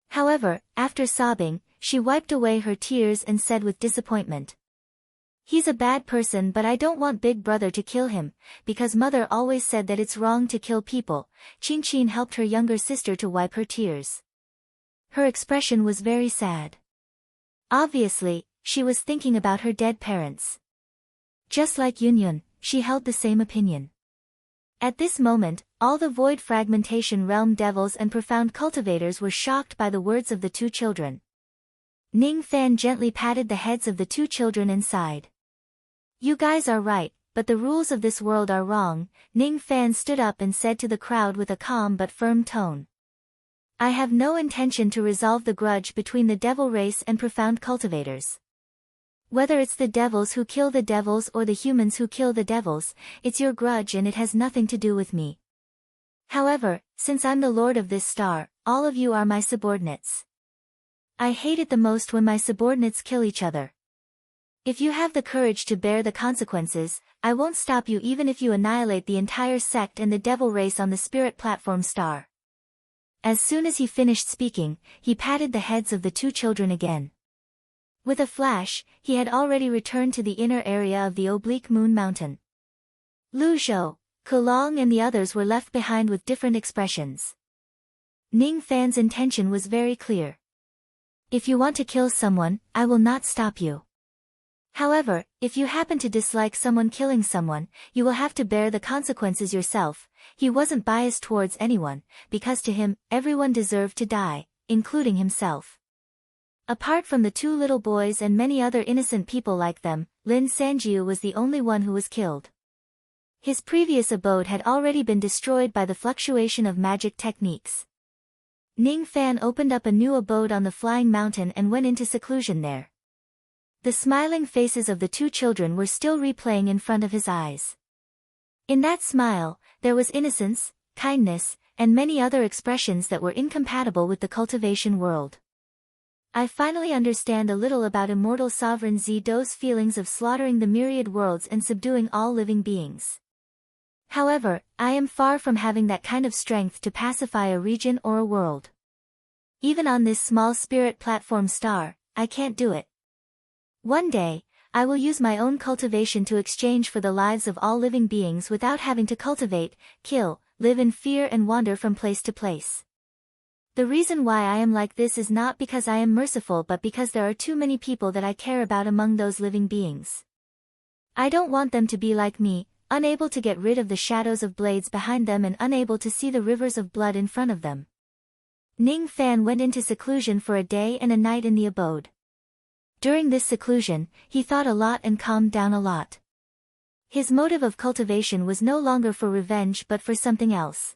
A: However, after sobbing, she wiped away her tears and said with disappointment. He's a bad person, but I don't want Big Brother to kill him, because Mother always said that it's wrong to kill people. Chin Chin helped her younger sister to wipe her tears. Her expression was very sad. Obviously, she was thinking about her dead parents. Just like Yun Yun, she held the same opinion. At this moment, all the void fragmentation realm devils and profound cultivators were shocked by the words of the two children. Ning Fan gently patted the heads of the two children and sighed. You guys are right, but the rules of this world are wrong. Ning Fan stood up and said to the crowd with a calm but firm tone. I have no intention to resolve the grudge between the devil race and profound cultivators. Whether it's the devils who kill the devils or the humans who kill the devils, it's your grudge and it has nothing to do with me. However, since I'm the lord of this star, all of you are my subordinates. I hate it the most when my subordinates kill each other. If you have the courage to bear the consequences, I won't stop you even if you annihilate the entire sect and the devil race on the spirit platform star. As soon as he finished speaking, he patted the heads of the two children again. With a flash, he had already returned to the inner area of the oblique moon mountain. Lu Zhou, Kolong and the others were left behind with different expressions. Ning Fan's intention was very clear. If you want to kill someone, I will not stop you. However, if you happen to dislike someone killing someone, you will have to bear the consequences yourself. He wasn't biased towards anyone, because to him, everyone deserved to die, including himself. Apart from the two little boys and many other innocent people like them, Lin Sanjiu was the only one who was killed. His previous abode had already been destroyed by the fluctuation of magic techniques. Ning Fan opened up a new abode on the flying mountain and went into seclusion there. The smiling faces of the two children were still replaying in front of his eyes. In that smile, there was innocence, kindness, and many other expressions that were incompatible with the cultivation world. I finally understand a little about immortal sovereign Do's feelings of slaughtering the myriad worlds and subduing all living beings. However, I am far from having that kind of strength to pacify a region or a world. Even on this small spirit platform star, I can't do it. One day, I will use my own cultivation to exchange for the lives of all living beings without having to cultivate, kill, live in fear and wander from place to place. The reason why I am like this is not because I am merciful but because there are too many people that I care about among those living beings. I don't want them to be like me, unable to get rid of the shadows of blades behind them and unable to see the rivers of blood in front of them. Ning Fan went into seclusion for a day and a night in the abode. During this seclusion, he thought a lot and calmed down a lot. His motive of cultivation was no longer for revenge but for something else.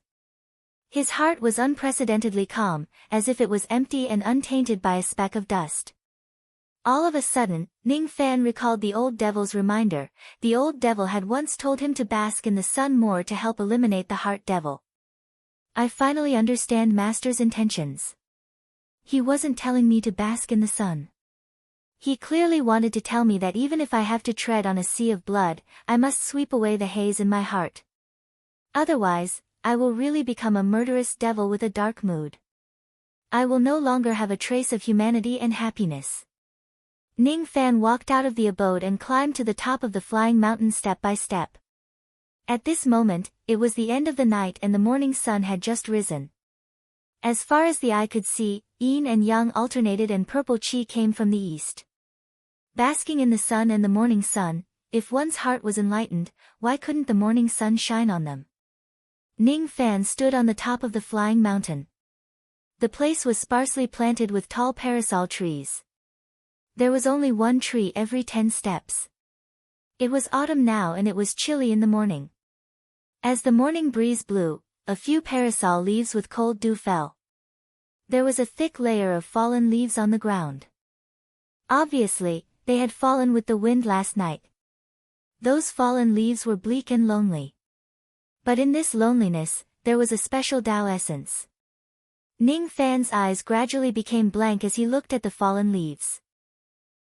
A: His heart was unprecedentedly calm, as if it was empty and untainted by a speck of dust. All of a sudden, Ning Fan recalled the old devil's reminder. The old devil had once told him to bask in the sun more to help eliminate the heart devil. I finally understand Master's intentions. He wasn't telling me to bask in the sun. He clearly wanted to tell me that even if I have to tread on a sea of blood, I must sweep away the haze in my heart. Otherwise, I will really become a murderous devil with a dark mood. I will no longer have a trace of humanity and happiness. Ning Fan walked out of the abode and climbed to the top of the flying mountain step by step. At this moment, it was the end of the night and the morning sun had just risen. As far as the eye could see, yin and yang alternated and purple chi came from the east. Basking in the sun and the morning sun, if one's heart was enlightened, why couldn't the morning sun shine on them? Ning Fan stood on the top of the flying mountain. The place was sparsely planted with tall parasol trees. There was only one tree every 10 steps. It was autumn now and it was chilly in the morning. As the morning breeze blew, a few parasol leaves with cold dew fell. There was a thick layer of fallen leaves on the ground. Obviously, they had fallen with the wind last night. Those fallen leaves were bleak and lonely. But in this loneliness, there was a special Tao essence. Ning Fan's eyes gradually became blank as he looked at the fallen leaves.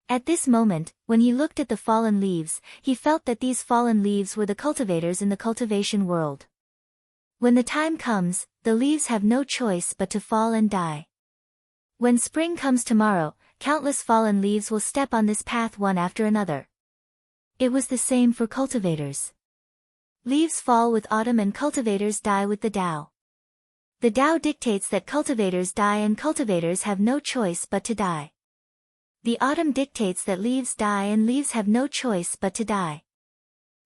A: At this moment, when he looked at the fallen leaves, he felt that these fallen leaves were the cultivators in the cultivation world. When the time comes, the leaves have no choice but to fall and die. When spring comes tomorrow, countless fallen leaves will step on this path one after another. It was the same for cultivators. Leaves fall with autumn and cultivators die with the Tao. The Tao dictates that cultivators die and cultivators have no choice but to die. The autumn dictates that leaves die and leaves have no choice but to die.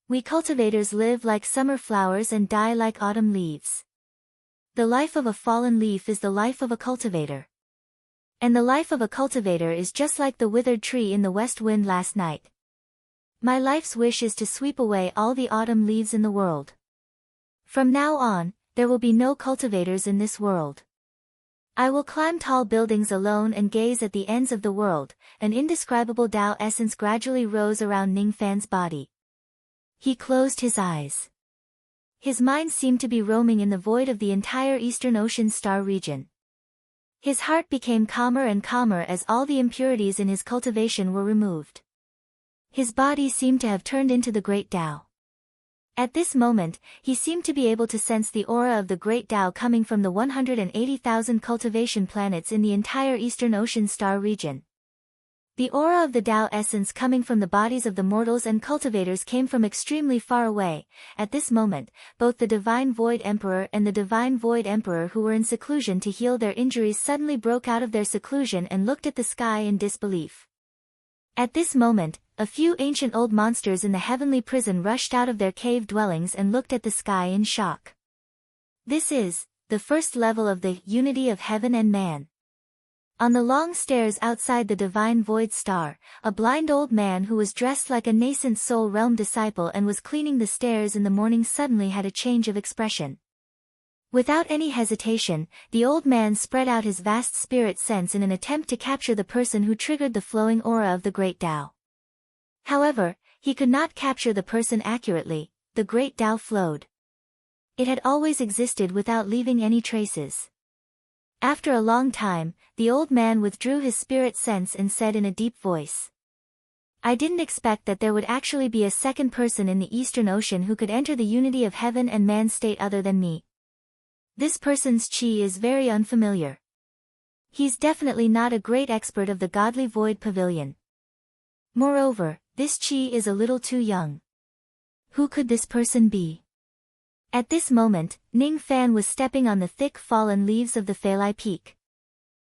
A: We cultivators live like summer flowers and die like autumn leaves. The life of a fallen leaf is the life of a cultivator. And the life of a cultivator is just like the withered tree in the west wind last night. My life's wish is to sweep away all the autumn leaves in the world. From now on, there will be no cultivators in this world. I will climb tall buildings alone and gaze at the ends of the world. An indescribable Tao essence gradually rose around Ning Fan's body. He closed his eyes. His mind seemed to be roaming in the void of the entire Eastern Ocean star region. His heart became calmer and calmer as all the impurities in his cultivation were removed. His body seemed to have turned into the great Tao. At this moment, he seemed to be able to sense the aura of the great Tao coming from the 180,000 cultivation planets in the entire Eastern Ocean star region. The aura of the Tao essence coming from the bodies of the mortals and cultivators came from extremely far away. At this moment, both the Divine Void Emperor and the Divine Void Emperor who were in seclusion to heal their injuries suddenly broke out of their seclusion and looked at the sky in disbelief. At this moment, a few ancient old monsters in the heavenly prison rushed out of their cave dwellings and looked at the sky in shock. This is the first level of the unity of heaven and man. On the long stairs outside the Divine Void Star, a blind old man who was dressed like a nascent soul realm disciple and was cleaning the stairs in the morning suddenly had a change of expression. Without any hesitation, the old man spread out his vast spirit sense in an attempt to capture the person who triggered the flowing aura of the great Tao. However, he could not capture the person accurately. The great Tao flowed. It had always existed without leaving any traces. After a long time, the old man withdrew his spirit sense and said in a deep voice, "I didn't expect that there would actually be a second person in the Eastern Ocean who could enter the unity of heaven and man state other than me. This person's chi is very unfamiliar. He's definitely not a great expert of the godly void pavilion. Moreover, this chi is a little too young. Who could this person be?" At this moment, Ning Fan was stepping on the thick fallen leaves of the Phalai Peak.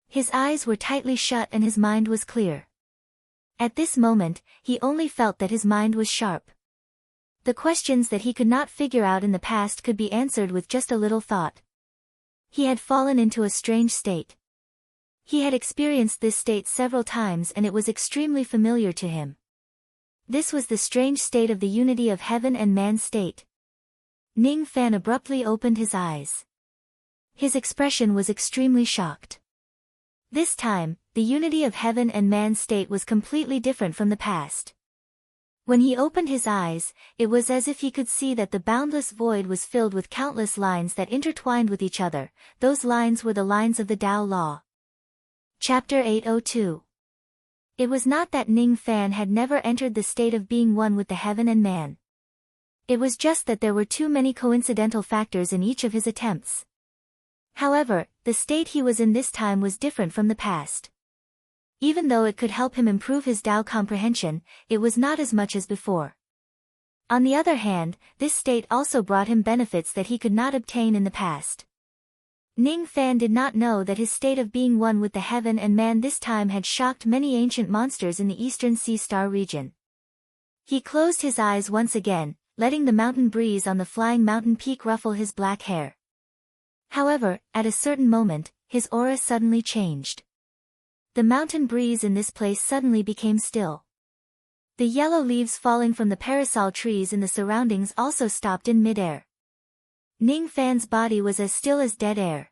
A: His eyes were tightly shut and his mind was clear. At this moment, he only felt that his mind was sharp. The questions that he could not figure out in the past could be answered with just a little thought. He had fallen into a strange state. He had experienced this state several times and it was extremely familiar to him. This was the strange state of the unity of heaven and man state. Ning Fan abruptly opened his eyes. His expression was extremely shocked. This time, the unity of heaven and man state was completely different from the past. When he opened his eyes, it was as if he could see that the boundless void was filled with countless lines that intertwined with each other. Those lines were the lines of the Tao Law. Chapter 802. It was not that Ning Fan had never entered the state of being one with the heaven and man. It was just that there were too many coincidental factors in each of his attempts. However, the state he was in this time was different from the past. Even though it could help him improve his Tao comprehension, it was not as much as before. On the other hand, this state also brought him benefits that he could not obtain in the past. Ning Fan did not know that his state of being one with the heaven and man this time had shocked many ancient monsters in the eastern sea star region. He closed his eyes once again, letting the mountain breeze on the flying mountain peak ruffle his black hair. However, at a certain moment, his aura suddenly changed. The mountain breeze in this place suddenly became still. The yellow leaves falling from the parasol trees in the surroundings also stopped in midair. Ning Fan's body was as still as dead air.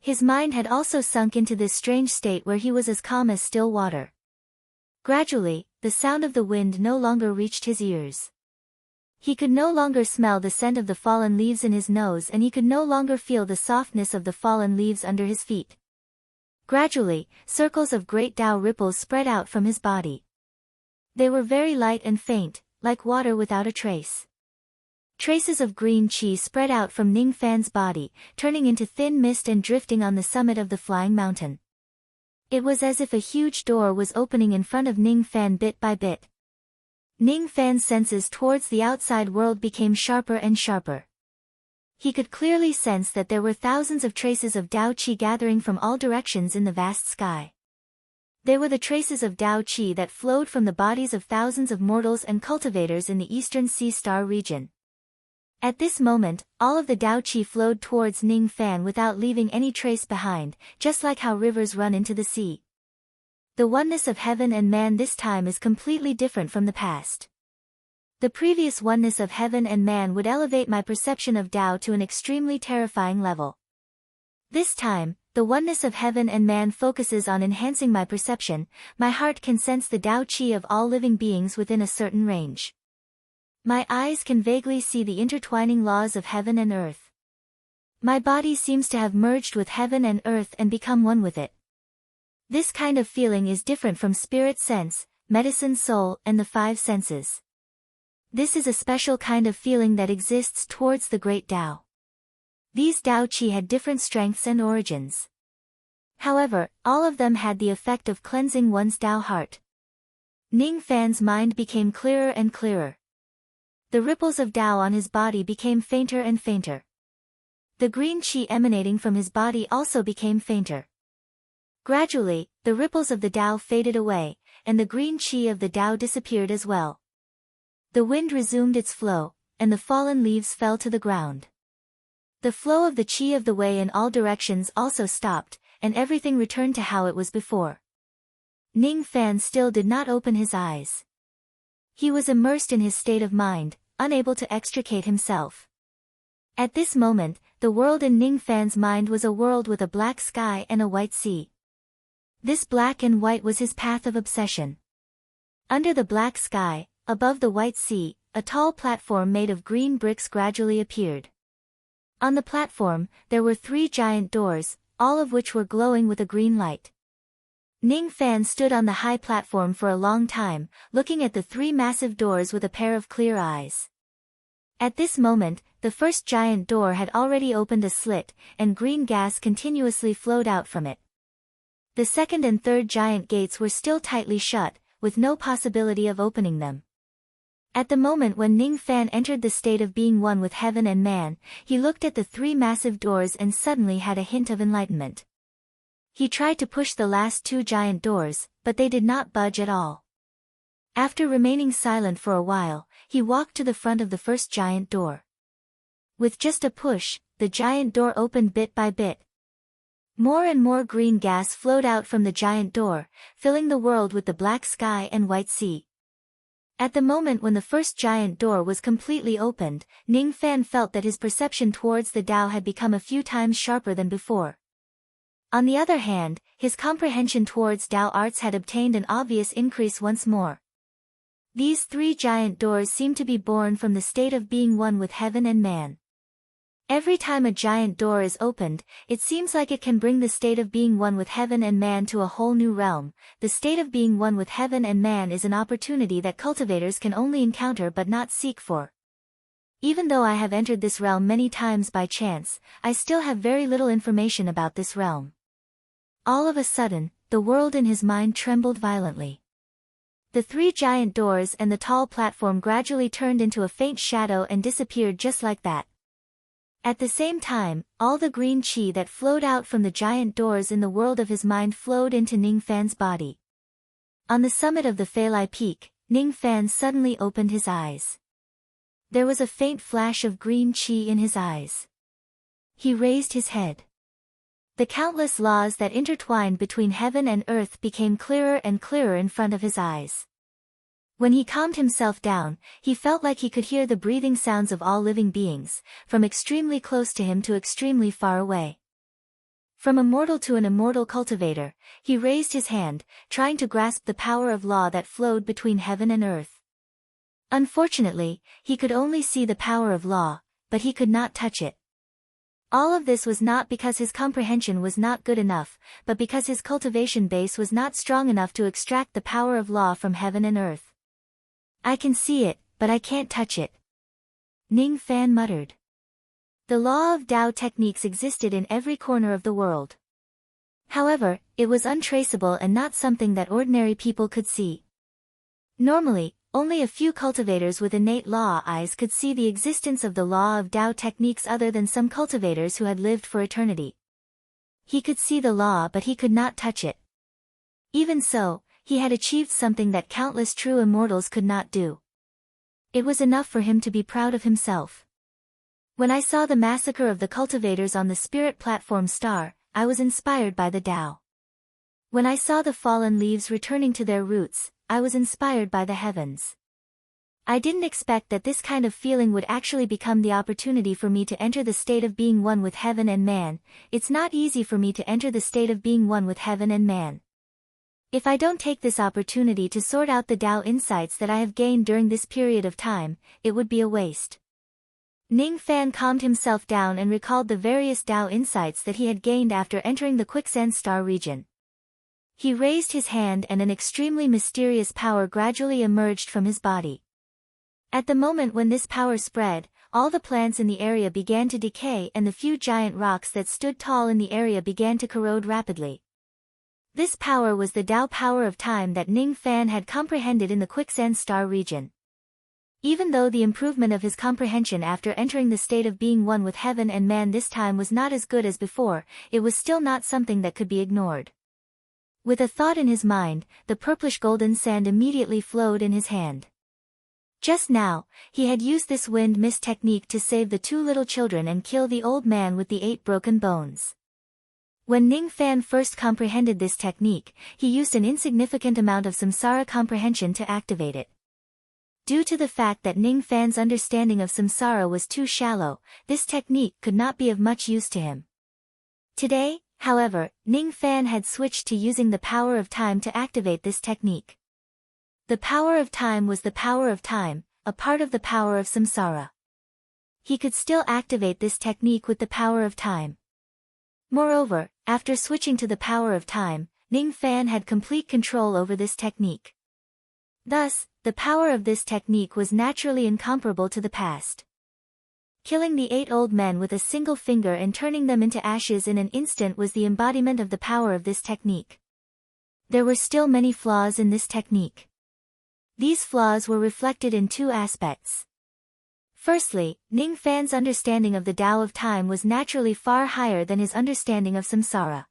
A: His mind had also sunk into this strange state where he was as calm as still water. Gradually, the sound of the wind no longer reached his ears. He could no longer smell the scent of the fallen leaves in his nose and he could no longer feel the softness of the fallen leaves under his feet. Gradually, circles of great Tao ripples spread out from his body. They were very light and faint, like water without a trace. Traces of green chi spread out from Ning Fan's body, turning into thin mist and drifting on the summit of the flying mountain. It was as if a huge door was opening in front of Ning Fan bit by bit. Ning Fan's senses towards the outside world became sharper and sharper. He could clearly sense that there were thousands of traces of Tao Qi gathering from all directions in the vast sky. They were the traces of Tao Qi that flowed from the bodies of thousands of mortals and cultivators in the eastern sea star region. At this moment, all of the Tao Qi flowed towards Ning Fan without leaving any trace behind, just like how rivers run into the sea. The oneness of heaven and man this time is completely different from the past. The previous oneness of heaven and man would elevate my perception of Tao to an extremely terrifying level. This time, the oneness of heaven and man focuses on enhancing my perception. My heart can sense the Tao Qi of all living beings within a certain range. My eyes can vaguely see the intertwining laws of heaven and earth. My body seems to have merged with heaven and earth and become one with it. This kind of feeling is different from spirit sense, medicine soul and the five senses. This is a special kind of feeling that exists towards the great Tao. These Tao Qi had different strengths and origins. However, all of them had the effect of cleansing one's Tao heart. Ning Fan's mind became clearer and clearer. The ripples of Tao on his body became fainter and fainter. The green Qi emanating from his body also became fainter. Gradually, the ripples of the Tao faded away, and the green Qi of the Tao disappeared as well. The wind resumed its flow, and the fallen leaves fell to the ground. The flow of the Qi of the way in all directions also stopped, and everything returned to how it was before. Ning Fan still did not open his eyes. He was immersed in his state of mind, unable to extricate himself. At this moment, the world in Ning Fan's mind was a world with a black sky and a white sea. This black and white was his path of obsession. Under the black sky, above the white sea, a tall platform made of green bricks gradually appeared. On the platform, there were 3 giant doors, all of which were glowing with a green light. Ning Fan stood on the high platform for a long time, looking at the 3 massive doors with a pair of clear eyes. At this moment, the first giant door had already opened a slit, and green gas continuously flowed out from it. The second and third giant gates were still tightly shut, with no possibility of opening them. At the moment when Ning Fan entered the state of being one with heaven and man, he looked at the 3 massive doors and suddenly had a hint of enlightenment. He tried to push the last 2 giant doors, but they did not budge at all. After remaining silent for a while, he walked to the front of the first giant door. With just a push, the giant door opened bit by bit. More and more green gas flowed out from the giant door, filling the world with the black sky and white sea. At the moment when the first giant door was completely opened, Ning Fan felt that his perception towards the Tao had become a few times sharper than before. On the other hand, his comprehension towards Tao arts had obtained an obvious increase once more. These 3 giant doors seemed to be born from the state of being one with heaven and man. Every time a giant door is opened, it seems like it can bring the state of being one with heaven and man to a whole new realm. The state of being one with heaven and man is an opportunity that cultivators can only encounter but not seek for. Even though I have entered this realm many times by chance, I still have very little information about this realm. All of a sudden, the world in his mind trembled violently. The 3 giant doors and the tall platform gradually turned into a faint shadow and disappeared just like that. At the same time, all the green chi that flowed out from the giant doors in the world of his mind flowed into Ning Fan's body. On the summit of the Feilai Peak, Ning Fan suddenly opened his eyes. There was a faint flash of green chi in his eyes. He raised his head. The countless laws that intertwined between heaven and earth became clearer and clearer in front of his eyes. When he calmed himself down, he felt like he could hear the breathing sounds of all living beings, from extremely close to him to extremely far away. From a mortal to an immortal cultivator, he raised his hand, trying to grasp the power of law that flowed between heaven and earth. Unfortunately, he could only see the power of law, but he could not touch it. All of this was not because his comprehension was not good enough, but because his cultivation base was not strong enough to extract the power of law from heaven and earth. I can see it, but I can't touch it. Ning Fan muttered. The law of Tao techniques existed in every corner of the world. However, it was untraceable and not something that ordinary people could see. Normally, only a few cultivators with innate law eyes could see the existence of the law of Tao techniques other than some cultivators who had lived for eternity. He could see the law but he could not touch it. Even so, he had achieved something that countless true immortals could not do. It was enough for him to be proud of himself. When I saw the massacre of the cultivators on the spirit platform star, I was inspired by the Tao. When I saw the fallen leaves returning to their roots, I was inspired by the heavens. I didn't expect that this kind of feeling would actually become the opportunity for me to enter the state of being one with heaven and man. It's not easy for me to enter the state of being one with heaven and man. If I don't take this opportunity to sort out the Tao insights that I have gained during this period of time, it would be a waste. Ning Fan calmed himself down and recalled the various Tao insights that he had gained after entering the quicksand star region. He raised his hand and an extremely mysterious power gradually emerged from his body. At the moment when this power spread, all the plants in the area began to decay and the few giant rocks that stood tall in the area began to corrode rapidly. This power was the Tao power of time that Ning Fan had comprehended in the quicksand star region. Even though the improvement of his comprehension after entering the state of being one with heaven and man this time was not as good as before, it was still not something that could be ignored. With a thought in his mind, the purplish golden sand immediately flowed in his hand. Just now, he had used this wind mist technique to save the 2 little children and kill the old man with the 8 broken bones. When Ning Fan first comprehended this technique, he used an insignificant amount of samsara comprehension to activate it. Due to the fact that Ning Fan's understanding of samsara was too shallow, this technique could not be of much use to him. Today, however, Ning Fan had switched to using the power of time to activate this technique. The power of time was the power of time, a part of the power of samsara. He could still activate this technique with the power of time. Moreover, after switching to the power of time, Ning Fan had complete control over this technique. Thus, the power of this technique was naturally incomparable to the past. Killing the 8 old men with a single finger and turning them into ashes in an instant was the embodiment of the power of this technique. There were still many flaws in this technique. These flaws were reflected in 2 aspects. Firstly, Ning Fan's understanding of the Tao of time was naturally far higher than his understanding of samsara.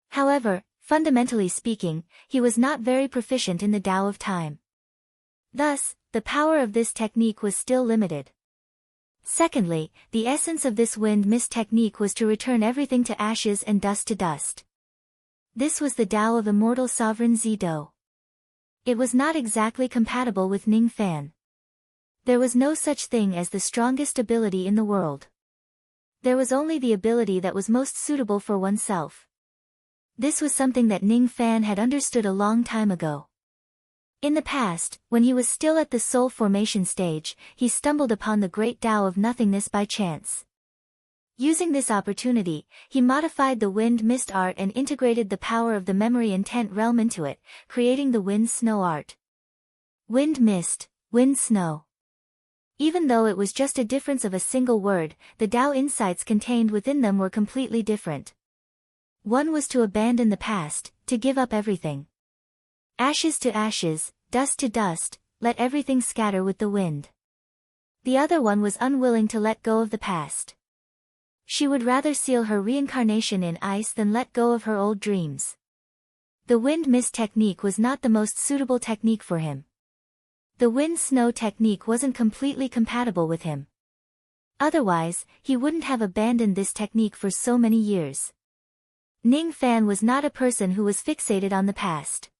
A: However, fundamentally speaking, he was not very proficient in the Tao of time. Thus, the power of this technique was still limited. Secondly, the essence of this wind mist technique was to return everything to ashes and dust to dust. This was the Tao of immortal sovereign Zido. It was not exactly compatible with Ning Fan. There was no such thing as the strongest ability in the world. There was only the ability that was most suitable for oneself. This was something that Ning Fan had understood a long time ago. In the past, when he was still at the soul formation stage, he stumbled upon the great Tao of nothingness by chance. Using this opportunity, he modified the wind mist art and integrated the power of the memory intent realm into it, creating the wind snow art. Wind mist, wind snow. Even though it was just a difference of a single word, the Tao insights contained within them were completely different. One was to abandon the past, to give up everything. Ashes to ashes, dust to dust, let everything scatter with the wind. The other one was unwilling to let go of the past. She would rather seal her reincarnation in ice than let go of her old dreams. The wind mist technique was not the most suitable technique for him. The wind snow technique wasn't completely compatible with him. Otherwise, he wouldn't have abandoned this technique for so many years. Ning Fan was not a person who was fixated on the past.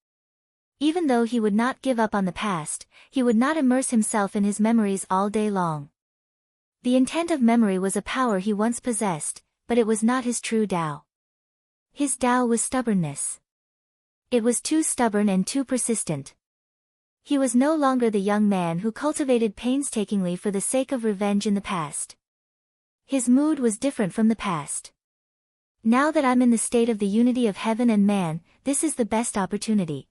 A: Even though he would not give up on the past, he would not immerse himself in his memories all day long. The intent of memory was a power he once possessed, but it was not his true Tao. His Tao was stubbornness. It was too stubborn and too persistent. He was no longer the young man who cultivated painstakingly for the sake of revenge in the past. His mood was different from the past. Now that I'm in the state of the unity of heaven and man, this is the best opportunity.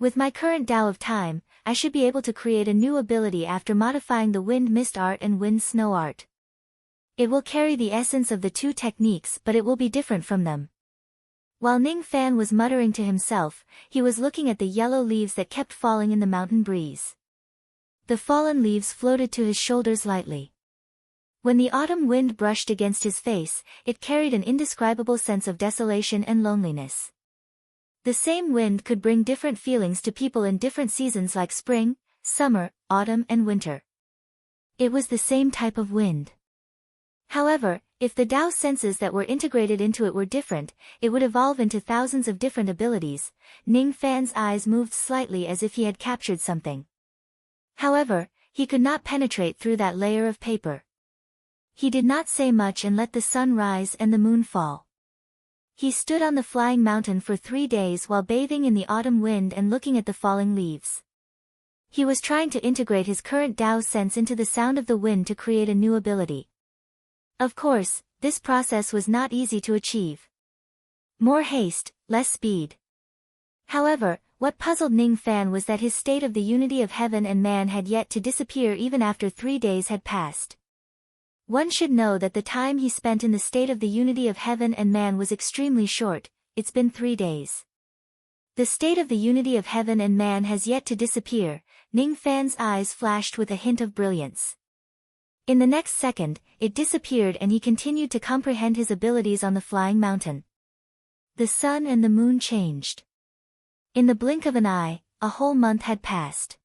A: With my current Tao of time, I should be able to create a new ability after modifying the wind mist art and wind snow art. It will carry the essence of the 2 techniques, but it will be different from them. While Ning Fan was muttering to himself, he was looking at the yellow leaves that kept falling in the mountain breeze. The fallen leaves floated to his shoulders lightly. When the autumn wind brushed against his face, it carried an indescribable sense of desolation and loneliness. The same wind could bring different feelings to people in different seasons like spring, summer, autumn and winter. It was the same type of wind. However, if the Tao senses that were integrated into it were different, it would evolve into thousands of different abilities. Ning Fan's eyes moved slightly as if he had captured something. However, he could not penetrate through that layer of paper. He did not say much and let the sun rise and the moon fall. He stood on the flying mountain for 3 days while bathing in the autumn wind and looking at the falling leaves. He was trying to integrate his current Tao sense into the sound of the wind to create a new ability. Of course, this process was not easy to achieve. More haste, less speed. However, what puzzled Ning Fan was that his state of the unity of heaven and man had yet to disappear even after 3 days had passed. One should know that the time he spent in the state of the unity of heaven and man was extremely short. It's been 3 days. The state of the unity of heaven and man has yet to disappear. Ning Fan's eyes flashed with a hint of brilliance. In the next second, it disappeared and he continued to comprehend his abilities on the flying mountain. The sun and the moon changed. In the blink of an eye, a whole month had passed.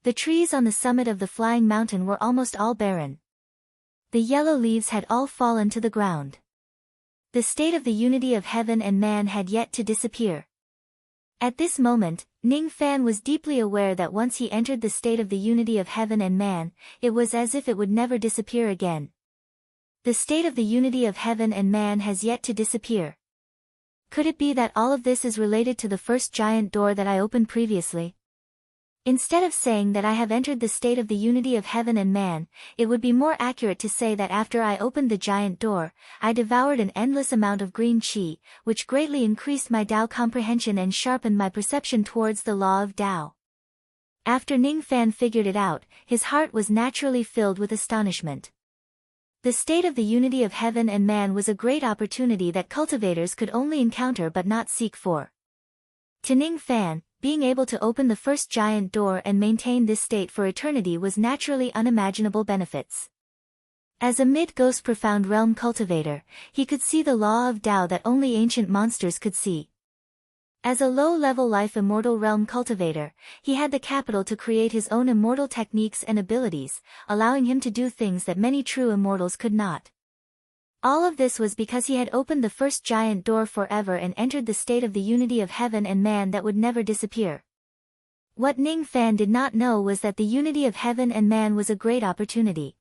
A: The trees on the summit of the flying mountain were almost all barren. The yellow leaves had all fallen to the ground. The state of the unity of heaven and man had yet to disappear. At this moment, Ning Fan was deeply aware that once he entered the state of the unity of heaven and man, it was as if it would never disappear again. The state of the unity of heaven and man has yet to disappear. Could it be that all of this is related to the first giant door that I opened previously? Instead of saying that I have entered the state of the unity of heaven and man, it would be more accurate to say that after I opened the giant door, I devoured an endless amount of green qi, which greatly increased my Tao comprehension and sharpened my perception towards the law of Tao. After Ning Fan figured it out, his heart was naturally filled with astonishment. The state of the unity of heaven and man was a great opportunity that cultivators could only encounter but not seek for. To Ning Fan, being able to open the first giant door and maintain this state for eternity was naturally unimaginable benefits. As a mid-ghost profound realm cultivator, he could see the law of Tao that only ancient monsters could see. As a low-level life immortal realm cultivator, he had the capital to create his own immortal techniques and abilities, allowing him to do things that many true immortals could not. All of this was because he had opened the first giant door forever and entered the state of the unity of heaven and man that would never disappear. What Ning Fan did not know was that the unity of heaven and man was a great opportunity.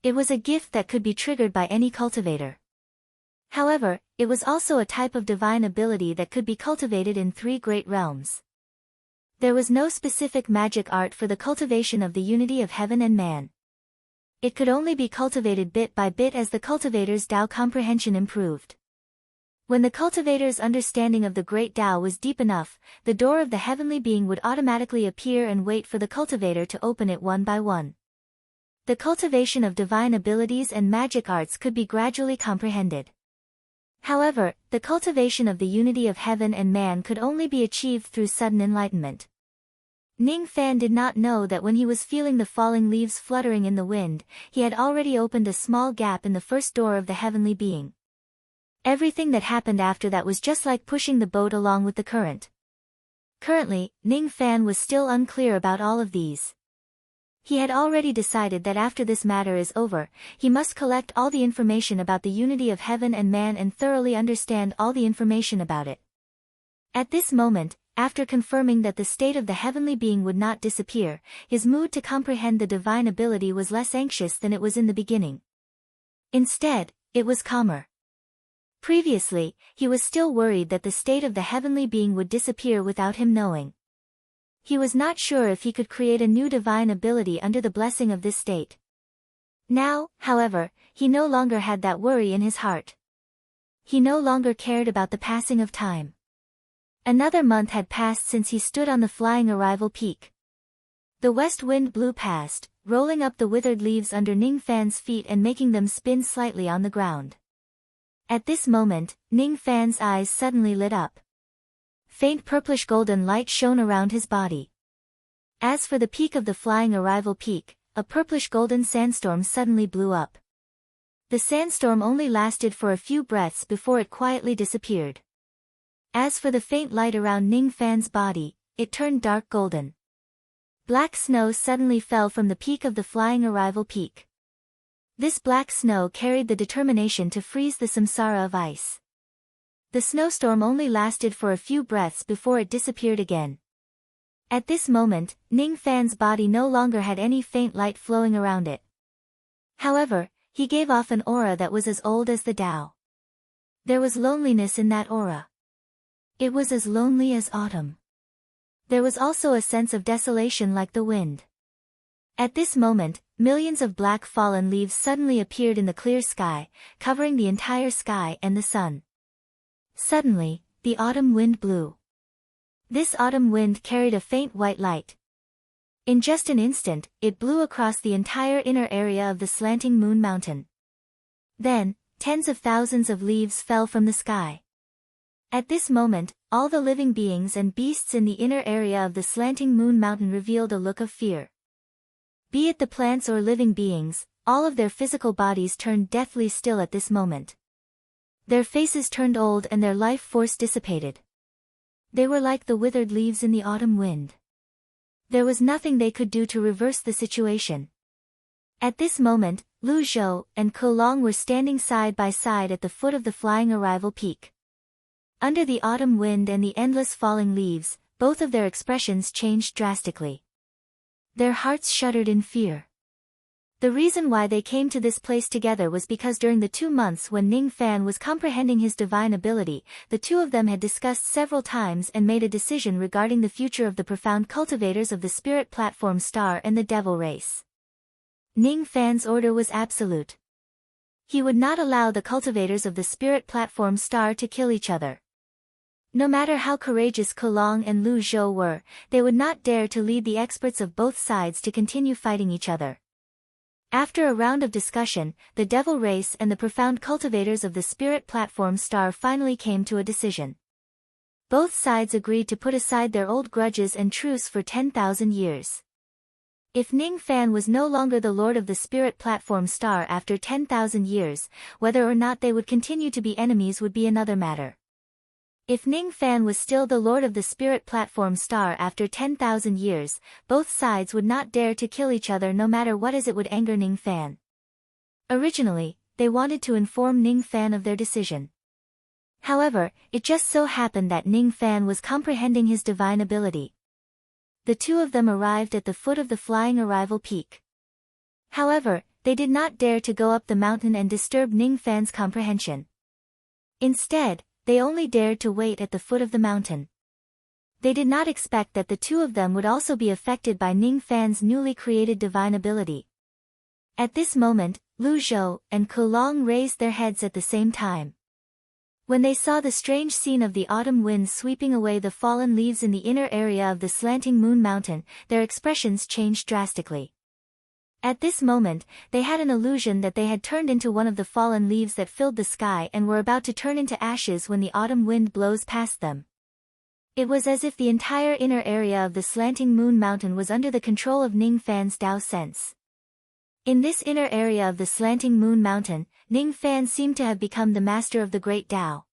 A: It was a gift that could be triggered by any cultivator. However, it was also a type of divine ability that could be cultivated in 3 great realms. There was no specific magic art for the cultivation of the unity of heaven and man. It could only be cultivated bit by bit as the cultivator's Tao comprehension improved. When the cultivator's understanding of the great Tao was deep enough, the door of the heavenly being would automatically appear and wait for the cultivator to open it one by one. The cultivation of divine abilities and magic arts could be gradually comprehended. However, the cultivation of the unity of heaven and man could only be achieved through sudden enlightenment. Ning Fan did not know that when he was feeling the falling leaves fluttering in the wind, he had already opened a small gap in the first door of the heavenly being. Everything that happened after that was just like pushing the boat along with the current. Currently, Ning Fan was still unclear about all of these. He had already decided that after this matter is over, he must collect all the information about the unity of heaven and man and thoroughly understand all the information about it. At this moment, after confirming that the state of the heavenly being would not disappear, his mood to comprehend the divine ability was less anxious than it was in the beginning. Instead, it was calmer. Previously, he was still worried that the state of the heavenly being would disappear without him knowing. He was not sure if he could create a new divine ability under the blessing of this state. Now, however, he no longer had that worry in his heart. He no longer cared about the passing of time. Another month had passed since he stood on the flying arrival peak. The west wind blew past, rolling up the withered leaves under Ning Fan's feet and making them spin slightly on the ground. At this moment, Ning Fan's eyes suddenly lit up. Faint purplish golden light shone around his body. As for the peak of the flying arrival peak, a purplish golden sandstorm suddenly blew up. The sandstorm only lasted for a few breaths before it quietly disappeared. As for the faint light around Ning Fan's body, it turned dark golden. Black snow suddenly fell from the peak of the flying arrival peak. This black snow carried the determination to freeze the samsara of ice. The snowstorm only lasted for a few breaths before it disappeared again. At this moment, Ning Fan's body no longer had any faint light flowing around it. However, he gave off an aura that was as old as the Tao. There was loneliness in that aura. It was as lonely as autumn. There was also a sense of desolation like the wind. At this moment, millions of black fallen leaves suddenly appeared in the clear sky, covering the entire sky and the sun. Suddenly, the autumn wind blew. This autumn wind carried a faint white light. In just an instant, it blew across the entire inner area of the slanting moon mountain. Then, tens of thousands of leaves fell from the sky. At this moment, all the living beings and beasts in the inner area of the slanting moon mountain revealed a look of fear. Be it the plants or living beings, all of their physical bodies turned deathly still at this moment. Their faces turned old and their life force dissipated. They were like the withered leaves in the autumn wind. There was nothing they could do to reverse the situation. At this moment, Lu Zhou and Ko Long were standing side by side at the foot of the flying arrival peak. Under the autumn wind and the endless falling leaves, both of their expressions changed drastically. Their hearts shuddered in fear. The reason why they came to this place together was because during the 2 months when Ning Fan was comprehending his divine ability, the two of them had discussed several times and made a decision regarding the future of the profound cultivators of the spirit platform star and the devil race. Ning Fan's order was absolute. He would not allow the cultivators of the spirit platform star to kill each other. No matter how courageous Kulong and Lu Zhou were, they would not dare to lead the experts of both sides to continue fighting each other. After a round of discussion, the devil race and the profound cultivators of the spirit platform star finally came to a decision. Both sides agreed to put aside their old grudges and truce for 10,000 years. If Ning Fan was no longer the lord of the spirit platform star after 10,000 years, whether or not they would continue to be enemies would be another matter. If Ning Fan was still the lord of the spirit platform star after 10,000 years, both sides would not dare to kill each other no matter what, as it would anger Ning Fan. Originally, they wanted to inform Ning Fan of their decision. However, it just so happened that Ning Fan was comprehending his divine ability. The two of them arrived at the foot of the flying arrival peak. However, they did not dare to go up the mountain and disturb Ning Fan's comprehension. Instead, they only dared to wait at the foot of the mountain. They did not expect that the two of them would also be affected by Ning Fan's newly created divine ability. At this moment, Lu Zhou and Kulong raised their heads at the same time. When they saw the strange scene of the autumn wind sweeping away the fallen leaves in the inner area of the slanting moon mountain, their expressions changed drastically. At this moment, they had an illusion that they had turned into one of the fallen leaves that filled the sky and were about to turn into ashes when the autumn wind blows past them. It was as if the entire inner area of the slanting moon mountain was under the control of Ning Fan's Tao sense. In this inner area of the slanting moon mountain, Ning Fan seemed to have become the master of the great Tao.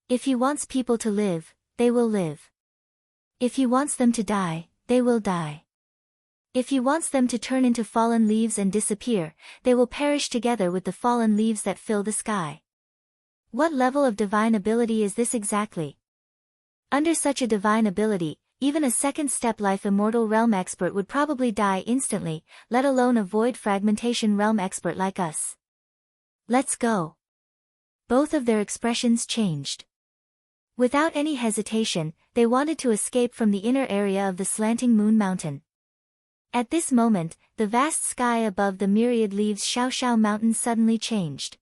A: If he wants people to live, they will live. If he wants them to die, they will die. If he wants them to turn into fallen leaves and disappear, they will perish together with the fallen leaves that fill the sky. What level of divine ability is this exactly? Under such a divine ability, even a second-step life immortal realm expert would probably die instantly, let alone a void fragmentation realm expert like us. Let's go. Both of their expressions changed. Without any hesitation, they wanted to escape from the inner area of the slanting moon mountain. At this moment, the vast sky above the myriad leaves Xiaoxiao mountain suddenly changed.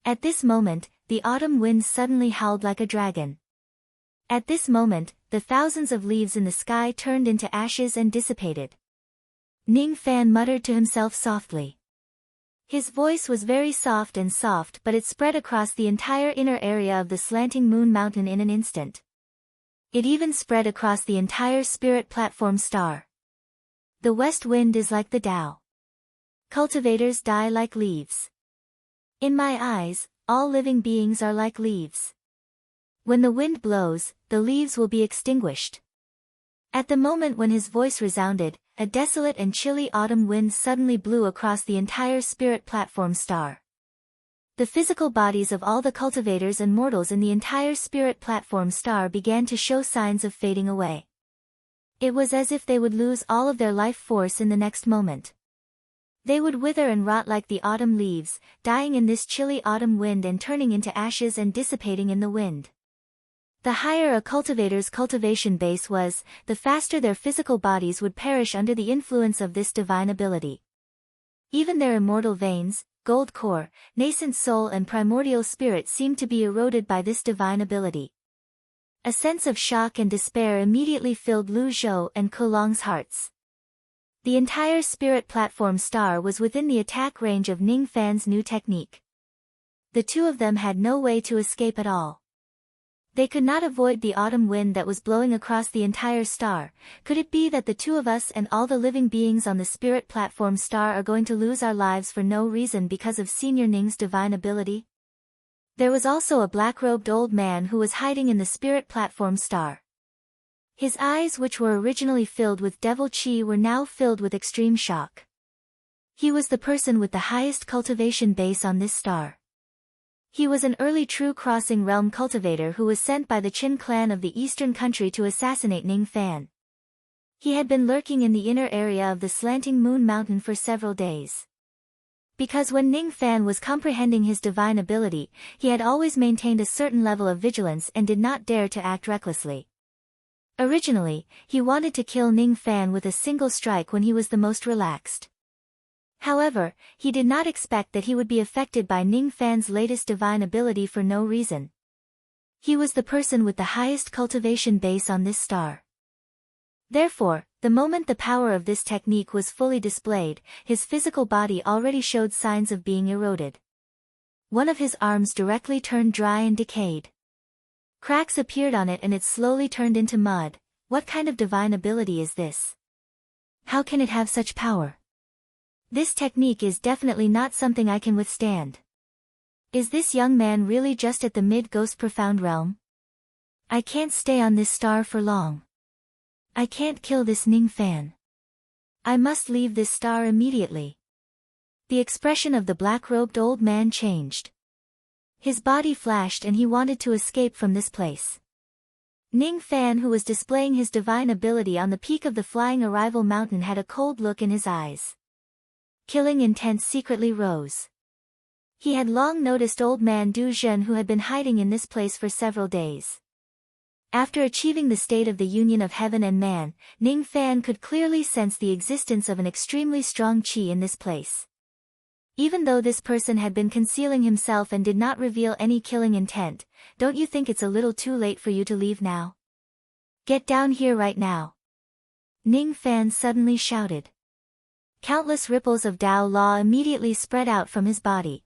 A: At this moment, the autumn wind suddenly howled like a dragon. At this moment, the thousands of leaves in the sky turned into ashes and dissipated. Ning Fan muttered to himself softly. His voice was very soft, but it spread across the entire inner area of the slanting moon mountain in an instant. It even spread across the entire spirit platform star. The west wind is like the Tao. Cultivators die like leaves. In my eyes, all living beings are like leaves. When the wind blows, the leaves will be extinguished. At the moment when his voice resounded, a desolate and chilly autumn wind suddenly blew across the entire spirit platform star. The physical bodies of all the cultivators and mortals in the entire spirit platform star began to show signs of fading away. It was as if they would lose all of their life force in the next moment. They would wither and rot like the autumn leaves, dying in this chilly autumn wind and turning into ashes and dissipating in the wind. The higher a cultivator's cultivation base was, the faster their physical bodies would perish under the influence of this divine ability. Even their immortal veins, gold core, nascent soul and primordial spirit seemed to be eroded by this divine ability. A sense of shock and despair immediately filled Lu Zhou and Kulong's hearts. The entire spirit platform star was within the attack range of Ning Fan's new technique. The two of them had no way to escape at all. They could not avoid the autumn wind that was blowing across the entire star. Could it be that the two of us and all the living beings on the spirit platform star are going to lose our lives for no reason because of Senior Ning's divine ability? There was also a black-robed old man who was hiding in the spirit platform star. His eyes, which were originally filled with devil chi, were now filled with extreme shock. He was the person with the highest cultivation base on this star. He was an early true crossing realm cultivator who was sent by the Qin clan of the eastern country to assassinate Ning Fan. He had been lurking in the inner area of the slanting moon mountain for several days. Because when Ning Fan was comprehending his divine ability, he had always maintained a certain level of vigilance and did not dare to act recklessly. Originally, he wanted to kill Ning Fan with a single strike when he was the most relaxed. However, he did not expect that he would be affected by Ning Fan's latest divine ability for no reason. He was the person with the highest cultivation base on this star. Therefore, the moment the power of this technique was fully displayed, his physical body already showed signs of being eroded. One of his arms directly turned dry and decayed. Cracks appeared on it and it slowly turned into mud. What kind of divine ability is this? How can it have such power? This technique is definitely not something I can withstand. Is this young man really just at the mid-ghost profound realm? I can't stay on this star for long. I can't kill this Ning Fan. I must leave this star immediately. The expression of the black-robed old man changed. His body flashed and he wanted to escape from this place. Ning Fan, who was displaying his divine ability on the peak of the flying arrival mountain, had a cold look in his eyes. Killing intent secretly rose. He had long noticed old man Du Zhen, who had been hiding in this place for several days. After achieving the state of the union of heaven and man, Ning Fan could clearly sense the existence of an extremely strong qi in this place. Even though this person had been concealing himself and did not reveal any killing intent, don't you think it's a little too late for you to leave now? Get down here right now. Ning Fan suddenly shouted. Countless ripples of Tao Law immediately spread out from his body.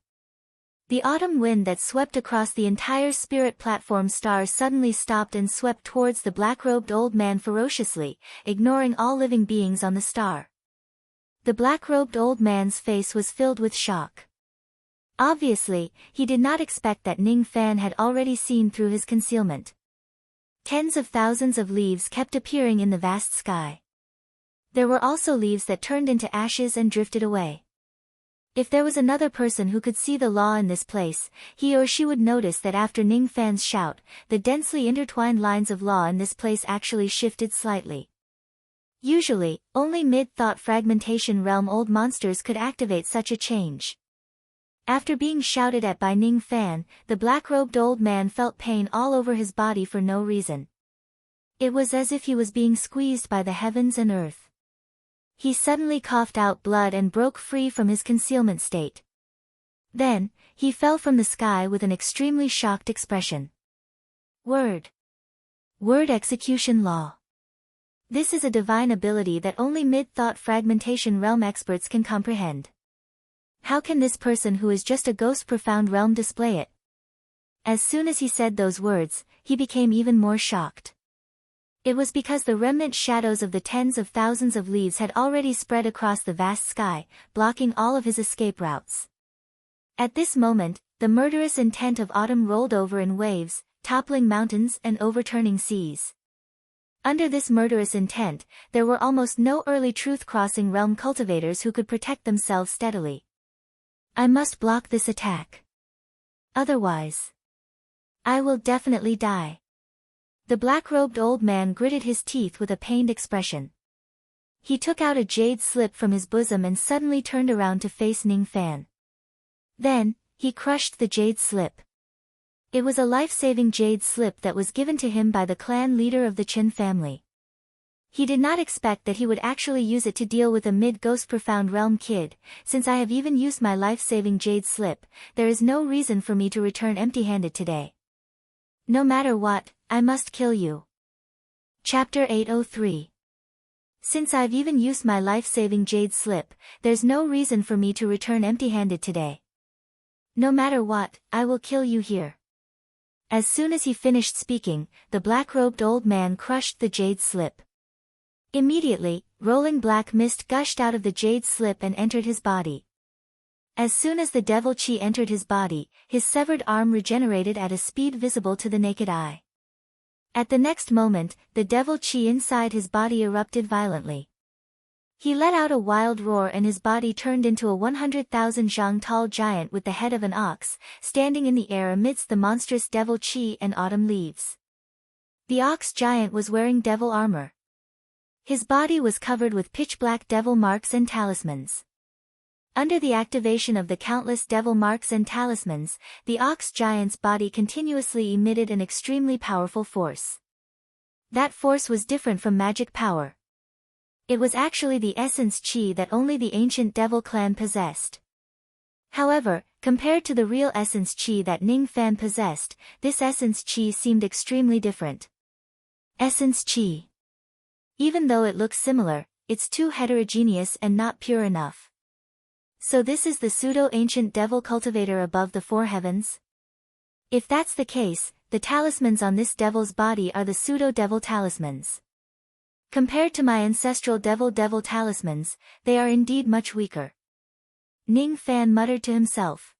A: The autumn wind that swept across the entire spirit platform star suddenly stopped and swept towards the black-robed old man ferociously, ignoring all living beings on the star. The black-robed old man's face was filled with shock. Obviously, he did not expect that Ning Fan had already seen through his concealment. Tens of thousands of leaves kept appearing in the vast sky. There were also leaves that turned into ashes and drifted away. If there was another person who could see the law in this place, he or she would notice that after Ning Fan's shout, the densely intertwined lines of law in this place actually shifted slightly. Usually, only mid-thought fragmentation realm old monsters could activate such a change. After being shouted at by Ning Fan, the black-robed old man felt pain all over his body for no reason. It was as if he was being squeezed by the heavens and earth. He suddenly coughed out blood and broke free from his concealment state. Then, he fell from the sky with an extremely shocked expression. Word execution law. This is a divine ability that only mid-thought fragmentation realm experts can comprehend. How can this person who is just a ghost profound realm display it? As soon as he said those words, he became even more shocked. It was because the remnant shadows of the tens of thousands of leaves had already spread across the vast sky, blocking all of his escape routes. At this moment, the murderous intent of autumn rolled over in waves, toppling mountains and overturning seas. Under this murderous intent, there were almost no early truth-crossing realm cultivators who could protect themselves steadily. I must block this attack. Otherwise, I will definitely die. The black-robed old man gritted his teeth with a pained expression. He took out a jade slip from his bosom and suddenly turned around to face Ning Fan. Then, he crushed the jade slip. It was a life-saving jade slip that was given to him by the clan leader of the Chen family. He did not expect that he would actually use it to deal with a mid-ghost profound realm kid. Since I have even used my life-saving jade slip, there is no reason for me to return empty-handed today. No matter what, I must kill you. Chapter 803. Since I've even used my life-saving jade slip, there's no reason for me to return empty-handed today. No matter what, I will kill you here. As soon as he finished speaking, the black-robed old man crushed the jade slip. Immediately, rolling black mist gushed out of the jade slip and entered his body. As soon as the devil chi entered his body, his severed arm regenerated at a speed visible to the naked eye. At the next moment, the devil chi inside his body erupted violently. He let out a wild roar and his body turned into a 100,000 zhang tall giant with the head of an ox, standing in the air amidst the monstrous devil chi and autumn leaves. The ox giant was wearing devil armor. His body was covered with pitch-black devil marks and talismans. Under the activation of the countless devil marks and talismans, the ox giant's body continuously emitted an extremely powerful force. That force was different from magic power. It was actually the essence chi that only the ancient devil clan possessed. However, compared to the real essence chi that Ning Fan possessed, this essence chi seemed extremely different. Essence chi. Even though it looks similar, it's too heterogeneous and not pure enough. So this is the pseudo-ancient devil cultivator above the four heavens? If that's the case, the talismans on this devil's body are the pseudo-devil talismans. Compared to my ancestral devil talismans, they are indeed much weaker. Ning Fan muttered to himself.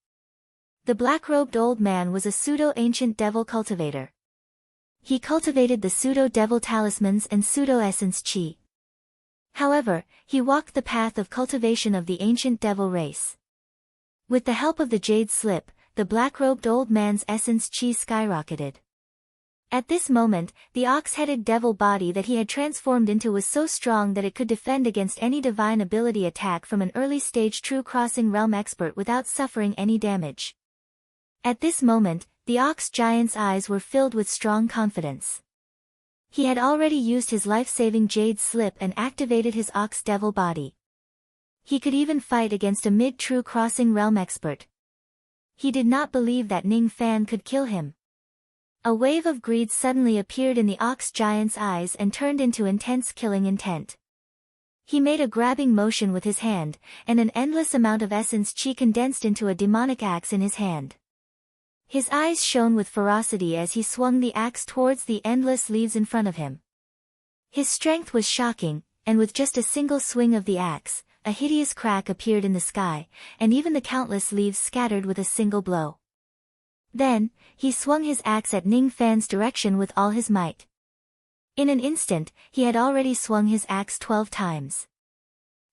A: The black-robed old man was a pseudo-ancient devil cultivator. He cultivated the pseudo-devil talismans and pseudo-essence chi. However, he walked the path of cultivation of the ancient devil race. With the help of the jade slip, the black-robed old man's essence chi skyrocketed. At this moment, the ox-headed devil body that he had transformed into was so strong that it could defend against any divine ability attack from an early-stage true crossing realm expert without suffering any damage. At this moment, the ox giant's eyes were filled with strong confidence. He had already used his life-saving jade slip and activated his ox devil body. He could even fight against a mid-true crossing realm expert. He did not believe that Ning Fan could kill him. A wave of greed suddenly appeared in the ox giant's eyes and turned into intense killing intent. He made a grabbing motion with his hand, and an endless amount of essence chi condensed into a demonic axe in his hand. His eyes shone with ferocity as he swung the axe towards the endless leaves in front of him. His strength was shocking, and with just a single swing of the axe, a hideous crack appeared in the sky, and even the countless leaves scattered with a single blow. Then, he swung his axe at Ning Fan's direction with all his might. In an instant, he had already swung his axe 12 times.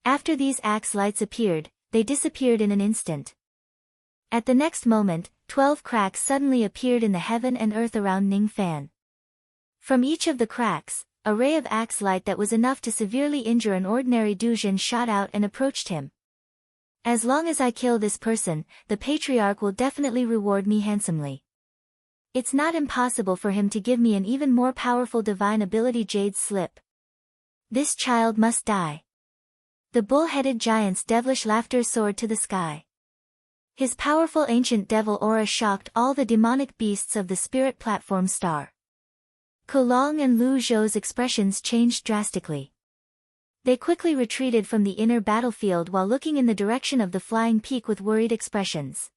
A: After these axe lights appeared, they disappeared in an instant. At the next moment, 12 cracks suddenly appeared in the heaven and earth around Ning Fan. From each of the cracks, a ray of axe light that was enough to severely injure an ordinary dujin shot out and approached him. As long as I kill this person, the patriarch will definitely reward me handsomely. It's not impossible for him to give me an even more powerful divine ability jade slip. This child must die. The bull-headed giant's devilish laughter soared to the sky. His powerful ancient devil aura shocked all the demonic beasts of the spirit platform star. Kulong and Lu Zhou's expressions changed drastically. They quickly retreated from the inner battlefield while looking in the direction of the flying peak with worried expressions.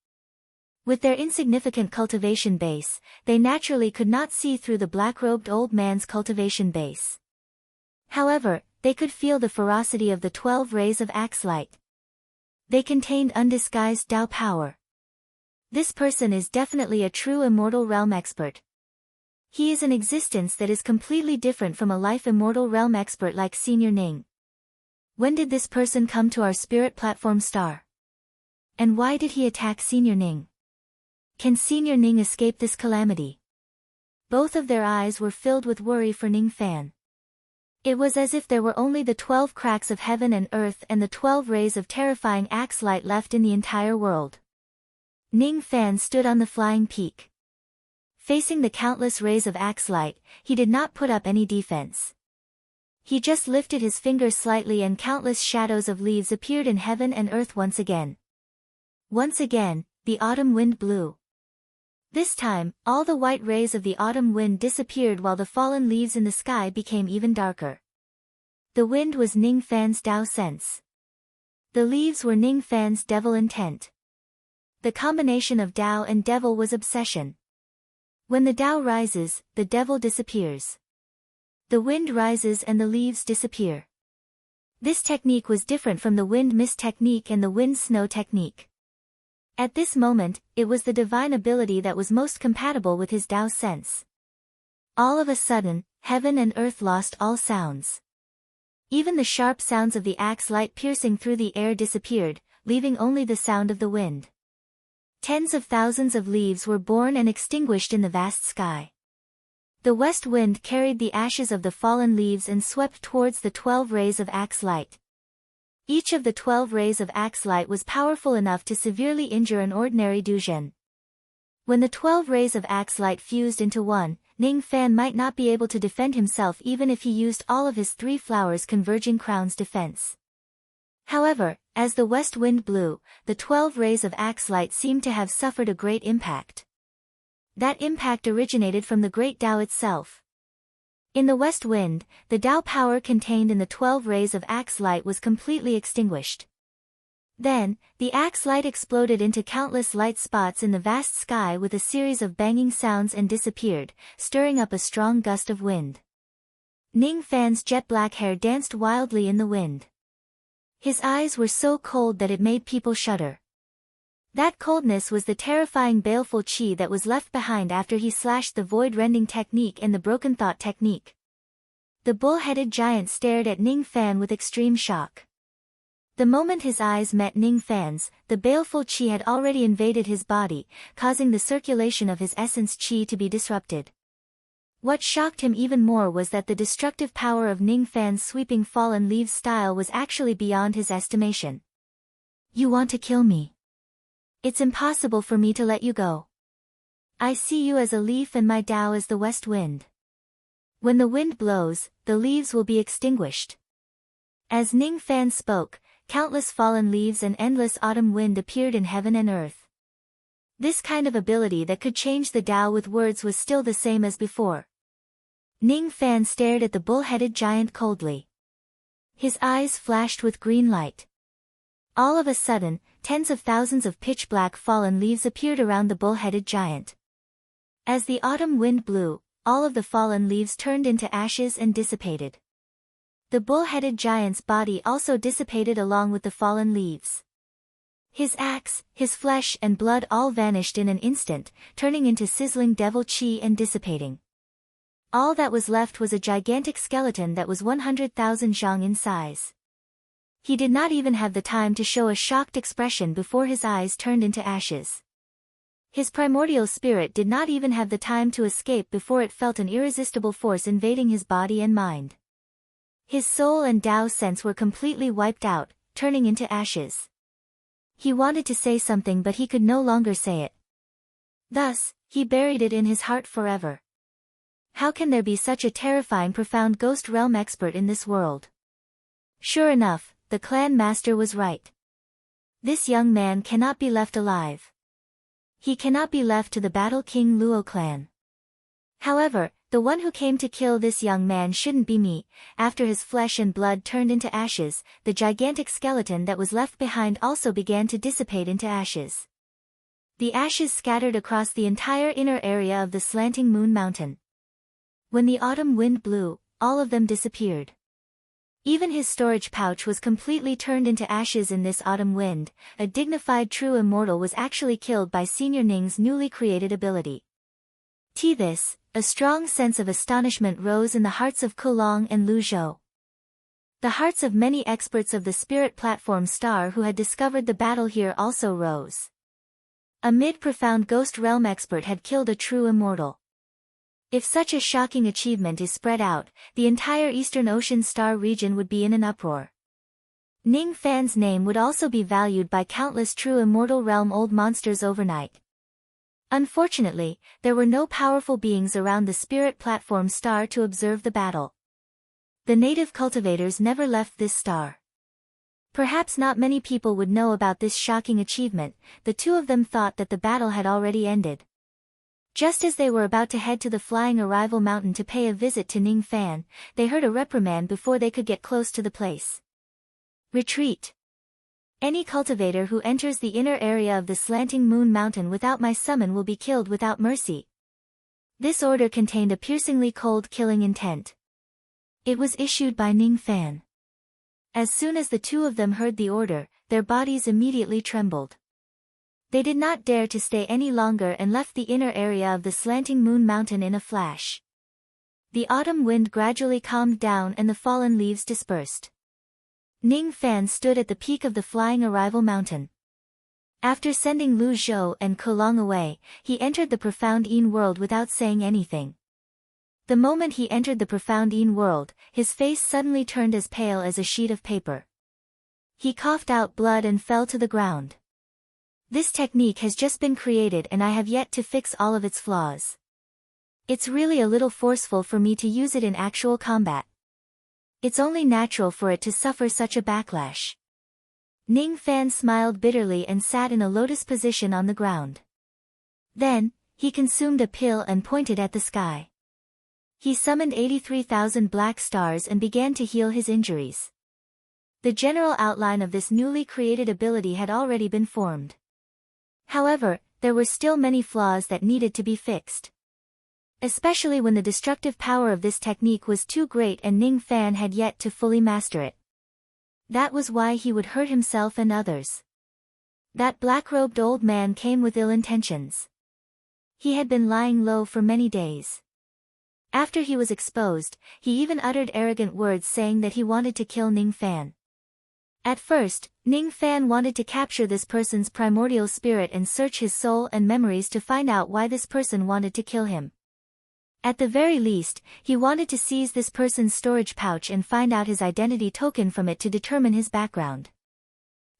A: With their insignificant cultivation base, they naturally could not see through the black-robed old man's cultivation base. However, they could feel the ferocity of the 12 rays of axe light. They contained undisguised Dao power. This person is definitely a true immortal realm expert. He is an existence that is completely different from a life immortal realm expert like Senior Ning. When did this person come to our spirit platform star? And why did he attack Senior Ning? Can Senior Ning escape this calamity? Both of their eyes were filled with worry for Ning Fan. It was as if there were only the 12 cracks of heaven and earth and the 12 rays of terrifying axe light left in the entire world. Ning Fan stood on the flying peak. Facing the countless rays of axe light, he did not put up any defense. He just lifted his finger slightly and countless shadows of leaves appeared in heaven and earth once again. Once again, the autumn wind blew. This time, all the white rays of the autumn wind disappeared while the fallen leaves in the sky became even darker. The wind was Ning Fan's Dao sense. The leaves were Ning Fan's devil intent. The combination of Dao and devil was obsession. When the Dao rises, the devil disappears. The wind rises and the leaves disappear. This technique was different from the wind mist technique and the wind snow technique. At this moment, it was the divine ability that was most compatible with his Dao sense. All of a sudden, heaven and earth lost all sounds. Even the sharp sounds of the axe light piercing through the air disappeared, leaving only the sound of the wind. Tens of thousands of leaves were born and extinguished in the vast sky. The west wind carried the ashes of the fallen leaves and swept towards the 12 rays of axe light. Each of the 12 rays of axe light was powerful enough to severely injure an ordinary duzhen. When the 12 rays of axe light fused into one, Ning Fan might not be able to defend himself even if he used all of his 3 flowers converging crown's defense. However, as the west wind blew, the 12 rays of axe light seemed to have suffered a great impact. That impact originated from the great Tao itself. In the west wind, the Tao power contained in the 12 rays of axe light was completely extinguished. Then, the axe light exploded into countless light spots in the vast sky with a series of banging sounds and disappeared, stirring up a strong gust of wind. Ning Fan's jet-black hair danced wildly in the wind. His eyes were so cold that it made people shudder. That coldness was the terrifying baleful chi that was left behind after he slashed the void-rending technique and the broken thought technique. The bull-headed giant stared at Ning Fan with extreme shock. The moment his eyes met Ning Fan's, the baleful chi had already invaded his body, causing the circulation of his essence chi to be disrupted. What shocked him even more was that the destructive power of Ning Fan's sweeping fallen leaves style was actually beyond his estimation. You want to kill me? It's impossible for me to let you go. I see you as a leaf and my Tao as the west wind. When the wind blows, the leaves will be extinguished. As Ning Fan spoke, countless fallen leaves and endless autumn wind appeared in heaven and earth. This kind of ability that could change the Tao with words was still the same as before. Ning Fan stared at the bull-headed giant coldly. His eyes flashed with green light. All of a sudden, tens of thousands of pitch-black fallen leaves appeared around the bull-headed giant. As the autumn wind blew, all of the fallen leaves turned into ashes and dissipated. The bull-headed giant's body also dissipated along with the fallen leaves. His axe, his flesh and blood all vanished in an instant, turning into sizzling devil chi and dissipating. All that was left was a gigantic skeleton that was 100,000 zhang in size. He did not even have the time to show a shocked expression before his eyes turned into ashes. His primordial spirit did not even have the time to escape before it felt an irresistible force invading his body and mind. His soul and Tao sense were completely wiped out, turning into ashes. He wanted to say something but he could no longer say it. Thus, he buried it in his heart forever. How can there be such a terrifying profound ghost realm expert in this world? Sure enough, the clan master was right. This young man cannot be left alive. He cannot be left to the Battle King Luo clan. However, the one who came to kill this young man shouldn't be me. After his flesh and blood turned into ashes, the gigantic skeleton that was left behind also began to dissipate into ashes. The ashes scattered across the entire inner area of the slanting moon mountain. When the autumn wind blew, all of them disappeared. Even his storage pouch was completely turned into ashes in this autumn wind. A dignified true immortal was actually killed by Senior Ning's newly created ability. This, a strong sense of astonishment rose in the hearts of Kulong and Lu Zhou. The hearts of many experts of the Spirit Platform Star who had discovered the battle here also rose. A mid-profound ghost realm expert had killed a true immortal. If such a shocking achievement is spread out, the entire Eastern Ocean Star region would be in an uproar. Ning Fan's name would also be valued by countless true immortal realm old monsters overnight. Unfortunately, there were no powerful beings around the Spirit Platform Star to observe the battle. The native cultivators never left this star. Perhaps not many people would know about this shocking achievement. The two of them thought that the battle had already ended. Just as they were about to head to the Flying Arrival Mountain to pay a visit to Ning Fan, they heard a reprimand before they could get close to the place. Retreat. Any cultivator who enters the inner area of the Slanting Moon Mountain without my summon will be killed without mercy. This order contained a piercingly cold killing intent. It was issued by Ning Fan. As soon as the two of them heard the order, their bodies immediately trembled. They did not dare to stay any longer and left the inner area of the Slanting Moon Mountain in a flash. The autumn wind gradually calmed down and the fallen leaves dispersed. Ning Fan stood at the peak of the Flying Arrival Mountain. After sending Lu Zhou and Kulong away, he entered the profound Yin world without saying anything. The moment he entered the profound world, his face suddenly turned as pale as a sheet of paper. He coughed out blood and fell to the ground. This technique has just been created and I have yet to fix all of its flaws. It's really a little forceful for me to use it in actual combat. It's only natural for it to suffer such a backlash. Ning Fan smiled bitterly and sat in a lotus position on the ground. Then, he consumed a pill and pointed at the sky. He summoned 83,000 black stars and began to heal his injuries. The general outline of this newly created ability had already been formed. However, there were still many flaws that needed to be fixed. Especially when the destructive power of this technique was too great and Ning Fan had yet to fully master it. That was why he would hurt himself and others. That black-robed old man came with ill intentions. He had been lying low for many days. After he was exposed, he even uttered arrogant words saying that he wanted to kill Ning Fan. At first, Ning Fan wanted to capture this person's primordial spirit and search his soul and memories to find out why this person wanted to kill him. At the very least, he wanted to seize this person's storage pouch and find out his identity token from it to determine his background.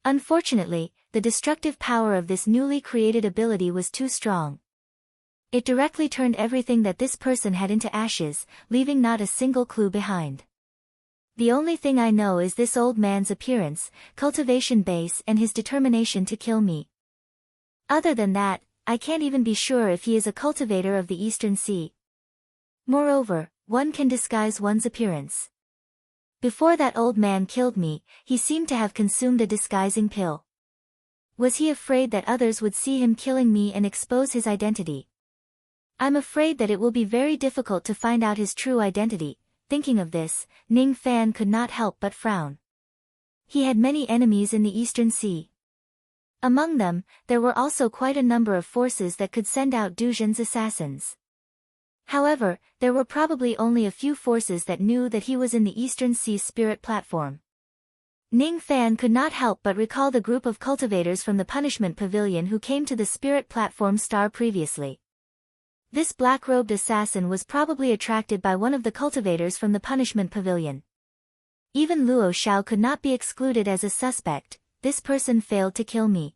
A: Unfortunately, the destructive power of this newly created ability was too strong. It directly turned everything that this person had into ashes, leaving not a single clue behind. The only thing I know is this old man's appearance, cultivation base and his determination to kill me. Other than that, I can't even be sure if he is a cultivator of the Eastern Sea. Moreover, one can disguise one's appearance. Before that old man killed me, he seemed to have consumed a disguising pill. Was he afraid that others would see him killing me and expose his identity? I'm afraid that it will be very difficult to find out his true identity. Thinking of this, Ning Fan could not help but frown. He had many enemies in the Eastern Sea. Among them, there were also quite a number of forces that could send out Duzhan's assassins. However, there were probably only a few forces that knew that he was in the Eastern Sea spirit platform. Ning Fan could not help but recall the group of cultivators from the Punishment Pavilion who came to the spirit platform star previously. This black-robed assassin was probably attracted by one of the cultivators from the Punishment Pavilion. Even Luo Xiao could not be excluded as a suspect. This person failed to kill me.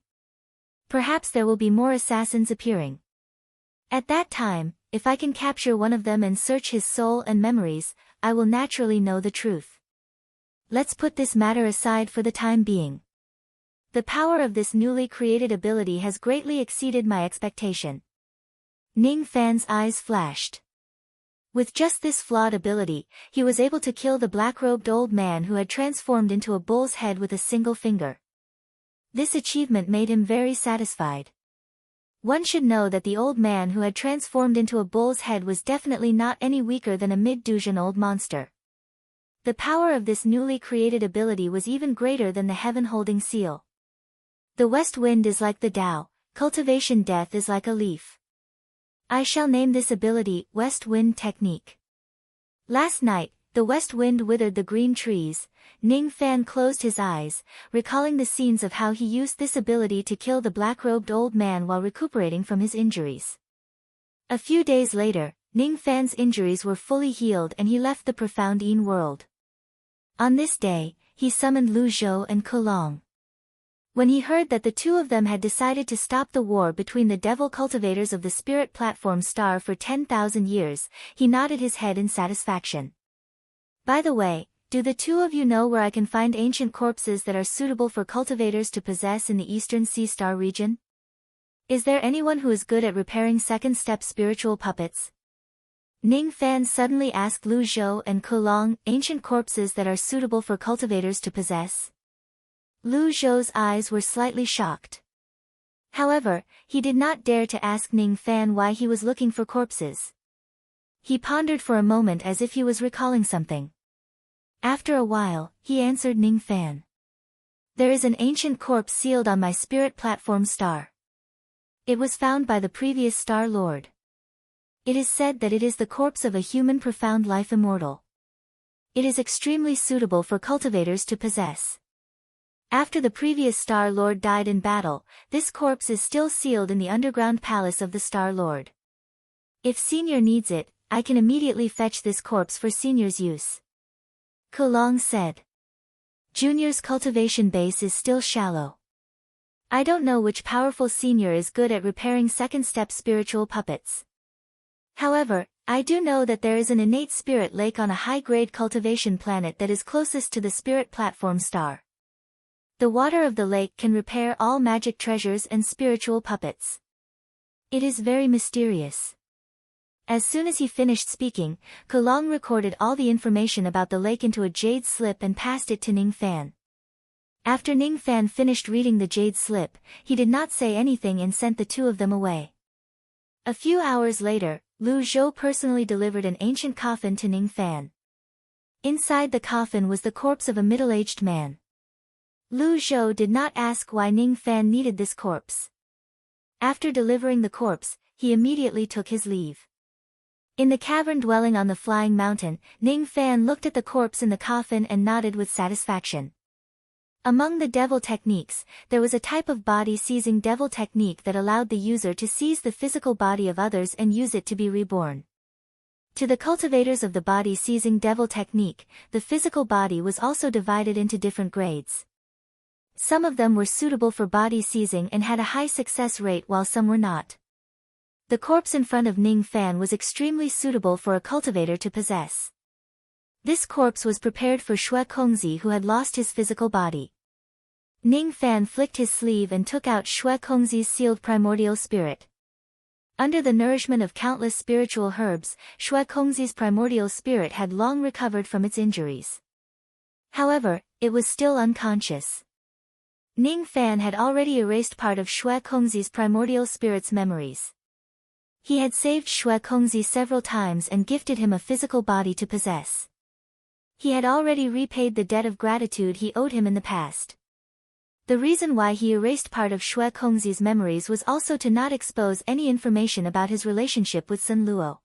A: Perhaps there will be more assassins appearing. At that time, if I can capture one of them and search his soul and memories, I will naturally know the truth. Let's put this matter aside for the time being. The power of this newly created ability has greatly exceeded my expectation. Ning Fan's eyes flashed. With just this flawed ability, he was able to kill the black-robed old man who had transformed into a bull's head with a single finger. This achievement made him very satisfied. One should know that the old man who had transformed into a bull's head was definitely not any weaker than a mid-Duzhan old monster. The power of this newly created ability was even greater than the heaven-holding seal. The west wind is like the Tao, cultivation death is like a leaf. I shall name this ability West Wind Technique. Last night, the west wind withered the green trees. Ning Fan closed his eyes, recalling the scenes of how he used this ability to kill the black-robed old man while recuperating from his injuries. A few days later, Ning Fan's injuries were fully healed and he left the profound world. On this day, he summoned Lu Zhou and Kulong. When he heard that the two of them had decided to stop the war between the devil cultivators of the spirit platform star for 10,000 years, he nodded his head in satisfaction. By the way, do the two of you know where I can find ancient corpses that are suitable for cultivators to possess in the Eastern Sea Star region? Is there anyone who is good at repairing second-step spiritual puppets? Ning Fan suddenly asked Lu Zhou and Kulong, ancient corpses that are suitable for cultivators to possess? Lu Zhou's eyes were slightly shocked. However, he did not dare to ask Ning Fan why he was looking for corpses. He pondered for a moment as if he was recalling something. After a while, he answered Ning Fan. There is an ancient corpse sealed on my spirit platform star. It was found by the previous Star Lord. It is said that it is the corpse of a human profound life immortal. It is extremely suitable for cultivators to possess. After the previous Star Lord died in battle, this corpse is still sealed in the underground palace of the Star Lord. If Senior needs it, I can immediately fetch this corpse for Senior's use. Kulong said. Junior's cultivation base is still shallow. I don't know which powerful senior is good at repairing second-step spiritual puppets. However, I do know that there is an innate spirit lake on a high-grade cultivation planet that is closest to the spirit platform star. The water of the lake can repair all magic treasures and spiritual puppets. It is very mysterious. As soon as he finished speaking, Kulong recorded all the information about the lake into a jade slip and passed it to Ning Fan. After Ning Fan finished reading the jade slip, he did not say anything and sent the two of them away. A few hours later, Lu Zhou personally delivered an ancient coffin to Ning Fan. Inside the coffin was the corpse of a middle-aged man. Lu Zhou did not ask why Ning Fan needed this corpse. After delivering the corpse, he immediately took his leave. In the cavern dwelling on the flying mountain, Ning Fan looked at the corpse in the coffin and nodded with satisfaction. Among the devil techniques, there was a type of body-seizing devil technique that allowed the user to seize the physical body of others and use it to be reborn. To the cultivators of the body-seizing devil technique, the physical body was also divided into different grades. Some of them were suitable for body seizing and had a high success rate while some were not. The corpse in front of Ning Fan was extremely suitable for a cultivator to possess. This corpse was prepared for Xue Kongzi, who had lost his physical body. Ning Fan flicked his sleeve and took out Xue Kongzi's sealed primordial spirit. Under the nourishment of countless spiritual herbs, Xue Kongzi's primordial spirit had long recovered from its injuries. However, it was still unconscious. Ning Fan had already erased part of Xue Kongzi's primordial spirit's memories. He had saved Xue Kongzi several times and gifted him a physical body to possess. He had already repaid the debt of gratitude he owed him in the past. The reason why he erased part of Xue Kongzi's memories was also to not expose any information about his relationship with Sun Luo.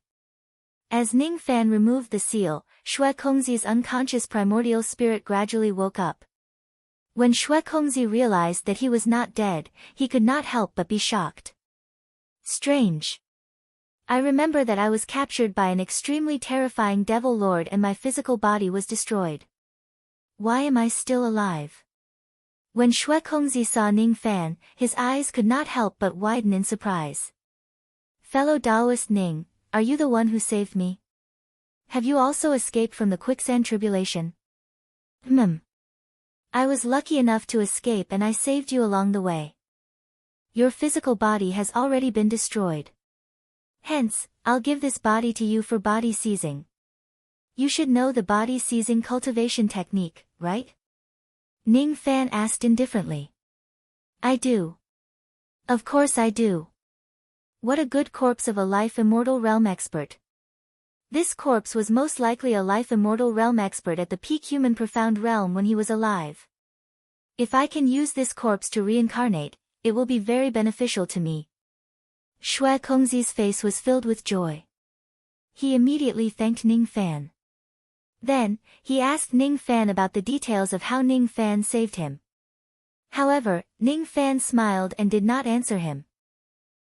A: As Ning Fan removed the seal, Xue Kongzi's unconscious primordial spirit gradually woke up. When Xue Kongzi realized that he was not dead, he could not help but be shocked. Strange. I remember that I was captured by an extremely terrifying devil lord and my physical body was destroyed. Why am I still alive? When Xue Kongzi saw Ning Fan, his eyes could not help but widen in surprise. Fellow Taoist Ning, are you the one who saved me? Have you also escaped from the quicksand tribulation? I was lucky enough to escape and I saved you along the way. Your physical body has already been destroyed. Hence, I'll give this body to you for body seizing. You should know the body seizing cultivation technique, right? Ning Fan asked indifferently. I do. Of course I do. What a good corpse of a life immortal realm expert. This corpse was most likely a life immortal realm expert at the peak human profound realm when he was alive. If I can use this corpse to reincarnate, it will be very beneficial to me. Xue Kongzi's face was filled with joy. He immediately thanked Ning Fan. Then, he asked Ning Fan about the details of how Ning Fan saved him. However, Ning Fan smiled and did not answer him.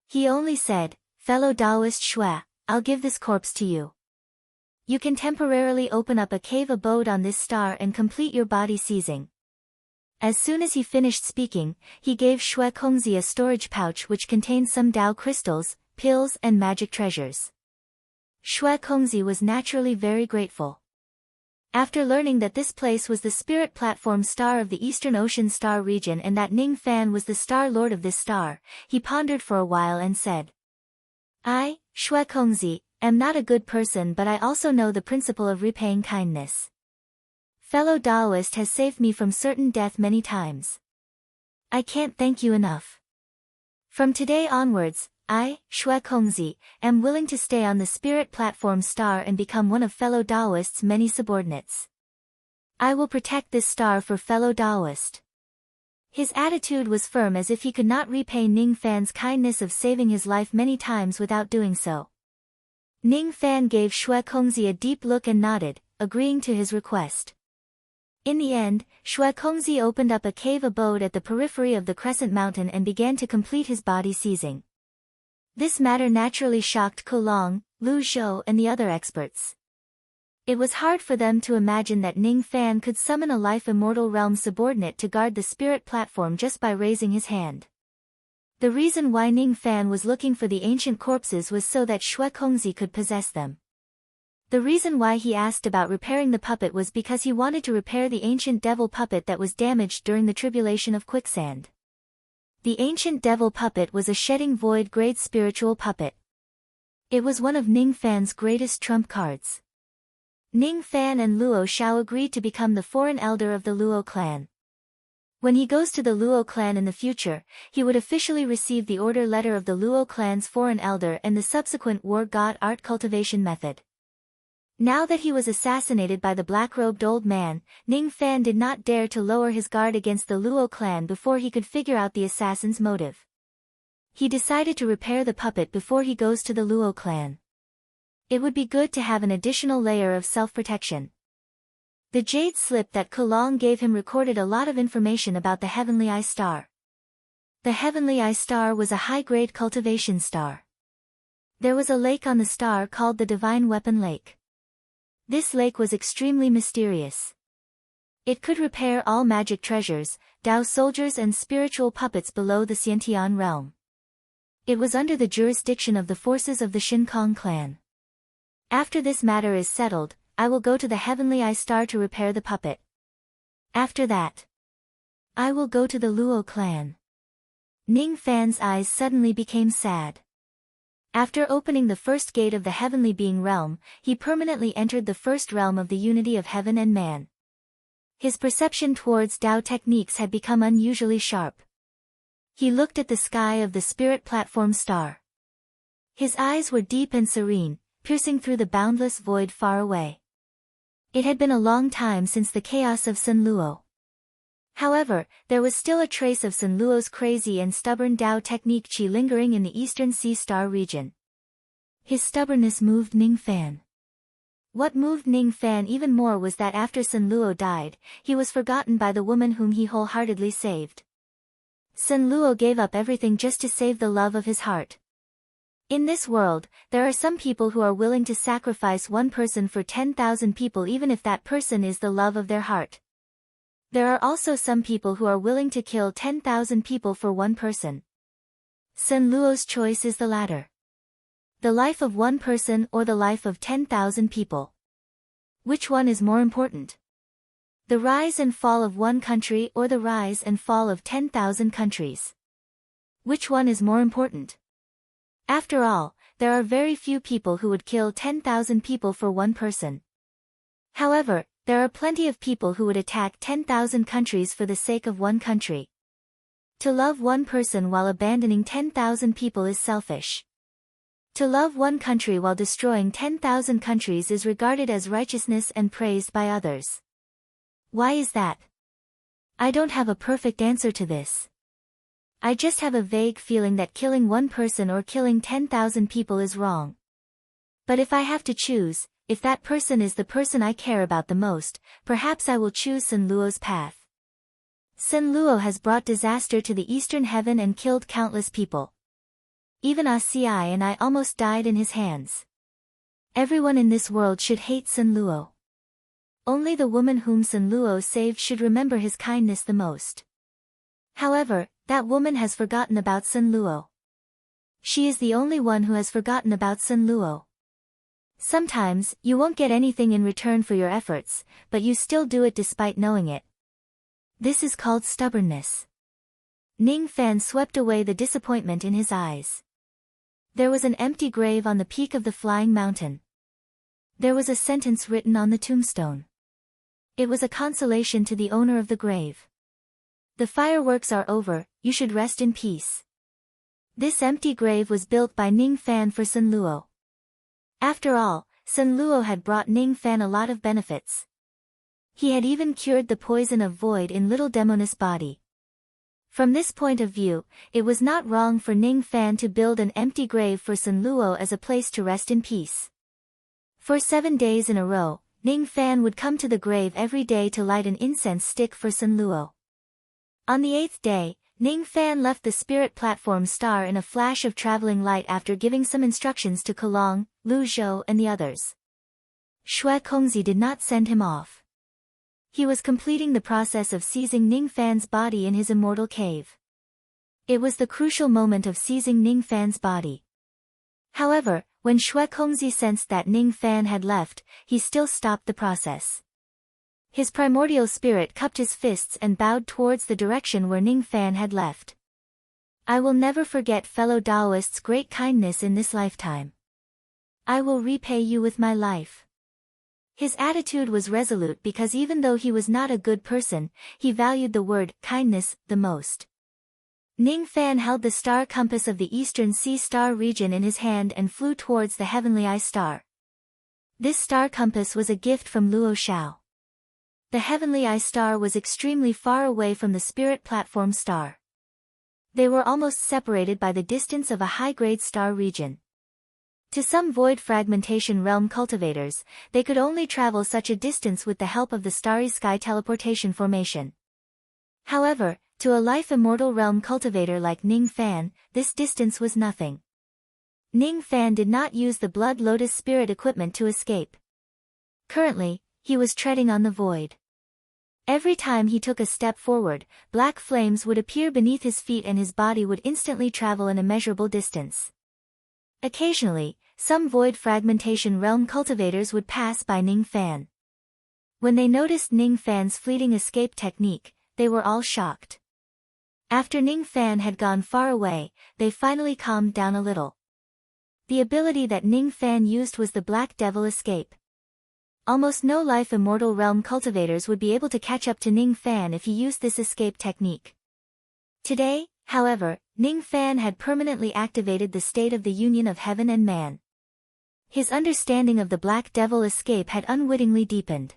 A: He only said, Fellow Taoist Xue, I'll give this corpse to you. You can temporarily open up a cave abode on this star and complete your body seizing. As soon as he finished speaking, he gave Xue Kongzi a storage pouch which contained some Dao crystals, pills and magic treasures. Xue Kongzi was naturally very grateful. After learning that this place was the spirit platform star of the Eastern Ocean star region and that Ning Fan was the star lord of this star, he pondered for a while and said, I, Xue Kongzi, am not a good person but I also know the principle of repaying kindness. Fellow Taoist has saved me from certain death many times. I can't thank you enough. From today onwards, I, Xue Kongzi, am willing to stay on the spirit platform star and become one of fellow Taoist's many subordinates. I will protect this star for fellow Taoist. His attitude was firm as if he could not repay Ning Fan's kindness of saving his life many times without doing so. Ning Fan gave Xue Kongzi a deep look and nodded, agreeing to his request. In the end, Xue Kongzi opened up a cave abode at the periphery of the Crescent Mountain and began to complete his body seizing. This matter naturally shocked Kulong, Lu Zhou and the other experts. It was hard for them to imagine that Ning Fan could summon a life-immortal realm subordinate to guard the spirit platform just by raising his hand. The reason why Ning Fan was looking for the ancient corpses was so that Xue Kongzi could possess them. The reason why he asked about repairing the puppet was because he wanted to repair the ancient devil puppet that was damaged during the tribulation of quicksand. The ancient devil puppet was a shedding void grade spiritual puppet. It was one of Ning Fan's greatest trump cards. Ning Fan and Luo Xiao agreed to become the foreign elder of the Luo clan. When he goes to the Luo clan in the future, he would officially receive the order letter of the Luo clan's foreign elder and the subsequent war god art cultivation method. Now that he was assassinated by the black-robed old man, Ning Fan did not dare to lower his guard against the Luo clan before he could figure out the assassin's motive. He decided to repair the puppet before he goes to the Luo clan. It would be good to have an additional layer of self-protection. The jade slip that Kulong gave him recorded a lot of information about the Heavenly Eye Star. The Heavenly Eye Star was a high-grade cultivation star. There was a lake on the star called the Divine Weapon Lake. This lake was extremely mysterious. It could repair all magic treasures, Dao soldiers and spiritual puppets below the Xiantian realm. It was under the jurisdiction of the forces of the Shinkong clan. After this matter is settled, I will go to the Heavenly Eye Star to repair the puppet. After that, I will go to the Luo clan. Ning Fan's eyes suddenly became sad. After opening the first gate of the Heavenly Being realm, he permanently entered the first realm of the unity of heaven and man. His perception towards Dao techniques had become unusually sharp. He looked at the sky of the spirit platform star. His eyes were deep and serene, piercing through the boundless void far away. It had been a long time since the chaos of Sun Luo. However, there was still a trace of Sun Luo's crazy and stubborn Dao technique qi lingering in the eastern sea star region. His stubbornness moved Ning Fan. What moved Ning Fan even more was that after Sun Luo died, he was forgotten by the woman whom he wholeheartedly saved. Sun Luo gave up everything just to save the love of his heart. In this world, there are some people who are willing to sacrifice one person for 10,000 people even if that person is the love of their heart. There are also some people who are willing to kill 10,000 people for one person. Sun Luo's choice is the latter. The life of one person or the life of 10,000 people. Which one is more important? The rise and fall of one country or the rise and fall of 10,000 countries? Which one is more important? After all, there are very few people who would kill 10,000 people for one person. However, there are plenty of people who would attack 10,000 countries for the sake of one country. To love one person while abandoning 10,000 people is selfish. To love one country while destroying 10,000 countries is regarded as righteousness and praised by others. Why is that? I don't have a perfect answer to this. I just have a vague feeling that killing one person or killing 10,000 people is wrong. But if I have to choose, if that person is the person I care about the most, perhaps I will choose Sun Luo's path. Sun Luo has brought disaster to the eastern heaven and killed countless people. Even Asci and I almost died in his hands. Everyone in this world should hate Sun Luo. Only the woman whom Sun Luo saved should remember his kindness the most. However, that woman has forgotten about Sun Luo. She is the only one who has forgotten about Sun Luo. Sometimes, you won't get anything in return for your efforts, but you still do it despite knowing it. This is called stubbornness. Ning Fan swept away the disappointment in his eyes. There was an empty grave on the peak of the flying mountain. There was a sentence written on the tombstone. It was a consolation to the owner of the grave. The fireworks are over, you should rest in peace. This empty grave was built by Ning Fan for Sun Luo. After all, Sun Luo had brought Ning Fan a lot of benefits. He had even cured the poison of void in little Demoness body. From this point of view, it was not wrong for Ning Fan to build an empty grave for Sun Luo as a place to rest in peace. For 7 days in a row, Ning Fan would come to the grave every day to light an incense stick for Sun Luo. On the 8th day, Ning Fan left the spirit platform star in a flash of traveling light after giving some instructions to Kulong, Lu Zhou and the others. Xue Kongzi did not send him off. He was completing the process of seizing Ning Fan's body in his immortal cave. It was the crucial moment of seizing Ning Fan's body. However, when Xue Kongzi sensed that Ning Fan had left, he still stopped the process. His primordial spirit cupped his fists and bowed towards the direction where Ning Fan had left. I will never forget fellow Taoists' great kindness in this lifetime. I will repay you with my life. His attitude was resolute because even though he was not a good person, he valued the word kindness the most. Ning Fan held the star compass of the Eastern Sea Star region in his hand and flew towards the Heavenly Eye Star. This star compass was a gift from Luo Shao. The Heavenly Eye Star was extremely far away from the Spirit Platform Star. They were almost separated by the distance of a high-grade star region. To some void fragmentation realm cultivators, they could only travel such a distance with the help of the Starry Sky teleportation formation. However, to a life immortal realm cultivator like Ning Fan, this distance was nothing. Ning Fan did not use the Blood Lotus spirit equipment to escape. Currently, he was treading on the void. Every time he took a step forward, black flames would appear beneath his feet and his body would instantly travel an immeasurable distance. Occasionally, some void fragmentation realm cultivators would pass by Ning Fan. When they noticed Ning Fan's fleeting escape technique, they were all shocked. After Ning Fan had gone far away, they finally calmed down a little. The ability that Ning Fan used was the Black Devil Escape. Almost no life immortal realm cultivators would be able to catch up to Ning Fan if he used this escape technique. Today, however, Ning Fan had permanently activated the state of the union of heaven and man. His understanding of the Black Devil Escape had unwittingly deepened.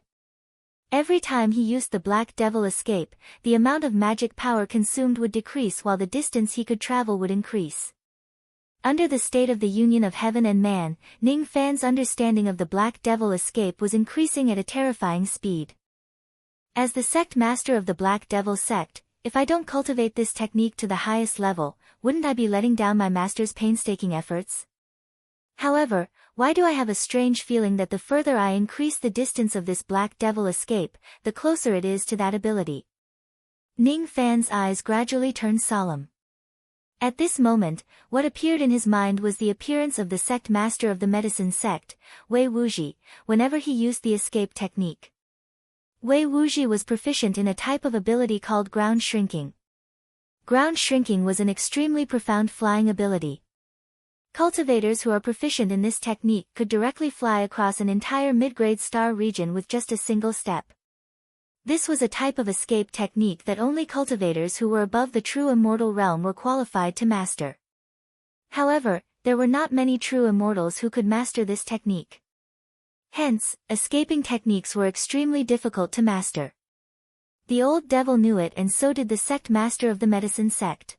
A: Every time he used the Black Devil Escape, the amount of magic power consumed would decrease while the distance he could travel would increase. Under the state of the union of heaven and man, Ning Fan's understanding of the Black Devil Escape was increasing at a terrifying speed. As the sect master of the Black Devil sect, if I don't cultivate this technique to the highest level, wouldn't I be letting down my master's painstaking efforts? However, why do I have a strange feeling that the further I increase the distance of this Black Devil Escape, the closer it is to that ability? Ning Fan's eyes gradually turned solemn. At this moment, what appeared in his mind was the appearance of the sect master of the medicine sect, Wei Wuji, whenever he used the escape technique. Wei Wuji was proficient in a type of ability called ground shrinking. Ground shrinking was an extremely profound flying ability. Cultivators who are proficient in this technique could directly fly across an entire mid-grade star region with just a single step. This was a type of escape technique that only cultivators who were above the true immortal realm were qualified to master. However, there were not many true immortals who could master this technique. Hence, escaping techniques were extremely difficult to master. The old devil knew it and so did the sect master of the medicine sect.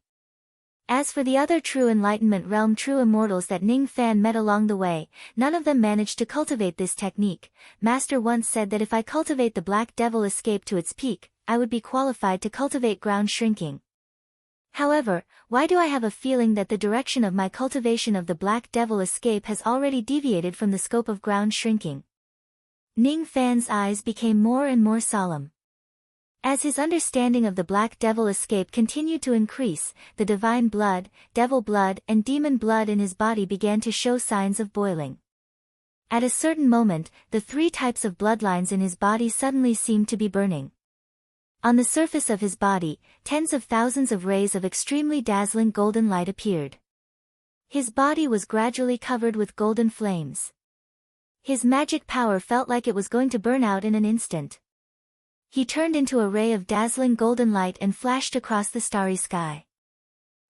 A: As for the other true enlightenment realm true immortals that Ning Fan met along the way, none of them managed to cultivate this technique. Master once said that if I cultivate the Black Devil Escape to its peak, I would be qualified to cultivate ground shrinking. However, why do I have a feeling that the direction of my cultivation of the Black Devil Escape has already deviated from the scope of ground shrinking? Ning Fan's eyes became more and more solemn. As his understanding of the Black Devil Escape continued to increase, the divine blood, devil blood and demon blood in his body began to show signs of boiling. At a certain moment, the three types of bloodlines in his body suddenly seemed to be burning. On the surface of his body, tens of thousands of rays of extremely dazzling golden light appeared. His body was gradually covered with golden flames. His magic power felt like it was going to burn out in an instant. He turned into a ray of dazzling golden light and flashed across the starry sky.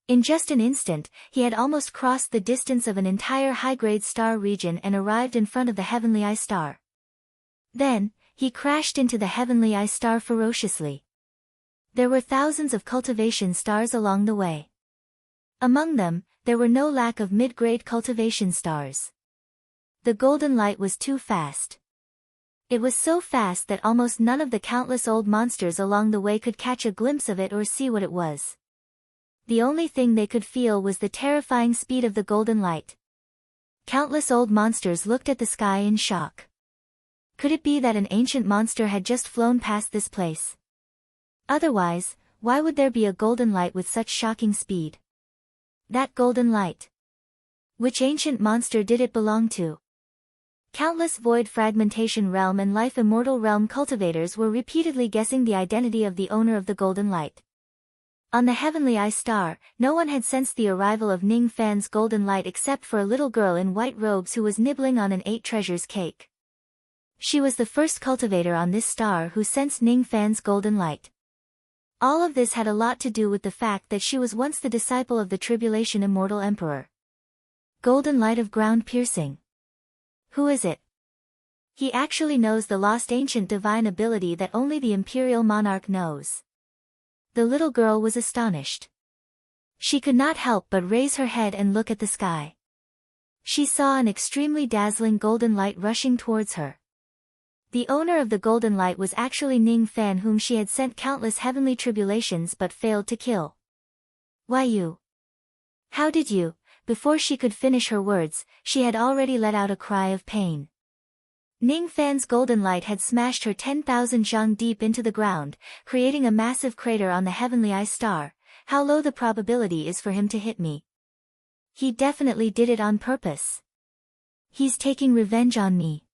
A: In just an instant, he had almost crossed the distance of an entire high-grade star region and arrived in front of the Heavenly Eye Star. Then, he crashed into the Heavenly Eye Star ferociously. There were thousands of cultivation stars along the way. Among them, there were no lack of mid-grade cultivation stars. The golden light was too fast. It was so fast that almost none of the countless old monsters along the way could catch a glimpse of it or see what it was. The only thing they could feel was the terrifying speed of the golden light. Countless old monsters looked at the sky in shock. Could it be that an ancient monster had just flown past this place? Otherwise, why would there be a golden light with such shocking speed? That golden light. Which ancient monster did it belong to? Countless void fragmentation realm and life immortal realm cultivators were repeatedly guessing the identity of the owner of the golden light. On the heavenly eye star, no one had sensed the arrival of Ning Fan's golden light except for a little girl in white robes who was nibbling on an 8 treasures cake. She was the first cultivator on this star who sensed Ning Fan's golden light. All of this had a lot to do with the fact that she was once the disciple of the Tribulation Immortal Emperor. Golden light of ground piercing. Who is it? He actually knows the lost ancient divine ability that only the Imperial Monarch knows. The little girl was astonished. She could not help but raise her head and look at the sky. She saw an extremely dazzling golden light rushing towards her. The owner of the golden light was actually Ning Fan, whom she had sent countless heavenly tribulations but failed to kill. Why you? How did you? Before she could finish her words, she had already let out a cry of pain. Ning Fan's golden light had smashed her 10,000 zhang deep into the ground, creating a massive crater on the heavenly eye star. How low the probability is for him to hit me. He definitely did it on purpose. He's taking revenge on me.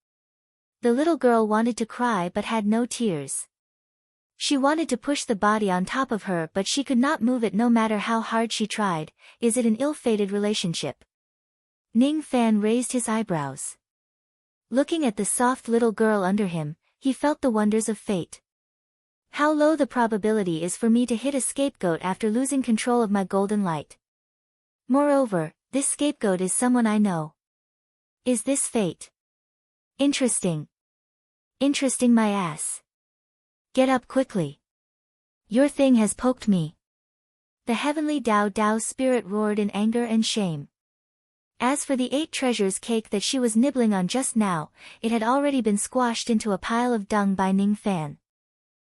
A: The little girl wanted to cry but had no tears. She wanted to push the body on top of her but she could not move it no matter how hard she tried. Is it an ill-fated relationship? Ning Fan raised his eyebrows. Looking at the soft little girl under him, he felt the wonders of fate. How low the probability is for me to hit a scapegoat after losing control of my golden light. Moreover, this scapegoat is someone I know. Is this fate? Interesting. Interesting my ass. Get up quickly. Your thing has poked me. The heavenly Dao spirit roared in anger and shame. As for the 8 treasures cake that she was nibbling on just now, it had already been squashed into a pile of dung by Ning Fan.